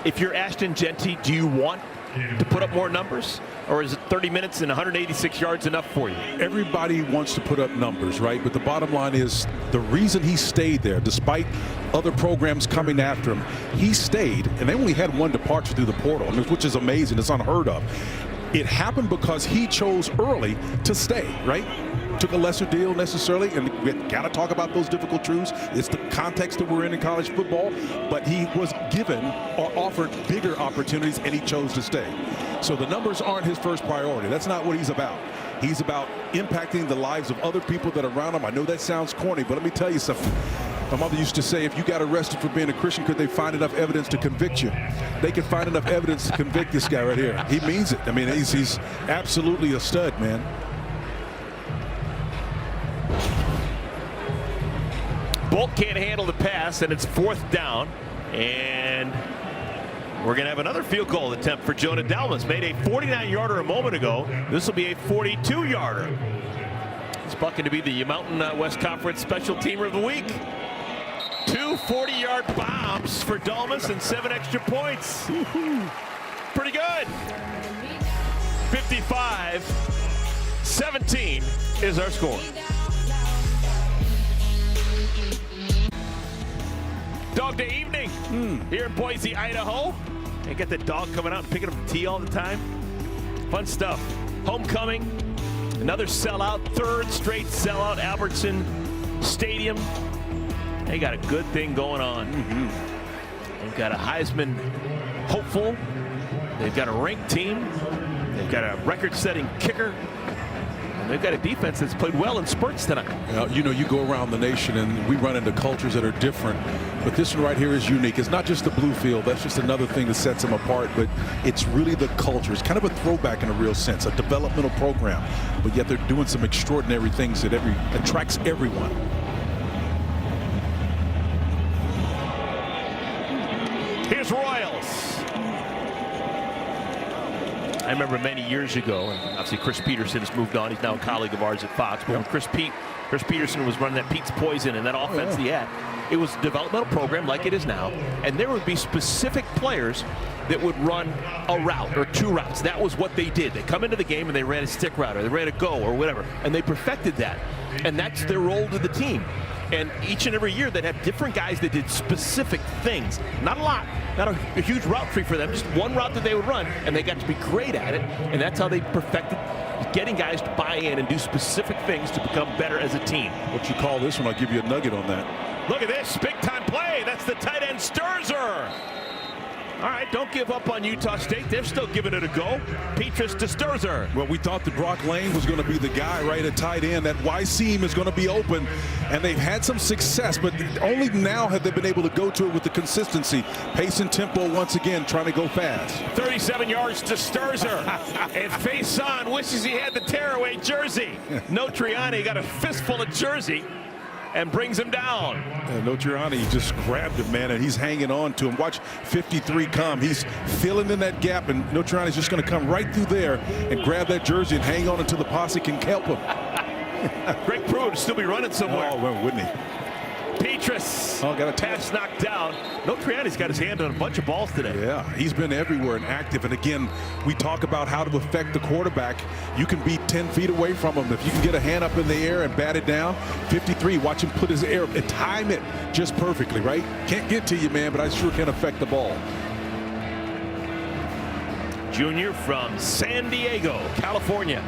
S1: If you're Ashton Jeanty, do you want to put up more numbers? Or is it 30 minutes and 186 yards enough for you?
S2: Everybody wants to put up numbers, right? But the bottom line is the reason he stayed there, despite other programs coming after him, he stayed, and they only had one departure through the portal, which is amazing. It's unheard of. It happened because he chose early to stay, right? Took a lesser deal necessarily, and we got to talk about those difficult truths. It's the context that we're in college football, but he was given or offered bigger opportunities, and he chose to stay. So the numbers aren't his first priority. That's not what he's about. He's about impacting the lives of other people that are around him. I know that sounds corny, but let me tell you something. My mother used to say, if you got arrested for being a Christian, could they find enough evidence to convict you? They can find enough evidence to convict this guy right here. He means it. I mean, he's absolutely a stud, man.
S1: Bolt can't handle the pass, and it's fourth down. And we're going to have another field goal attempt for Jonah Delmas. Made a 49-yarder a moment ago. This will be a 42-yarder. He's bucking to be the Mountain West Conference Special Teamer of the Week. 2 40-yard bombs for Delmas and 7 extra points. Pretty good. 55-17 is our score. Dog Day evening here in Boise, Idaho. And get the dog coming out and picking up the tea all the time. Fun stuff. Homecoming, another sellout, third straight sellout, Albertson Stadium. They got a good thing going on. They've got a Heisman hopeful. They've got a ranked team. They've got a record-setting kicker. They've got a defense that's played well in spurts tonight.
S2: You know, you go around the nation and we run into cultures that are different, but this one right here is unique. It's not just the blue field. That's just another thing that sets them apart, but it's really the culture. It's kind of a throwback in a real sense, a developmental program, but yet they're doing some extraordinary things that attracts everyone.
S1: Here's Royals. I remember many years ago, and obviously Chris Peterson has moved on. He's now a colleague of ours at Fox. But when Chris Peterson was running that Pete's Poison and that offense he had, it was a developmental program like it is now. And there would be specific players that would run a route or 2 routes. That was what they did. They come into the game and they ran a stick route or they ran a go or whatever. And they perfected that. And that's their role to the team. And each and every year they'd have different guys that did specific things. Not a lot, not a huge route tree for them, just one route that they would run, and they got to be great at it. And that's how they perfected getting guys to buy in and do specific things to become better as a team.
S2: What you call this one, I'll give you a nugget on that.
S1: Look at this, big time play. That's the tight end Sturzer. All right, don't give up on Utah State. They're still giving it a go. Petrus to Sturzer.
S2: Well, we thought that Brock Lane was going to be the guy right at tight end. That Y seam is going to be open, and they've had some success, but only now have they been able to go to it with the consistency. Pace and tempo once again, trying to go fast.
S1: 37 yards to Sturzer. And Faison wishes he had the tearaway jersey. Notriani got a fistful of jersey and brings him down.
S2: Notriani just grabbed him, man, and he's hanging on to him. Watch 53 come. He's filling in that gap, and Notriani's just going to come right through there and grab that jersey and hang on until the posse can help him.
S1: Greg Pruitt would still be running somewhere.
S2: Oh, well, wouldn't he?
S1: Petrus,
S2: got a
S1: pass knocked down. Notriani's got his hand on a bunch of balls today.
S2: Yeah, he's been everywhere and active. And again, we talk about how to affect the quarterback. You can be 10 feet away from him. If you can get a hand up in the air and bat it down, 53, watch him put his air and time it just perfectly, right? Can't get to you, man, but I sure can affect the ball.
S1: Junior from San Diego, California.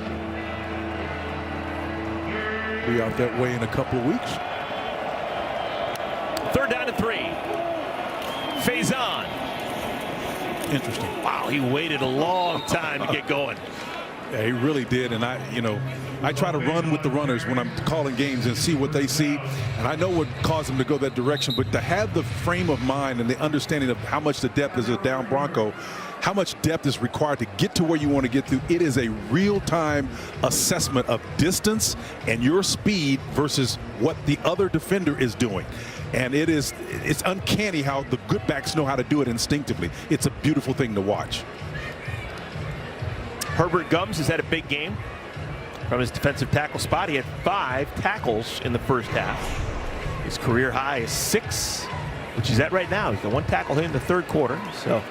S2: Be out that way in a couple of weeks.
S1: 3rd down and 3. Faison.
S2: Interesting.
S1: Wow, he waited a long time to get going.
S2: Yeah, he really did. And I try to run with the runners when I'm calling games and see what they see. And I know what caused them to go that direction. But to have the frame of mind and the understanding of how much the depth is a down Bronco, how much depth is required to get to where you want to get to, it is a real-time assessment of distance and your speed versus what the other defender is doing. And it's uncanny how the good backs know how to do it instinctively. It's a beautiful thing to watch.
S1: Herbert Gums has had a big game from his defensive tackle spot. He had 5 tackles in the first half. His career high is 6, which he's at right now. He's got 1 tackle here in the 3rd quarter. So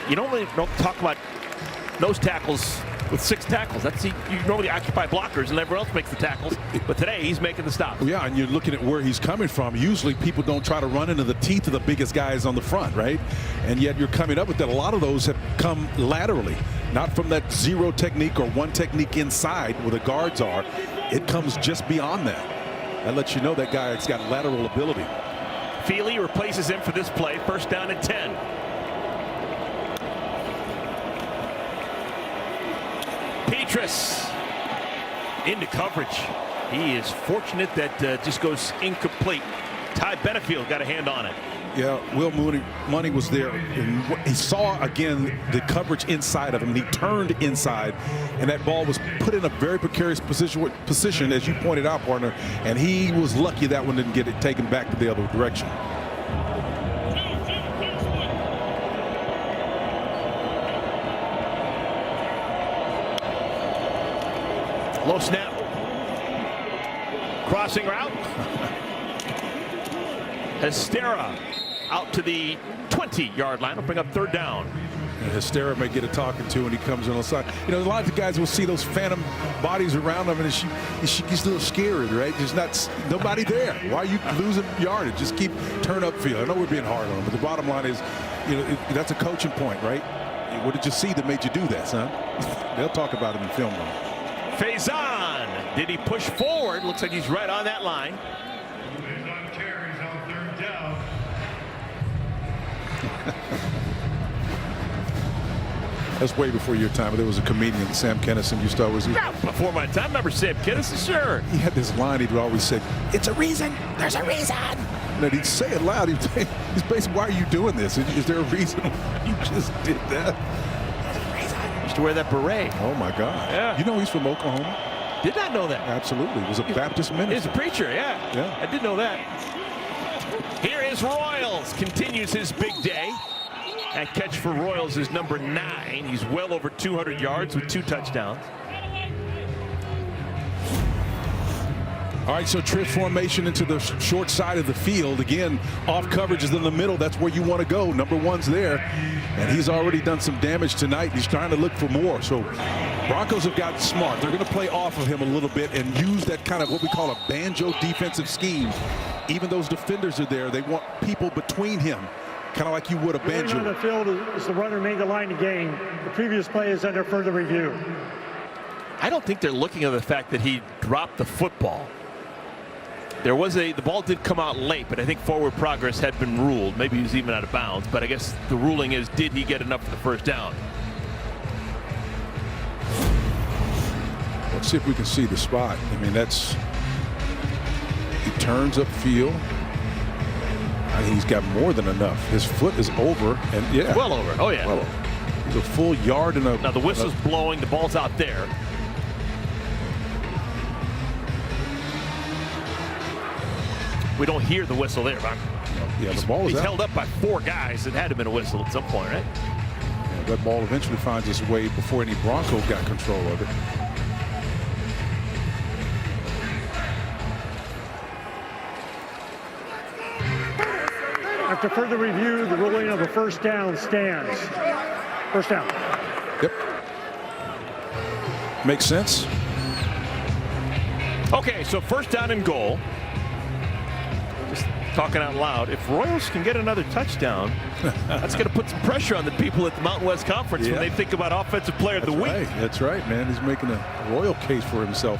S1: you don't talk about nose tackles with 6 tackles. You normally occupy blockers and everyone else makes the tackles. But today he's making the stops.
S2: Yeah, and you're looking at where he's coming from. Usually people don't try to run into the teeth of the biggest guys on the front, right? And yet you're coming up with that. A lot of those have come laterally, not from that 0 technique or 1 technique inside where the guards are. It comes just beyond that. That lets you know that guy's got lateral ability.
S1: Feely replaces him for this play. 1st down and 10. Petrus into coverage. He is fortunate that just goes incomplete. Ty Benefield got a hand on it.
S2: Yeah, Will Money was there, and he saw again the coverage inside of him, and he turned inside, and that ball was put in a very precarious position, as you pointed out, partner, and he was lucky that one didn't get it taken back to the other direction.
S1: Low snap. Crossing route. Hestera out to the 20-yard line. Will bring up 3rd down.
S2: And Hestera may get a talking to when he comes on the side. You know, a lot of the guys will see those phantom bodies around him, and she gets a little scared, right? There's nobody there. Why are you losing yardage? Just keep turn up field. I know we're being hard on him, but the bottom line is, you know, that's a coaching point, right? What did you see that made you do that, son? They'll talk about it in the film room.
S1: Faison, did he push forward? Looks like he's right on that line.
S4: Faison carries on 3rd down.
S2: That's way before your time. There was a comedian, Sam Kennison, used to always.
S1: Before my time. Remember Sam Kennison? Sure.
S2: He had this line he'd always say, "It's a reason. There's a reason." And he'd say it loud. He's basically, "Why are you doing this? Is there a reason you just did that?"
S1: Used to wear that beret.
S2: Oh my God.
S1: Yeah.
S2: You know he's from Oklahoma?
S1: Did not know that.
S2: Absolutely. He was a Baptist minister.
S1: He's a preacher, yeah.
S2: Yeah.
S1: I did know that. Here is Royals. Continues his big day. That catch for Royals is number 9. He's well over 200 yards with 2 touchdowns.
S2: All right, so trick formation into the short side of the field. Again, off coverage is in the middle. That's where you want to go. Number 1's there, and he's already done some damage tonight. He's trying to look for more. So Broncos have got smart. They're going to play off of him a little bit and use that kind of what we call a banjo defensive scheme. Even those defenders are there. They want people between him, kind of like you would a banjo.
S3: On the field is the runner made the line to gain. The previous play is under further review.
S1: I don't think they're looking at the fact that he dropped the football. There was the ball did come out late, but I think forward progress had been ruled. Maybe he was even out of bounds, but I guess the ruling is, did he get enough for the first down?
S2: Let's see if we can see the spot. I mean, he turns upfield. I think he's got more than enough. His foot is over, and yeah.
S1: Well over. Oh, yeah.
S2: Well over. He's a full yard and a.
S1: Now the whistle's blowing. The ball's out there. We don't hear the whistle there, Bob.
S2: Yeah, the ball is
S1: He's
S2: out.
S1: held up by 4 guys. It had to have been a whistle at some point, right?
S2: Yeah, that ball eventually finds its way before any Bronco got control of it.
S3: After further review, the ruling of a first down stands. First down.
S2: Yep. Makes sense.
S1: Okay, so first down and goal. Just talking out loud. If Royals can get another touchdown, that's going to put some pressure on the people at the Mountain West Conference when they think about Offensive Player of the Week.
S2: Right. That's right, man. He's making a royal case for himself.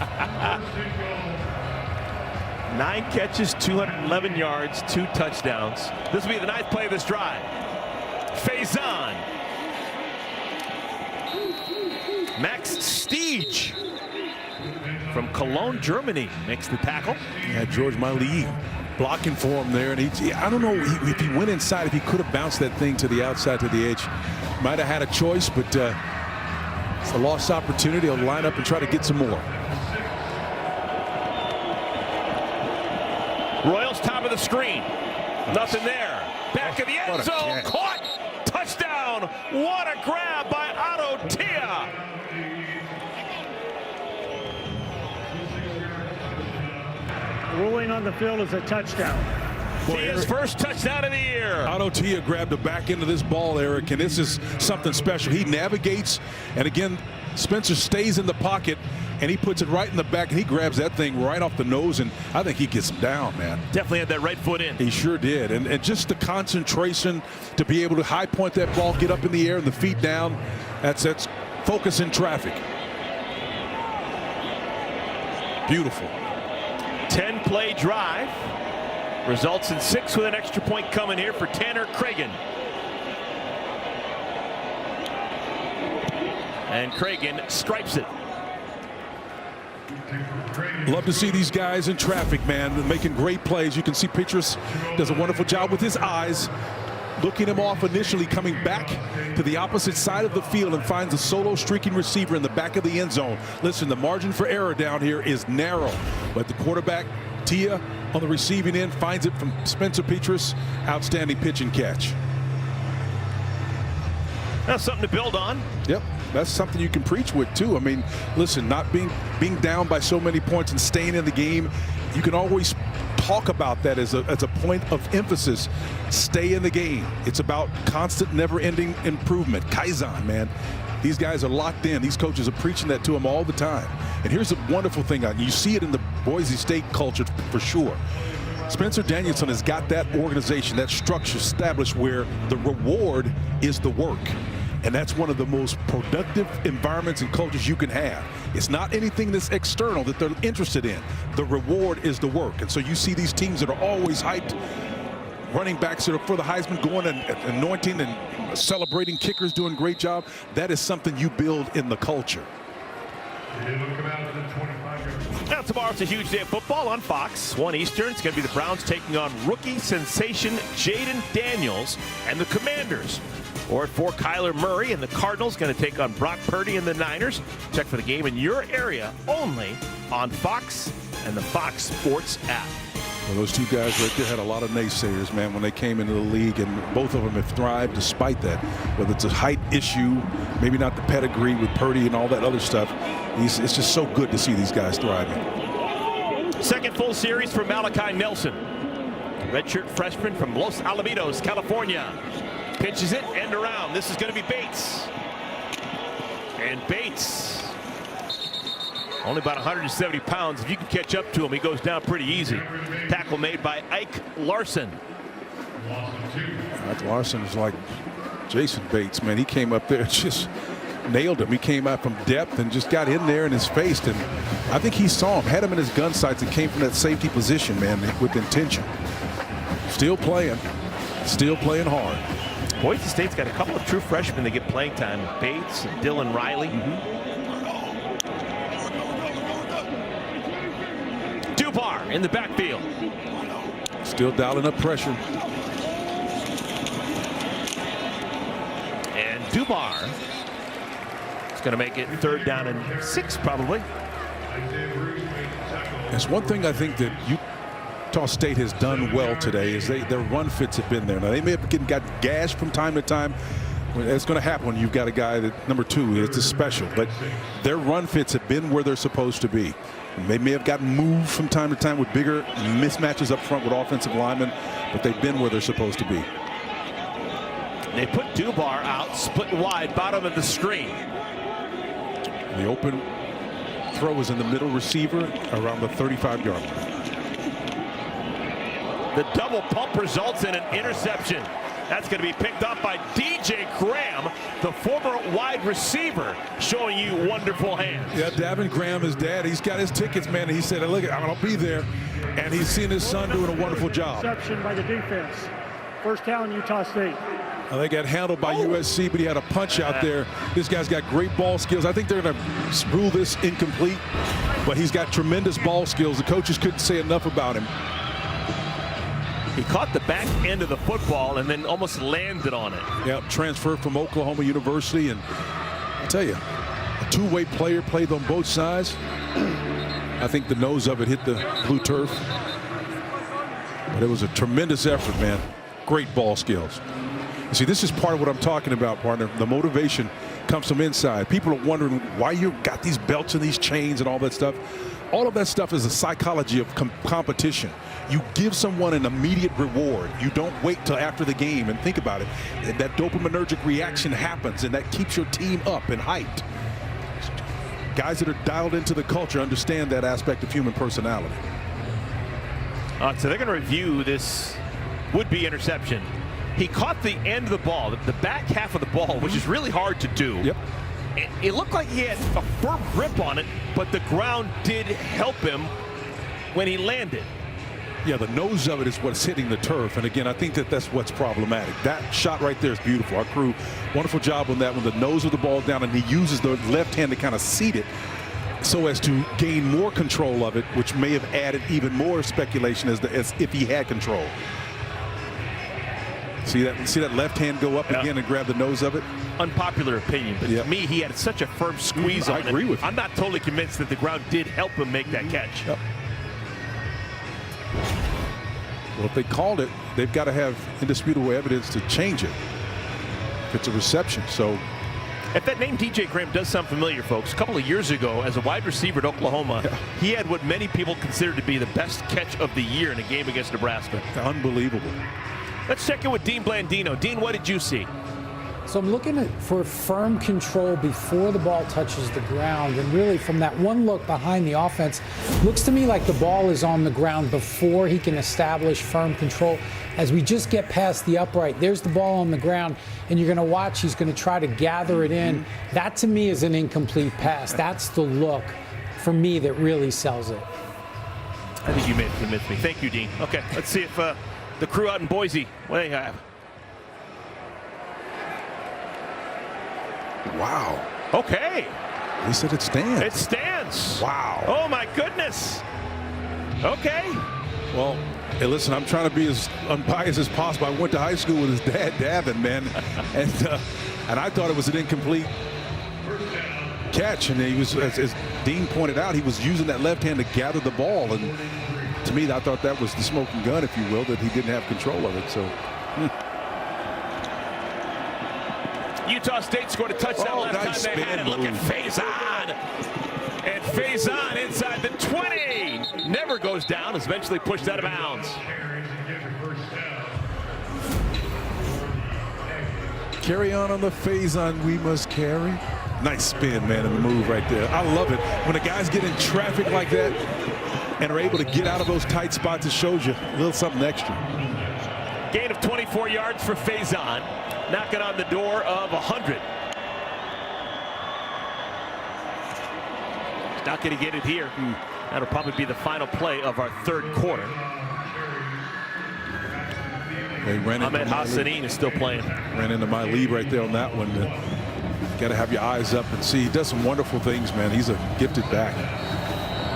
S1: 9 catches, 211 yards, 2 touchdowns. This will be the 9th play of this drive. Faison. Max Stiege from Cologne, Germany makes the tackle.
S2: Yeah, George Miley blocking for him there, and I don't know if he went inside, if he could have bounced that thing to the outside, to the edge. Might have had a choice, but it's a lost opportunity. He'll line up and try to get some more.
S1: Royals top of the screen. Nothing there. Back of the end zone. Caught. Touchdown. What a grab by Otto Tia.
S3: Ruling on the field is a touchdown.
S1: Tia's first touchdown of the year.
S2: Otto Tia grabbed the back end of this ball, Eric, and this is something special. He navigates, and again, Spencer stays in the pocket, and he puts it right in the back, and he grabs that thing right off the nose, and I think he gets him down, man.
S1: Definitely had that right foot in.
S2: He sure did, and just the concentration to be able to high point that ball, get up in the air and the feet down, that's focus in traffic. Beautiful.
S1: 10-play drive. Results in 6 with an extra point coming here for Tanner Cragen. And Cragen stripes it.
S2: Love to see these guys in traffic, man, making great plays. You can see Petrus does a wonderful job with his eyes, looking him off initially, coming back to the opposite side of the field and finds a solo streaking receiver in the back of the end zone. Listen, the margin for error down here is narrow, but the quarterback, Tia, on the receiving end, finds it from Spencer Petrus. Outstanding pitch and catch.
S1: That's something to build on.
S2: Yep, that's something you can preach with too. I mean, listen, not being down by so many points and staying in the game, you can always talk about that as a point of emphasis. Stay in the game. It's about constant, never-ending improvement. Kaizen, man. These guys are locked in. These coaches are preaching that to them all the time. And here's the wonderful thing. You see it in the Boise State culture for sure. Spencer Danielson has got that organization, that structure established where the reward is the work. And that's one of the most productive environments and cultures you can have. It's not anything that's external that they're interested in. The reward is the work. And so you see these teams that are always hyped, running backs that are for the Heisman going and anointing and celebrating, kickers doing a great job. That is something you build in the culture.
S1: Now tomorrow it's a huge day of football on Fox. 1 Eastern. It's going to be the Browns taking on rookie sensation Jaden Daniels and the Commanders. Or at 4, Kyler Murray and the Cardinals going to take on Brock Purdy and the Niners. Check for the game in your area only on Fox and the Fox Sports app.
S2: Well, those two guys right there had a lot of naysayers, man, when they came into the league, and both of them have thrived despite that. Whether it's a height issue, maybe not the pedigree with Purdy and all that other stuff, it's just so good to see these guys thriving.
S1: Second full series for Malachi Nelson. Redshirt freshman from Los Alamitos, California. Pitches it, end around. This is going to be Bates. And Bates, only about 170 pounds. If you can catch up to him, he goes down pretty easy. Tackle made by Ike Larson.
S2: Ike Larson is like Jason Bates, man. He came up there and just nailed him. He came out from depth and just got in there in his face. And I think he saw him, had him in his gun sights, and came from that safety position, man, with intention. Still playing hard.
S1: Boise State's got a couple of true freshmen that get playing time. Bates and Dylan Riley. Dubar in the backfield.
S2: Still dialing up pressure.
S1: And Dubar is going to make it 3rd down and 6 probably.
S2: That's one thing I think that Utah State has done well today is their run fits have been there. Now they may have got gashed from time to time. It's going to happen when you've got a guy that number 2 is just special, but their run fits have been where they're supposed to be. They may have gotten moved from time to time with bigger mismatches up front with offensive linemen, but they've been where they're supposed to be.
S1: They put Dubar out, split wide, bottom of the screen.
S2: The open throw is in the middle receiver around the 35-yard line.
S1: The double pump results in an interception. That's going to be picked up by DJ Graham, the former wide receiver, showing you wonderful hands.
S2: Yeah, Davin Graham, his dad, he's got his tickets, man. He said, look, I'll be there. And he's seen his son doing a wonderful job.
S3: Interception by the defense. First down, Utah State.
S2: Now, they got handled by USC, but he had a punch out there. This guy's got great ball skills. I think they're going to rule this incomplete, but he's got tremendous ball skills. The coaches couldn't say enough about him.
S1: He caught the back end of the football and then almost landed on it.
S2: Yep, transferred from Oklahoma University, and I'll tell you, a two-way player, played on both sides. I think the nose of it hit the blue turf, but it was a tremendous effort, man. Great ball skills. You see, this is part of what I'm talking about, partner. The motivation comes from inside. People are wondering why you got these belts and these chains and all that stuff. All of that stuff is a psychology of competition. You give someone an immediate reward. You don't wait till after the game and think about it. That dopaminergic reaction happens, and that keeps your team up and hyped. Guys that are dialed into the culture understand that aspect of human personality.
S1: So they're going to review this would-be interception. He caught the end of the ball, the back half of the ball, which is really hard to do.
S2: Yep.
S1: It looked like he had a firm grip on it, but the ground did help him when he landed.
S2: Yeah, the nose of it is what's hitting the turf. And again, I think that's what's problematic. That shot right there is beautiful. Our crew, wonderful job on that one. The nose of the ball down, and he uses the left hand to kind of seat it so as to gain more control of it, which may have added even more speculation as if he had control. See that left hand go up again and grab the nose of it?
S1: Unpopular opinion, but to me, he had such a firm squeeze on it.
S2: I agree with you.
S1: I'm not totally convinced that the ground did help him make that catch.
S2: Yep. Well, if they called it, they've got to have indisputable evidence to change it if it's a reception. So,
S1: if that name DJ Graham does sound familiar, folks, a couple of years ago as a wide receiver at Oklahoma, he had what many people consider to be the best catch of the year in a game against Nebraska.
S2: Unbelievable.
S1: Let's check in with Dean Blandino. Dean, what did you see?
S5: So I'm looking for firm control before the ball touches the ground, and really from that one look behind the offense, looks to me like the ball is on the ground before he can establish firm control. As we just get past the upright, there's the ball on the ground, and you're going to watch, he's going to try to gather it in. That to me is an incomplete pass. That's the look for me that really sells it.
S1: I think you may have convinced me. Thank you, Dean. Okay, let's see if the crew out in Boise, what do they have?
S2: Wow.
S1: Okay.
S2: He said it stands.
S1: It stands.
S2: Wow.
S1: Oh, my goodness. Okay.
S2: Well, hey, listen, I'm trying to be as unbiased as possible. I went to high school with his dad, Davin, man. And I thought it was an incomplete catch. And he was, as Dean pointed out, he was using that left hand to gather the ball. And to me, I thought that was the smoking gun, if you will, that he didn't have control of it. So.
S1: Utah State scored a touchdown last
S2: nice
S1: time they had it. Look at Faison. And Faison inside the 20. never goes down, is eventually pushed out of bounds.
S2: Carry on the Faison, we must carry. Nice spin, man, in the move right there. I love it. When the guys get in traffic like that and are able to get out of those tight spots, it shows you a little something extra.
S1: Gain of 24 yards for Faison, knocking on the door of 100. He's not going to get it here. That'll probably be the final play of our third quarter. Ahmed Hassanin is still playing.
S2: Ran into my lead right there on that one. Got to have your eyes up and see. He does some wonderful things, man. He's a gifted back.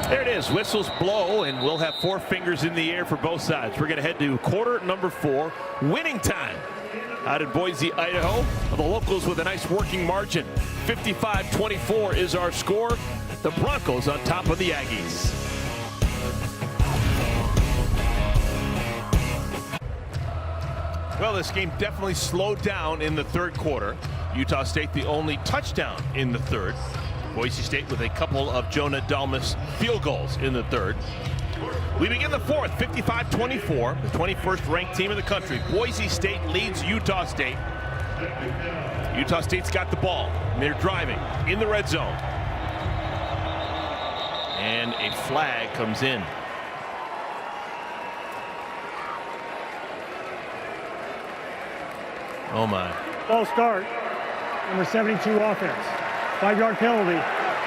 S1: There it is. Whistles blow, and we'll have 4 fingers in the air for both sides. We're going to head to quarter number 4, winning time out in Boise, Idaho. The locals with a nice working margin. 55-24 is our score. The Broncos on top of the Aggies. Well, this game definitely slowed down in the third quarter. Utah State the only touchdown in the third. Boise State with a couple of Jonah Dalmas field goals in the third. We begin the fourth, 55-24, the 21st ranked team in the country. Boise State leads Utah State. Utah State's got the ball, and they're driving in the red zone. And a flag comes in. Oh my.
S3: Ball start. Number 72 offense. 5-yard penalty.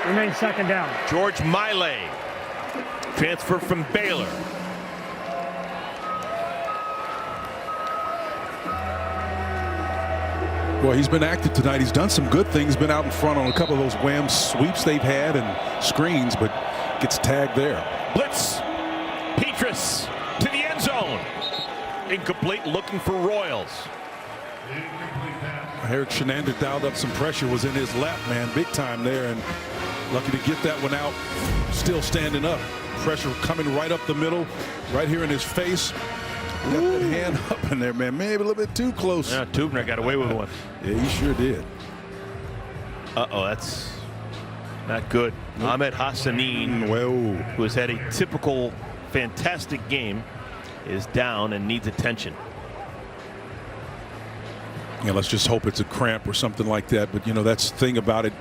S3: Remains second down.
S1: George Miley, transfer from Baylor.
S2: Well, he's been active tonight. He's done some good things. Been out in front on a couple of those wham sweeps they've had and screens, but gets tagged there.
S1: Blitz. Petrus to the end zone. Incomplete, looking for Royals.
S2: Eric Shenander dialed up some pressure, was in his lap, man, big time there, and lucky to get that one out. Still standing up. Pressure coming right up the middle, right here in his face. Got that hand up in there, man. Maybe a little bit too close.
S1: Yeah, Tubner got away with one.
S2: Yeah, he sure did.
S1: Uh-oh, that's not good. Ahmed Hassanin, who has had a typical fantastic game, is down and needs attention.
S2: Yeah, let's just hope it's a cramp or something like that. But, you know, that's the thing about it.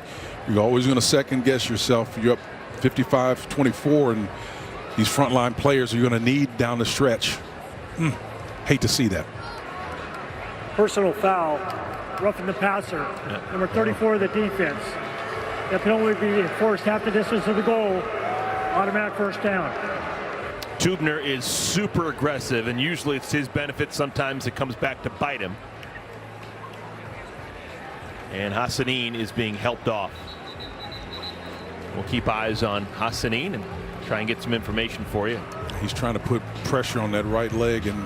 S2: You're always going to second guess yourself. You're up 55-24, and these frontline players are going to need down the stretch. Hate to see that.
S3: Personal foul. Roughing the passer. Number 34 of the defense. That penalty would be enforced half the distance of the goal. Automatic first down.
S1: Tubner is super aggressive, and usually it's his benefit. Sometimes it comes back to bite him. And Hassanin is being helped off. We'll keep eyes on Hassanin and try and get some information for you.
S2: He's trying to put pressure on that right leg, and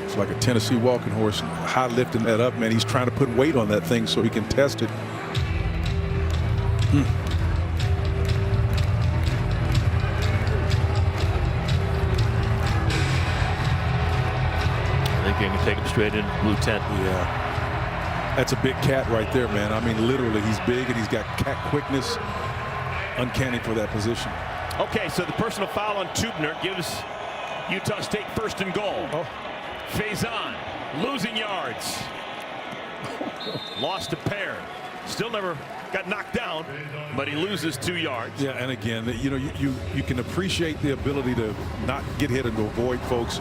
S2: it's like a Tennessee walking horse, high lifting that up, man. He's trying to put weight on that thing so he can test it.
S1: I think they can take him straight in blue tent.
S2: Yeah. That's a big cat right there, man. I mean, literally, he's big and he's got cat quickness. Uncanny for that position.
S1: Okay, so the personal foul on Tubner gives Utah State first and goal. Faison losing yards. Lost a pair. Still never got knocked down, but he loses 2 yards.
S2: Yeah, and again, you know, you can appreciate the ability to not get hit and to avoid folks.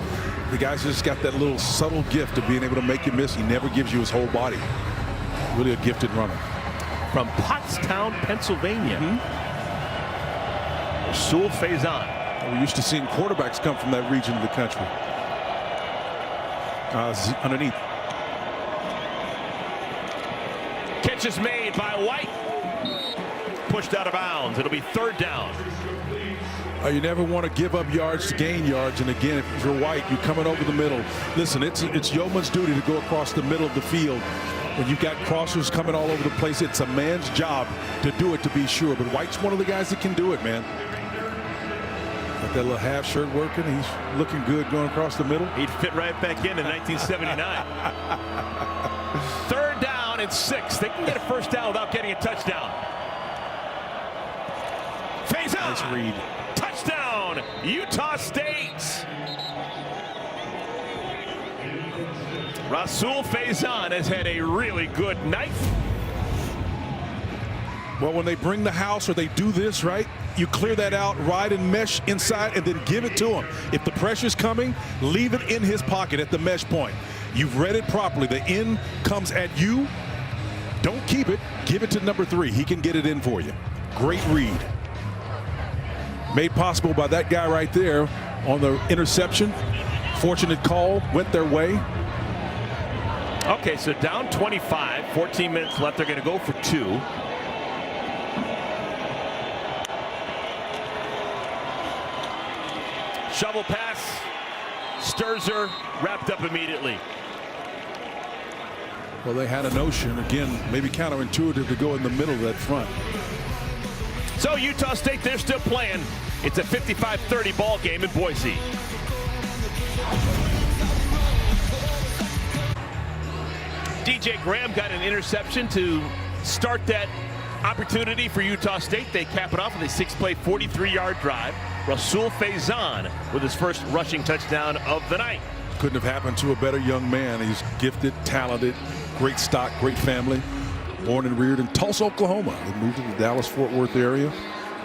S2: The guy's just got that little subtle gift of being able to make you miss. He never gives you his whole body. Really a gifted runner.
S1: From Pottstown, Pennsylvania. Rasul Faison.
S2: We're used to seeing quarterbacks come from that region of the country. Underneath.
S1: Catch is made by White. Pushed out of bounds. It'll be third down.
S2: You never want to give up yards to gain yards. And again, if you're White, you're coming over the middle. Listen, it's yeoman's duty to go across the middle of the field. When you've got crossers coming all over the place, it's a man's job to do it, to be sure. But White's one of the guys that can do it, man. Got that little half shirt working. He's looking good going across the middle.
S1: He'd fit right back in 1979. Third down and 6. They can get a first down without getting a touchdown. Faison.
S2: Nice read.
S1: Touchdown, Utah State. Rasul Faison has had a really good night.
S2: Well, when they bring the house or they do this, right, you clear that out, ride and mesh inside, and then give it to him. If the pressure's coming, leave it in his pocket at the mesh point. You've read it properly. The end comes at you. Don't keep it. Give it to number 3. He can get it in for you. Great read. Made possible by that guy right there on the interception. Fortunate call, went their way.
S1: Okay, so down 25, 14 minutes left. They're going to go for 2. Shovel pass. Sturzer wrapped up immediately.
S2: Well, they had a notion, again, maybe counterintuitive, to go in the middle of that front.
S1: So Utah State, they're still playing. It's a 55-30 ball game in Boise. DJ Graham got an interception to start that opportunity for Utah State. They cap it off with a 6-play, 43-yard drive. Rasul Faison with his first rushing touchdown of the night.
S2: Couldn't have happened to a better young man. He's gifted, talented, great stock, great family. Born and reared in Tulsa, Oklahoma. He moved to the Dallas-Fort Worth area,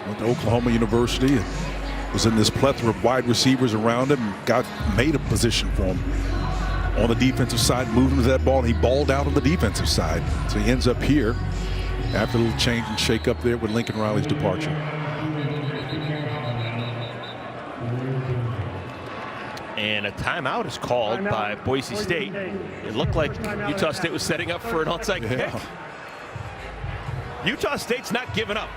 S2: went to Oklahoma University, and was in this plethora of wide receivers around him. Made a position for him on the defensive side, moved him to that ball, and he balled out on the defensive side. So he ends up here after a little change and shake up there with Lincoln Riley's departure.
S1: And a timeout is called by Boise State. It looked like Utah State was setting up for an onside kick. Utah State's not giving up.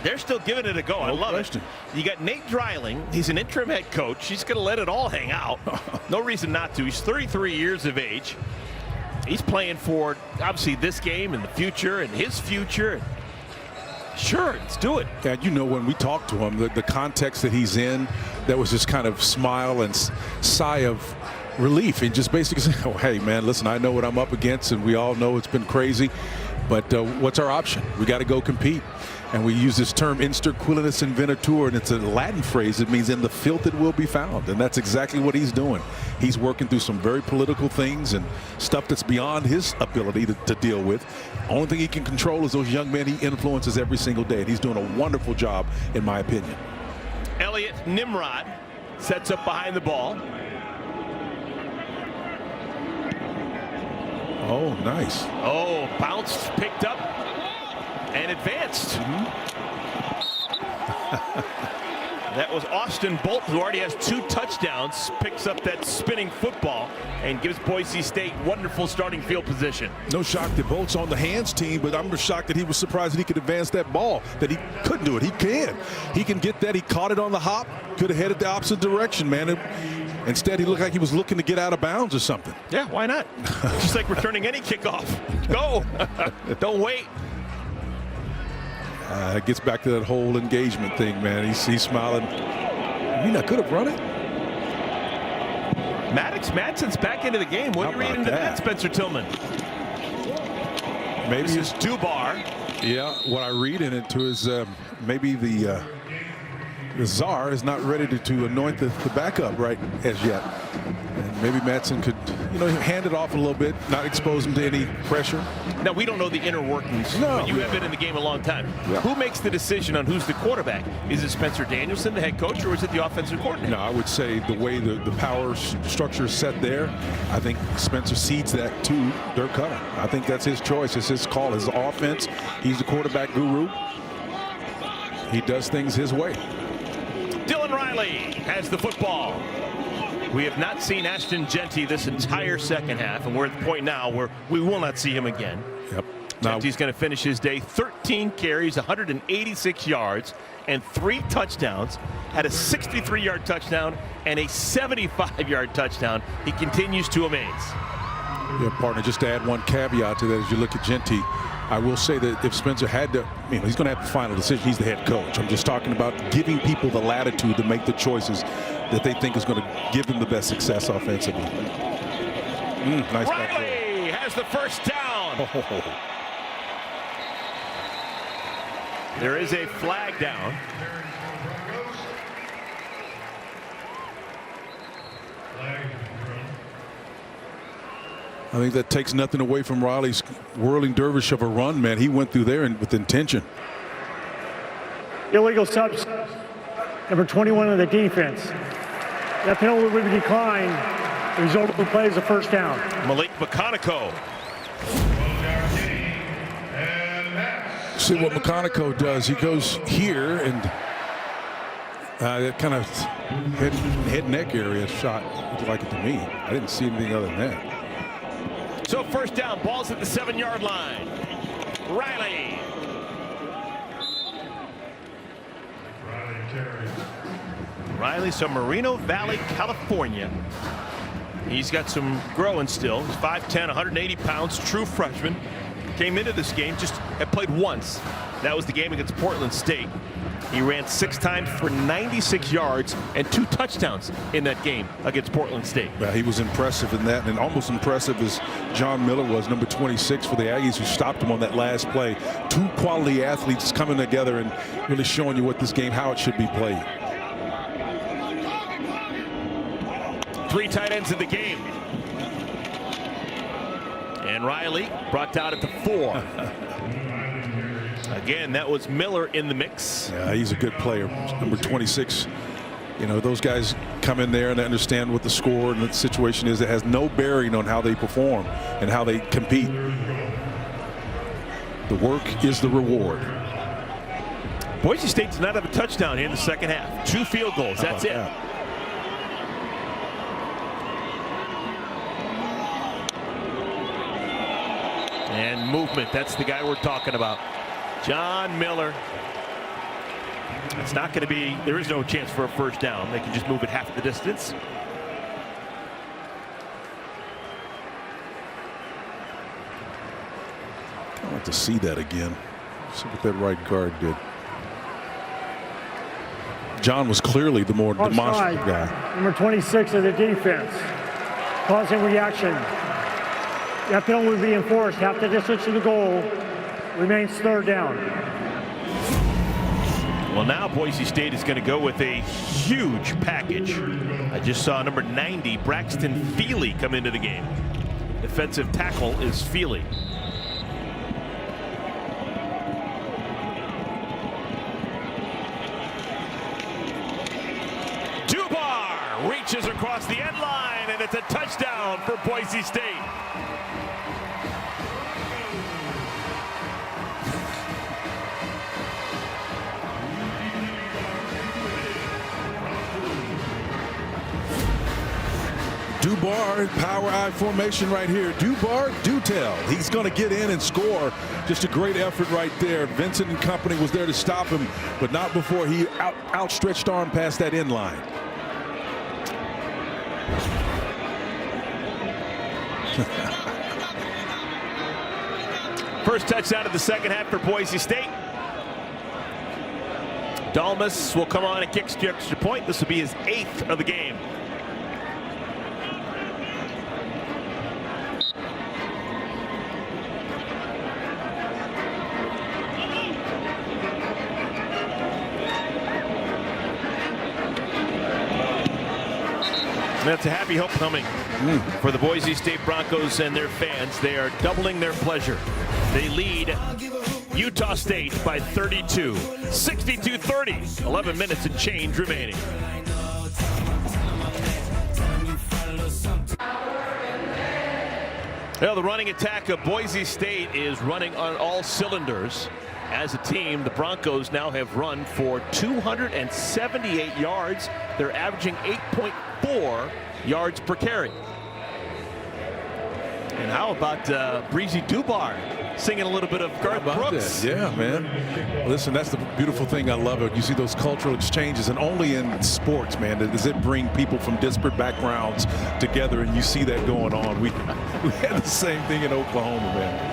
S1: They're still giving it a go. I love it. You got Nate Dreiling. He's an interim head coach. He's going to let it all hang out. No reason not to. He's 33 years of age. He's playing for, obviously, this game and the future and his future. Sure, let's do it.
S2: And you know, when we talked to him, the context that he's in, that was just kind of smile and sigh of relief. And just basically say, oh, hey, man, listen, I know what I'm up against, and we all know it's been crazy. But what's our option? We got to go compete. And we use this term interquilinus invenitur, and it's a Latin phrase. It means in the filth it will be found. And that's exactly what he's doing. He's working through some very political things and stuff that's beyond his ability to deal with. Only thing he can control is those young men he influences every single day. And he's doing a wonderful job, in my opinion.
S1: Elliot Nimrod sets up behind the ball.
S2: Oh, nice.
S1: Oh, bounced, picked up, and advanced. That was Austin Bolt, who already has 2 touchdowns, picks up that spinning football and gives Boise State wonderful starting field position.
S2: No shock that Bolt's on the hands team, but I'm just shocked that he was surprised that he could advance that ball, that he couldn't do it. He can. He can get that. He caught it on the hop, could have headed the opposite direction, man. Instead, he looked like he was looking to get out of bounds or something.
S1: Yeah, why not? Just like returning any kickoff. Go. Don't wait.
S2: It gets back to that whole engagement thing, man. He's smiling. I mean, I could have run it.
S1: Maddox Madsen's back into the game. What are you reading into that, Spencer Tillman?
S2: Maybe
S1: this is Dubar.
S2: Yeah, what I read into is maybe the czar is not ready to anoint the backup right as yet. And maybe Madsen could, hand it off a little bit, not expose him to any pressure.
S1: Now, we don't know the inner workings.
S2: No.
S1: But you have been in the game a long time. Yeah. Who makes the decision on who's the quarterback? Is it Spencer Danielson, the head coach, or is it the offensive coordinator?
S2: No, I would say the way the power structure is set there, I think Spencer cedes that to Dirk Cutter. I think that's his choice. It's his call. His offense. He's the quarterback guru. He does things his way.
S1: Dylan Riley has the football. We have not seen Ashton Genty this entire second half, and we're at the point now where we will not see him again.
S2: Yep.
S1: Genty's going to finish his day 13 carries, 186 yards, and 3 touchdowns. Had a 63-yard touchdown and a 75-yard touchdown. He continues to amaze.
S2: Yeah, partner, just to add one caveat to that, as you look at Genty, I will say that if Spencer had to, he's going to have the final decision. He's the head coach. I'm just talking about giving people the latitude to make the choices that they think is going to give them the best success offensively. Nice.
S1: Riley has the first down. There is a flag down.
S2: I think that takes nothing away from Riley's whirling dervish of a run, man. He went through there and with intention.
S3: Illegal subs, number 21 of the defense. That penalty would be declined. The result of the play is a first down.
S1: Malik McConaughey.
S2: See what McConaughey does. He goes here and that kind of head neck area shot looked like it to me. I didn't see anything other than that.
S1: So first down, ball's at the 7-yard line. Riley. Riley's from Moreno Valley, California. He's got some growing still. He's 5'10", 180 pounds, true freshman. Came into this game, just had played once. That was the game against Portland State. He ran 6 times for 96 yards and 2 touchdowns in that game against Portland State.
S2: Yeah, he was impressive in that, and almost impressive as John Miller was, number 26 for the Aggies, who stopped him on that last play. 2 quality athletes coming together and really showing you what this game, how it should be played.
S1: 3 tight ends in the game. And Riley brought down at the 4. Again, that was Miller in the mix.
S2: Yeah, he's a good player. Number 26. You know, those guys come in there and they understand what the score and the situation is. It has no bearing on how they perform and how they compete. The work is the reward.
S1: Boise State does not have a touchdown here in the second half. 2 field goals. That's it.
S2: That?
S1: And movement. That's the guy we're talking about. John Miller. It's not going to be, there is no chance for a first down. They can just move it half the distance.
S2: I want to see that again. See what that right guard did. John was clearly the more demonstrative guy.
S3: Number 26 of the defense. Causing reaction. That penalty will be enforced. Half the distance to the goal. Remains third down.
S1: Well, now Boise State is going to go with a huge package. I just saw number 90, Braxton Feely, come into the game. Defensive tackle is Feely. Dubar reaches across the end line, and it's a touchdown for Boise State.
S2: Dubar, power I formation right here. Dubar, do tell. He's going to get in and score. Just a great effort right there. Vincent and company was there to stop him, but not before he outstretched arm past that end line.
S1: First touchdown of the second half for Boise State. Dalmas will come on and kick the extra point. This will be his 8th of the game. That's a happy homecoming for the Boise State Broncos and their fans. They are doubling their pleasure. They lead Utah State by 32, 62-30, 11 minutes and change remaining. Well, the running attack of Boise State is running on all cylinders. As a team, the Broncos now have run for 278 yards. They're averaging 8.4 yards per carry. And how about Breezy Dubar singing a little bit of Garth Brooks?
S2: That? Yeah, man. Listen, that's the beautiful thing. I love it. You see those cultural exchanges, and only in sports, man, does it bring people from disparate backgrounds together, and you see that going on. We had the same thing in Oklahoma, man.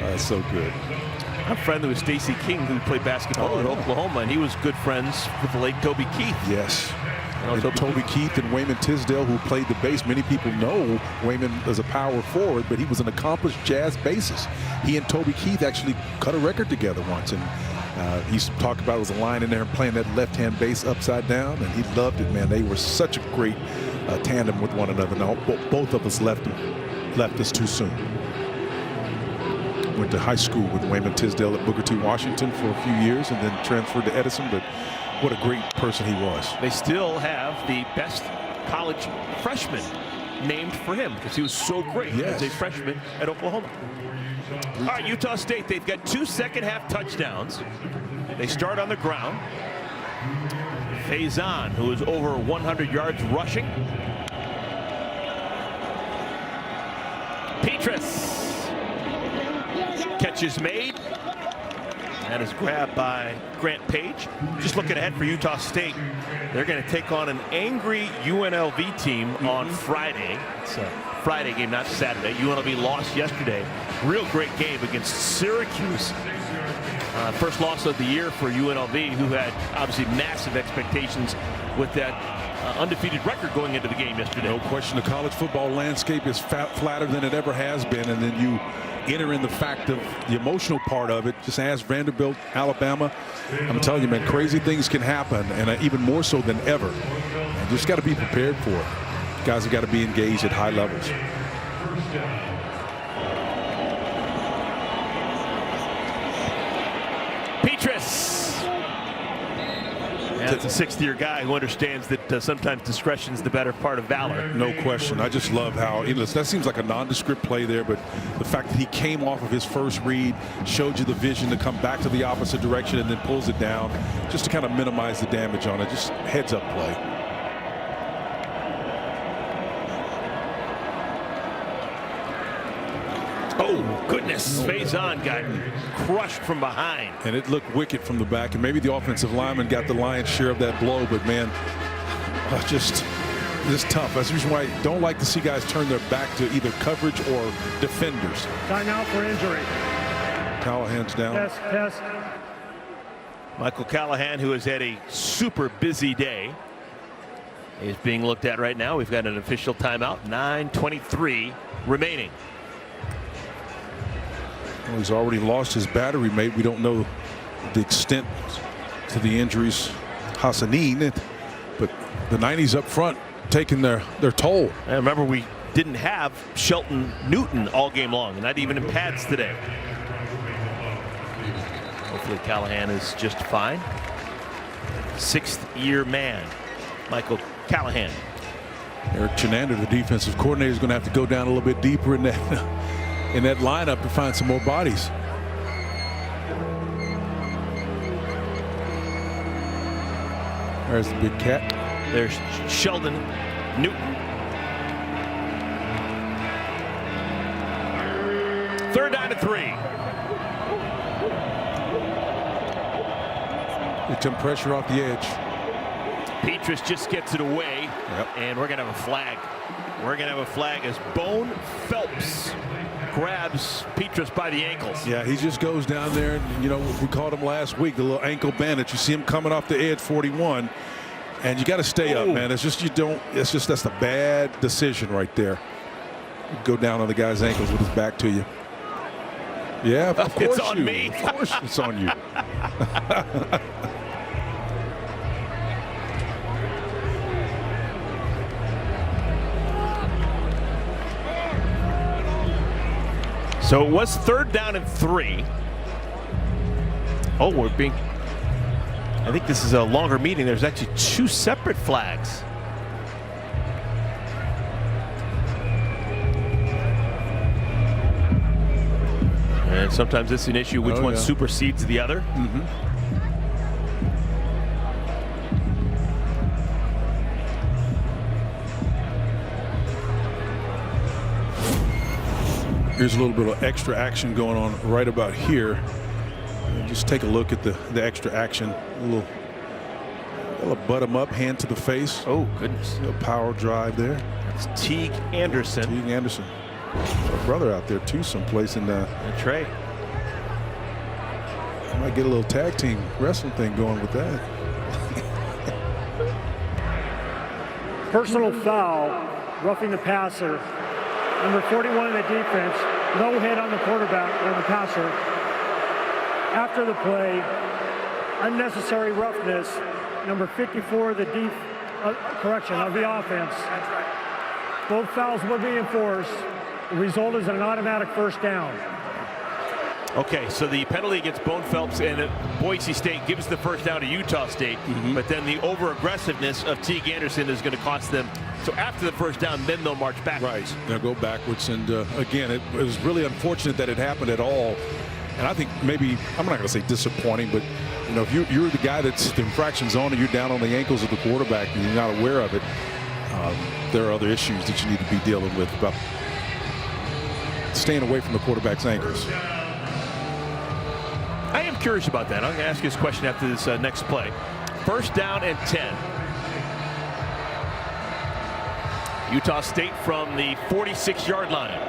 S2: That's so good.
S1: I'm friendly with Stacey King, who played basketball at Oklahoma, and he was good friends with the late Toby Keith.
S2: Yes. And Toby Keith and Wayman Tisdale, who played the bass. Many people know Wayman as a power forward, but he was an accomplished jazz bassist. He and Toby Keith actually cut a record together once, and he talked about it was a line in there and playing that left-hand bass upside down, and he loved it, man. They were such a great tandem with one another. Now, both of us left us too soon. Went to high school with Wayman Tisdale at Booker T. Washington for a few years and then transferred to Edison, but what a great person he was.
S1: They still have the best college freshman named for him because he was so great as a freshman at Oklahoma. All right, Utah State, they've got 2 second-half touchdowns. They start on the ground. Faison, who is over 100 yards rushing. Petrus. Catch is made. That is grabbed by Grant Page. Just looking ahead for Utah State, they're going to take on an angry UNLV team on Friday. It's a Friday game, not Saturday. UNLV lost yesterday. Real great game against Syracuse. First loss of the year for UNLV, who had obviously massive expectations with that undefeated record going into the game yesterday.
S2: No question, the college football landscape is flatter than it ever has been, and then you enter in the fact of the emotional part of it. Just ask Vanderbilt, Alabama. I'm telling you, man, crazy things can happen, and even more so than ever. And just got to be prepared for it. Guys have got to be engaged at high levels.
S1: Petrus. That's a sixth-year guy who understands that sometimes discretion is the better part of valor.
S2: No question. I just love how, that seems like a nondescript play there, but the fact that he came off of his first read, showed you the vision to come back to the opposite direction and then pulls it down just to kind of minimize the damage on it. Just heads-up play.
S1: Oh, goodness. Faison got crushed from behind.
S2: And it looked wicked from the back. And maybe the offensive lineman got the lion's share of that blow. But, man, just tough. That's the reason why I don't like to see guys turn their back to either coverage or defenders.
S3: Timeout for injury.
S2: Callahan's down.
S3: Yes.
S1: Michael Callahan, who has had a super busy day, is being looked at right now. We've got an official timeout. 9:23 remaining.
S2: Well, he's already lost his battery mate. We don't know the extent to the injuries. Hassanin, but the 90s up front taking their toll.
S1: And remember, we didn't have Shelton Newton all game long, and not even in pads today. Hopefully Callahan is just fine. Sixth-year man, Michael Callahan.
S2: Eric Chenander, the defensive coordinator, is going to have to go down a little bit deeper in that lineup to find some more bodies. There's the big cat.
S1: There's Sheldon Newton. Third down and 3.
S2: Get some pressure off the edge.
S1: Petrus just gets it away, and we're going to have a flag. We're going to have a flag as Bone Phelps grabs Petrus by the ankles.
S2: Yeah, he just goes down there, and we called him last week, the little ankle bandit. You see him coming off the edge, 41, and you got to stay up, man. It's just that's a bad decision right there. You go down on the guy's ankles with his back to you. Yeah, of course
S1: it's on me.
S2: Of course it's on you.
S1: So it was third down and 3. Oh, I think this is a longer meeting. There's actually 2 separate flags. And sometimes it's an issue which one supersedes the other.
S2: Here's a little bit of extra action going on right about here. Just take a look at the extra action. A little butt him up, hand to the face.
S1: Oh, goodness.
S2: A power drive there.
S1: It's Teague Anderson.
S2: Teague Anderson. Our brother out there, too, someplace in
S1: Trey.
S2: Might get a little tag team wrestling thing going with that.
S3: personal foul, roughing the passer. Number 41 in the defense, no hit on the quarterback or the passer. After the play, unnecessary roughness. Number 54 of the of the offense. Both fouls will be enforced. The result is an automatic first down.
S1: Okay, so the penalty against Bone Phelps and Boise State gives the first down to Utah State, but then the over-aggressiveness of Teague Anderson is going to cost them. So after the first down, then they'll march backwards.
S2: Right, they'll go backwards. And again, it was really unfortunate that it happened at all. And I think maybe, I'm not going to say disappointing, but you know, if you're the guy that's the infraction's on and you're down on the ankles of the quarterback and you're not aware of it, there are other issues that you need to be dealing with about staying away from the quarterback's ankles.
S1: I am curious about that. I'm going to ask you this question after this next play. First down and 10. Utah State from the 46-yard line.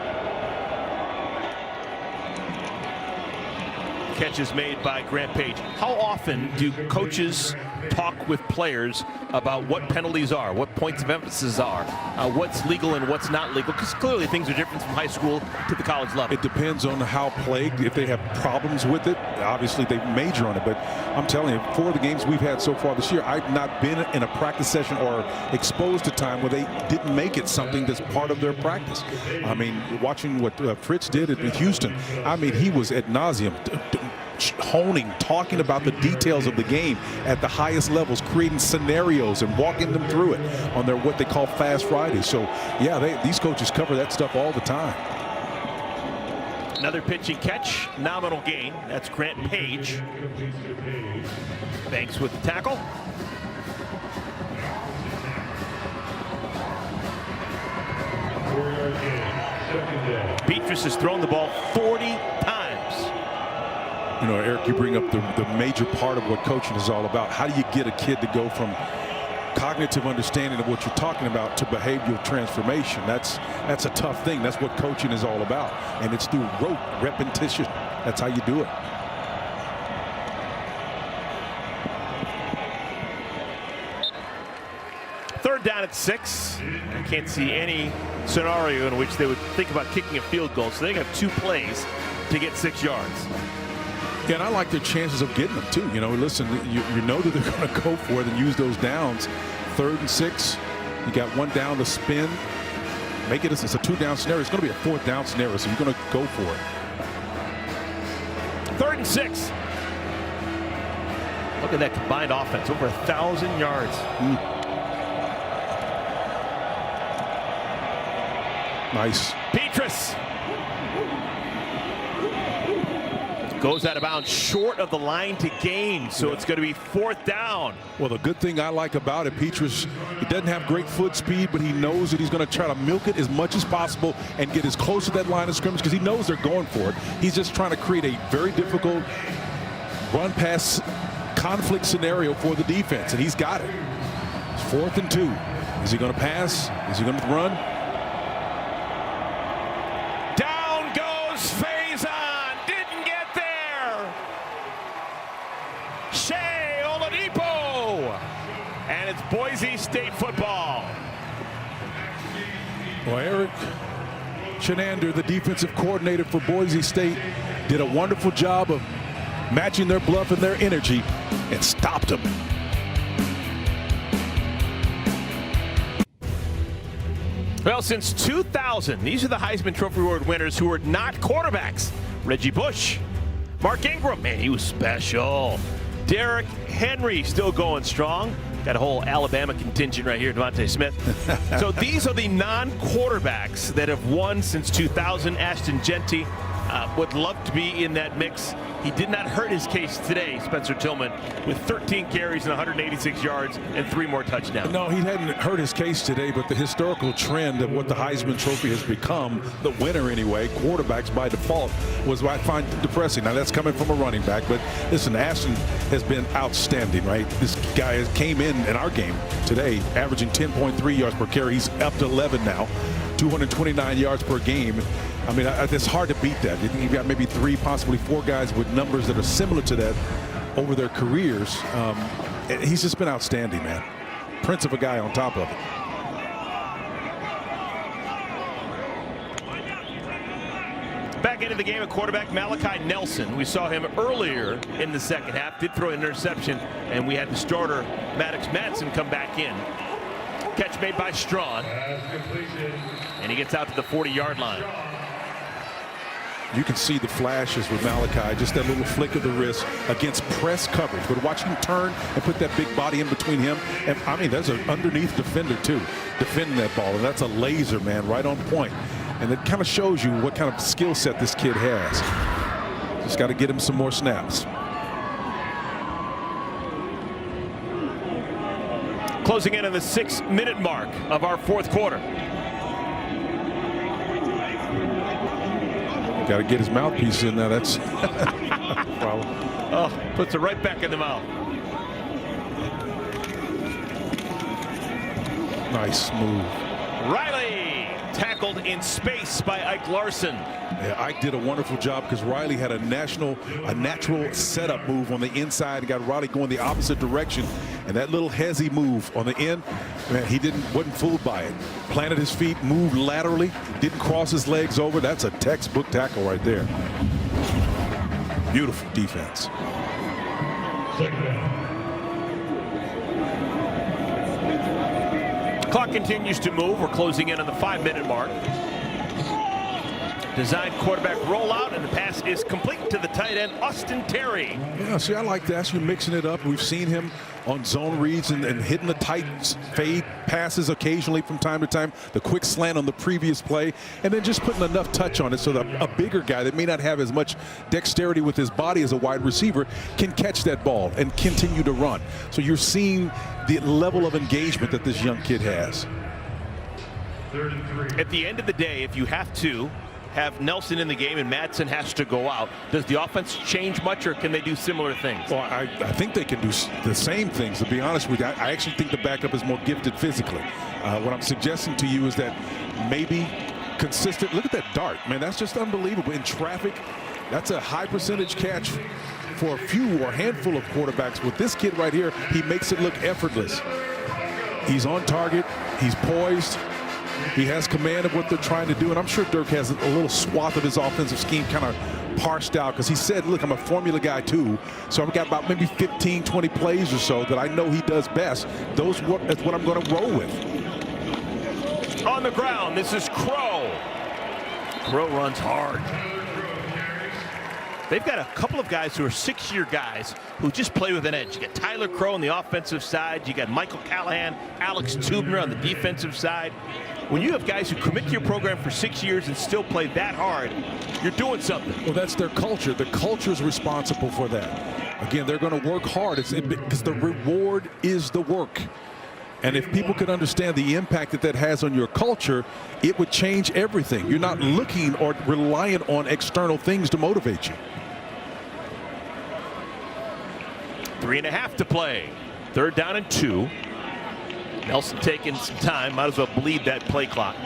S1: Catch is made by Grant Page. How often do coaches talk with players about what penalties are, what points of emphasis are, what's legal and what's not legal? Because clearly things are different from high school to the college level.
S2: It depends on how plagued. If they have problems with it, obviously they major on it. But I'm telling you, 4 of the games we've had so far this year, I've not been in a practice session or exposed to time where they didn't make it something that's part of their practice. I mean, watching what Fritz did in Houston, I mean, he was ad nauseum honing, talking about the details of the game at the highest levels, creating scenarios and walking them through it on their what they call fast Fridays. So yeah, these coaches cover that stuff all the time.
S1: Another pitching catch, nominal gain. That's Grant Page. Banks with the tackle. Petrus has thrown the ball 40 times.
S2: You know, Eric, you bring up the major part of what coaching is all about. How do you get a kid to go from cognitive understanding of what you're talking about to behavioral transformation? That's a tough thing. That's what coaching is all about. And it's through rote repetition. That's how you do it.
S1: Third down at 6. I can't see any scenario in which they would think about kicking a field goal. So they have 2 plays to get 6 yards.
S2: Yeah, and I like their chances of getting them too. You know, listen, you know that they're going to go for it and use those downs. 3rd and 6. You got 1 down to spin. Make it it's a 2-down scenario. It's going to be a 4th down scenario, so you're going to go for it.
S1: 3rd and 6. Look at that combined offense, over 1,000 yards.
S2: Nice.
S1: Petrus goes out of bounds short of the line to gain, so it's going to be 4th down.
S2: Well, the good thing I like about it, Petrus, he doesn't have great foot speed, but he knows that he's going to try to milk it as much as possible and get as close to that line of scrimmage because he knows they're going for it. He's just trying to create a very difficult run-pass conflict scenario for the defense, and he's got it. It's 4th and 2. Is he going to pass? Is he going to run?
S1: Down goes Faison. Didn't get there. Shea Oladipo. And it's Boise State football.
S2: Well, Eric Chenander, the defensive coordinator for Boise State, did a wonderful job of matching their bluff and their energy and stopped them.
S1: Well, since 2000, these are the Heisman Trophy Award winners who were not quarterbacks. Reggie Bush, Mark Ingram, man, he was special. Derrick Henry still going strong. Got a whole Alabama contingent right here, Devontae Smith. So these are the non-quarterbacks that have won since 2000. Ashton Genty would love to be in that mix. He did not hurt his case today, Spencer Tillman, with 13 carries and 186 yards and 3 more touchdowns.
S2: No, he hadn't hurt his case today, but the historical trend of what the Heisman Trophy has become, the winner anyway, quarterbacks by default, was what I find depressing. Now, that's coming from a running back, but listen, Ashton has been outstanding, right? This guy came in our game today, averaging 10.3 yards per carry. He's up to 11 now, 229 yards per game. I mean, it's hard to beat that. You've got maybe 3, possibly 4 guys with numbers that are similar to that over their careers. He's just been outstanding, man. Prince of a guy on top of it.
S1: Back into the game at quarterback, Malachi Nelson. We saw him earlier in the second half. Did throw an interception, and we had the starter, Maddox Madsen, come back in. Catch made by Strawn. And he gets out to the 40-yard line.
S2: You can see the flashes with Malachi, just that little flick of the wrist against press coverage. But watch him turn and put that big body in between him. And I mean, there's an underneath defender, too, defending that ball. And that's a laser, man, right on point. And it kind of shows you what kind of skill set this kid has. Just got to get him some more snaps.
S1: Closing in on the 6-minute mark of our fourth quarter.
S2: Got to get his mouthpiece in there. That's problem.
S1: Oh, puts it right back in the mouth.
S2: Nice move.
S1: Riley tackled in space by Ike Larson.
S2: Yeah, Ike did a wonderful job because Riley had a natural setup move on the inside. He got Riley going the opposite direction, and that little hezzy move on the end, man, he wasn't fooled by it. Planted his feet, moved laterally, didn't cross his legs over. That's a textbook tackle right there. Beautiful defense.
S1: Clock continues to move. We're closing in on the 5-minute mark. Designed quarterback rollout, and the pass is complete to the tight end, Austin Terry.
S2: Yeah, see, I like that. You're mixing it up. We've seen him on zone reads and hitting the tight fade passes occasionally from time to time. The quick slant on the previous play, and then just putting enough touch on it so that a bigger guy that may not have as much dexterity with his body as a wide receiver can catch that ball and continue to run. So you're seeing the level of engagement that this young kid has.
S1: At the end of the day, if you have to have Nelson in the game and Madsen has to go out, does the offense change much, or can they do similar things?
S2: Well, I think they can do the same things, to be honest with you. I actually think the backup is more gifted physically. What I'm suggesting to you is that maybe consistent. Look at that dart, man. That's just unbelievable. In traffic, that's a high percentage catch for a few or a handful of quarterbacks. With this kid right here, he makes it look effortless. He's on target. He's poised. He has command of what they're trying to do, and I'm sure Dirk has a little swath of his offensive scheme kind of parsed out, because he said, look, I'm a formula guy too, so I've got about maybe 15, 20 plays or so that I know he does best. That's what I'm going to roll with.
S1: On the ground, this is Crow. Crow runs hard. They've got a couple of guys who are 6-year guys who just play with an edge. You got Tyler Crow on the offensive side. You got Michael Callahan, Alex Tubner on the defensive side. When you have guys who commit to your program for 6 years and still play that hard, you're doing something.
S2: Well, that's their culture. The culture is responsible for that. Again, they're going to work hard because the reward is the work. And if people could understand the impact that has on your culture, it would change everything. You're not looking or reliant on external things to motivate you.
S1: 3.5 to play. 3rd down and 2. Nelson taking some time. Might as well bleed that play clock.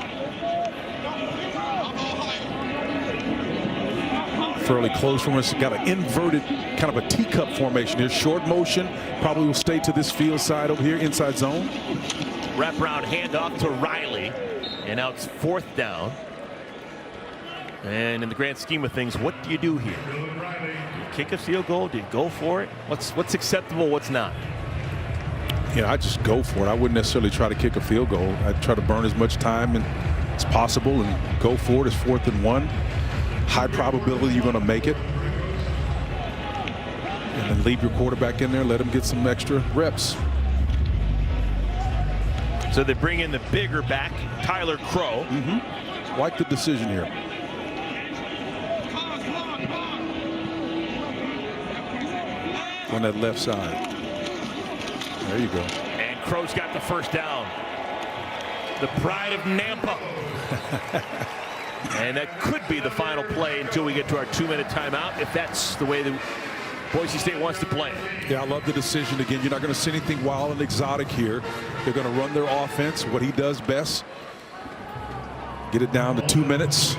S2: Fairly close from us. Got an inverted kind of a teacup formation here. Short motion. Probably will stay to this field side over here, inside zone.
S1: Wraparound handoff to Riley. And now it's 4th down. And in the grand scheme of things, what do you do here? Do you kick a field goal? Do you go for it? What's acceptable? What's not?
S2: Yeah, I just go for it. I wouldn't necessarily try to kick a field goal. I'd try to burn as much time as possible and go for it. It's 4th and 1. High probability you're going to make it. And then leave your quarterback in there. Let him get some extra reps.
S1: So they bring in the bigger back, Tyler Crow.
S2: Like the decision here. On that left side. There you go.
S1: And Crow's got the 1st down. The pride of Nampa. And that could be the final play until we get to our 2-minute timeout, if that's the way the Boise State wants to play it.
S2: Yeah, I love the decision. Again, you're not going to see anything wild and exotic here. They're going to run their offense, what he does best. Get it down to 2 minutes.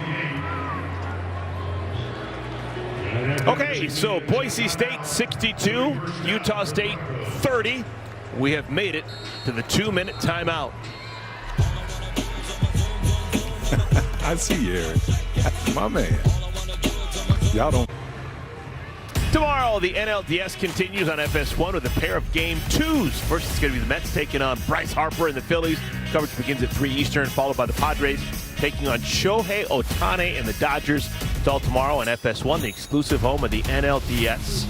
S1: Okay, so Boise State 62, Utah State 30. We have made it to the 2-minute timeout.
S2: I see you, Eric. My man. Y'all don't.
S1: Tomorrow, the NLDS continues on FS1 with a pair of Game 2s. First, it's going to be the Mets taking on Bryce Harper and the Phillies. Coverage begins at 3 Eastern, followed by the Padres taking on Shohei Ohtani and the Dodgers. It's all tomorrow on FS1, the exclusive home of the NLDS.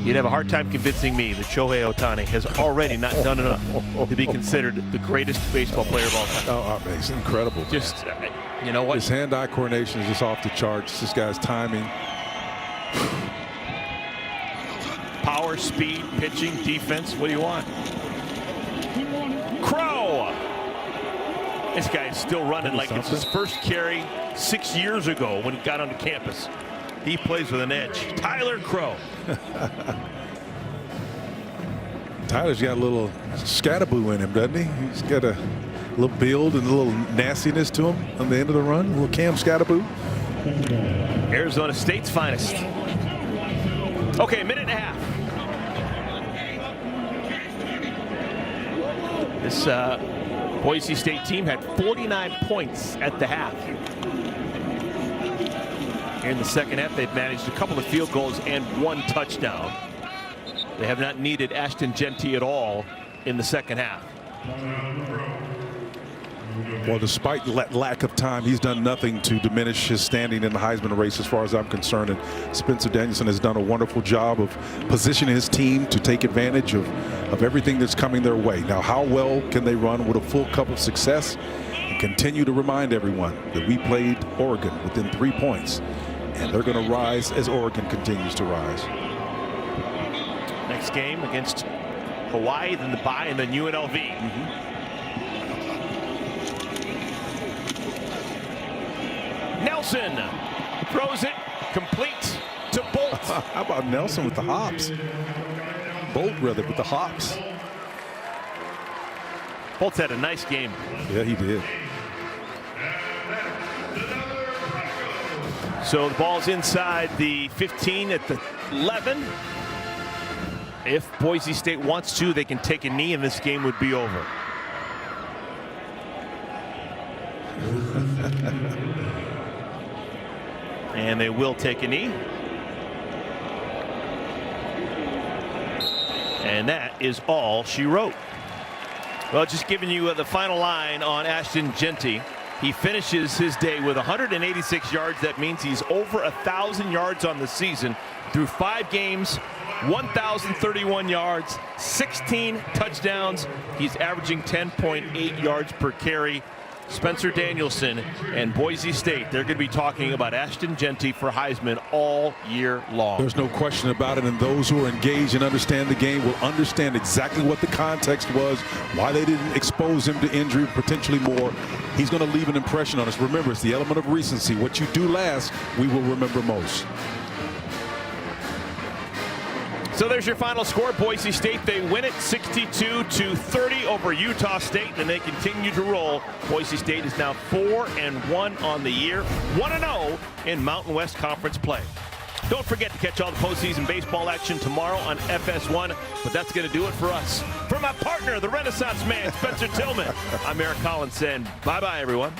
S1: You'd have a hard time convincing me that Shohei Ohtani has already not done enough to be considered the greatest baseball player of all time.
S2: Oh, it's incredible.
S1: Just, you know what?
S2: His hand-eye coordination is just off the charts. This guy's timing.
S1: Power, speed, pitching, defense. What do you want? Crow! This guy is still running like it's his first carry 6 years ago when he got onto campus. He plays with an edge. Tyler Crow.
S2: Tyler's got a little scatterboo in him, doesn't he? He's got a little build and a little nastiness to him on the end of the run. A little Cam Scatterboo.
S1: Arizona State's finest. Okay, a minute and a half. This Boise State team had 49 points at the half. Here in the second half, they've managed a couple of field goals and 1 touchdown. They have not needed Ashton Genty at all in the second half.
S2: Well, despite lack of time, he's done nothing to diminish his standing in the Heisman race as far as I'm concerned. And Spencer Danielson has done a wonderful job of positioning his team to take advantage of everything that's coming their way. Now, how well can they run with a full cup of success and continue to remind everyone that we played Oregon within 3 points, and they're going to rise as Oregon continues to rise.
S1: Next game against Hawaii, then the bye, and then UNLV. Nelson throws it complete to Bolt.
S2: How about Nelson with the hops? Bolt, rather, with the hops.
S1: Bolt's had a nice game.
S2: Yeah, he did.
S1: So the ball's inside the 15 at the 11. If Boise State wants to, they can take a knee and this game would be over. And they will take a knee. And that is all she wrote. Well, just giving you the final line on Ashton Genty. He finishes his day with 186 yards. That means he's over 1,000 yards on the season through 5 games, 1,031 yards, 16 touchdowns. He's averaging 10.8 yards per carry. Spencer Danielson and Boise State, they're going to be talking about Ashton Genty for Heisman all year long.
S2: There's no question about it, and those who are engaged and understand the game will understand exactly what the context was, why they didn't expose him to injury, potentially more. He's going to leave an impression on us. Remember, it's the element of recency. What you do last, we will remember most.
S1: So there's your final score. Boise State, they win it 62-30 over Utah State, and they continue to roll. Boise State is now 4-1 on the year, 1-0 in Mountain West Conference play. Don't forget to catch all the postseason baseball action tomorrow on FS1, but that's going to do it for us. For my partner, the Renaissance man, Spencer Tillman, I'm Eric Collins saying bye-bye, everyone.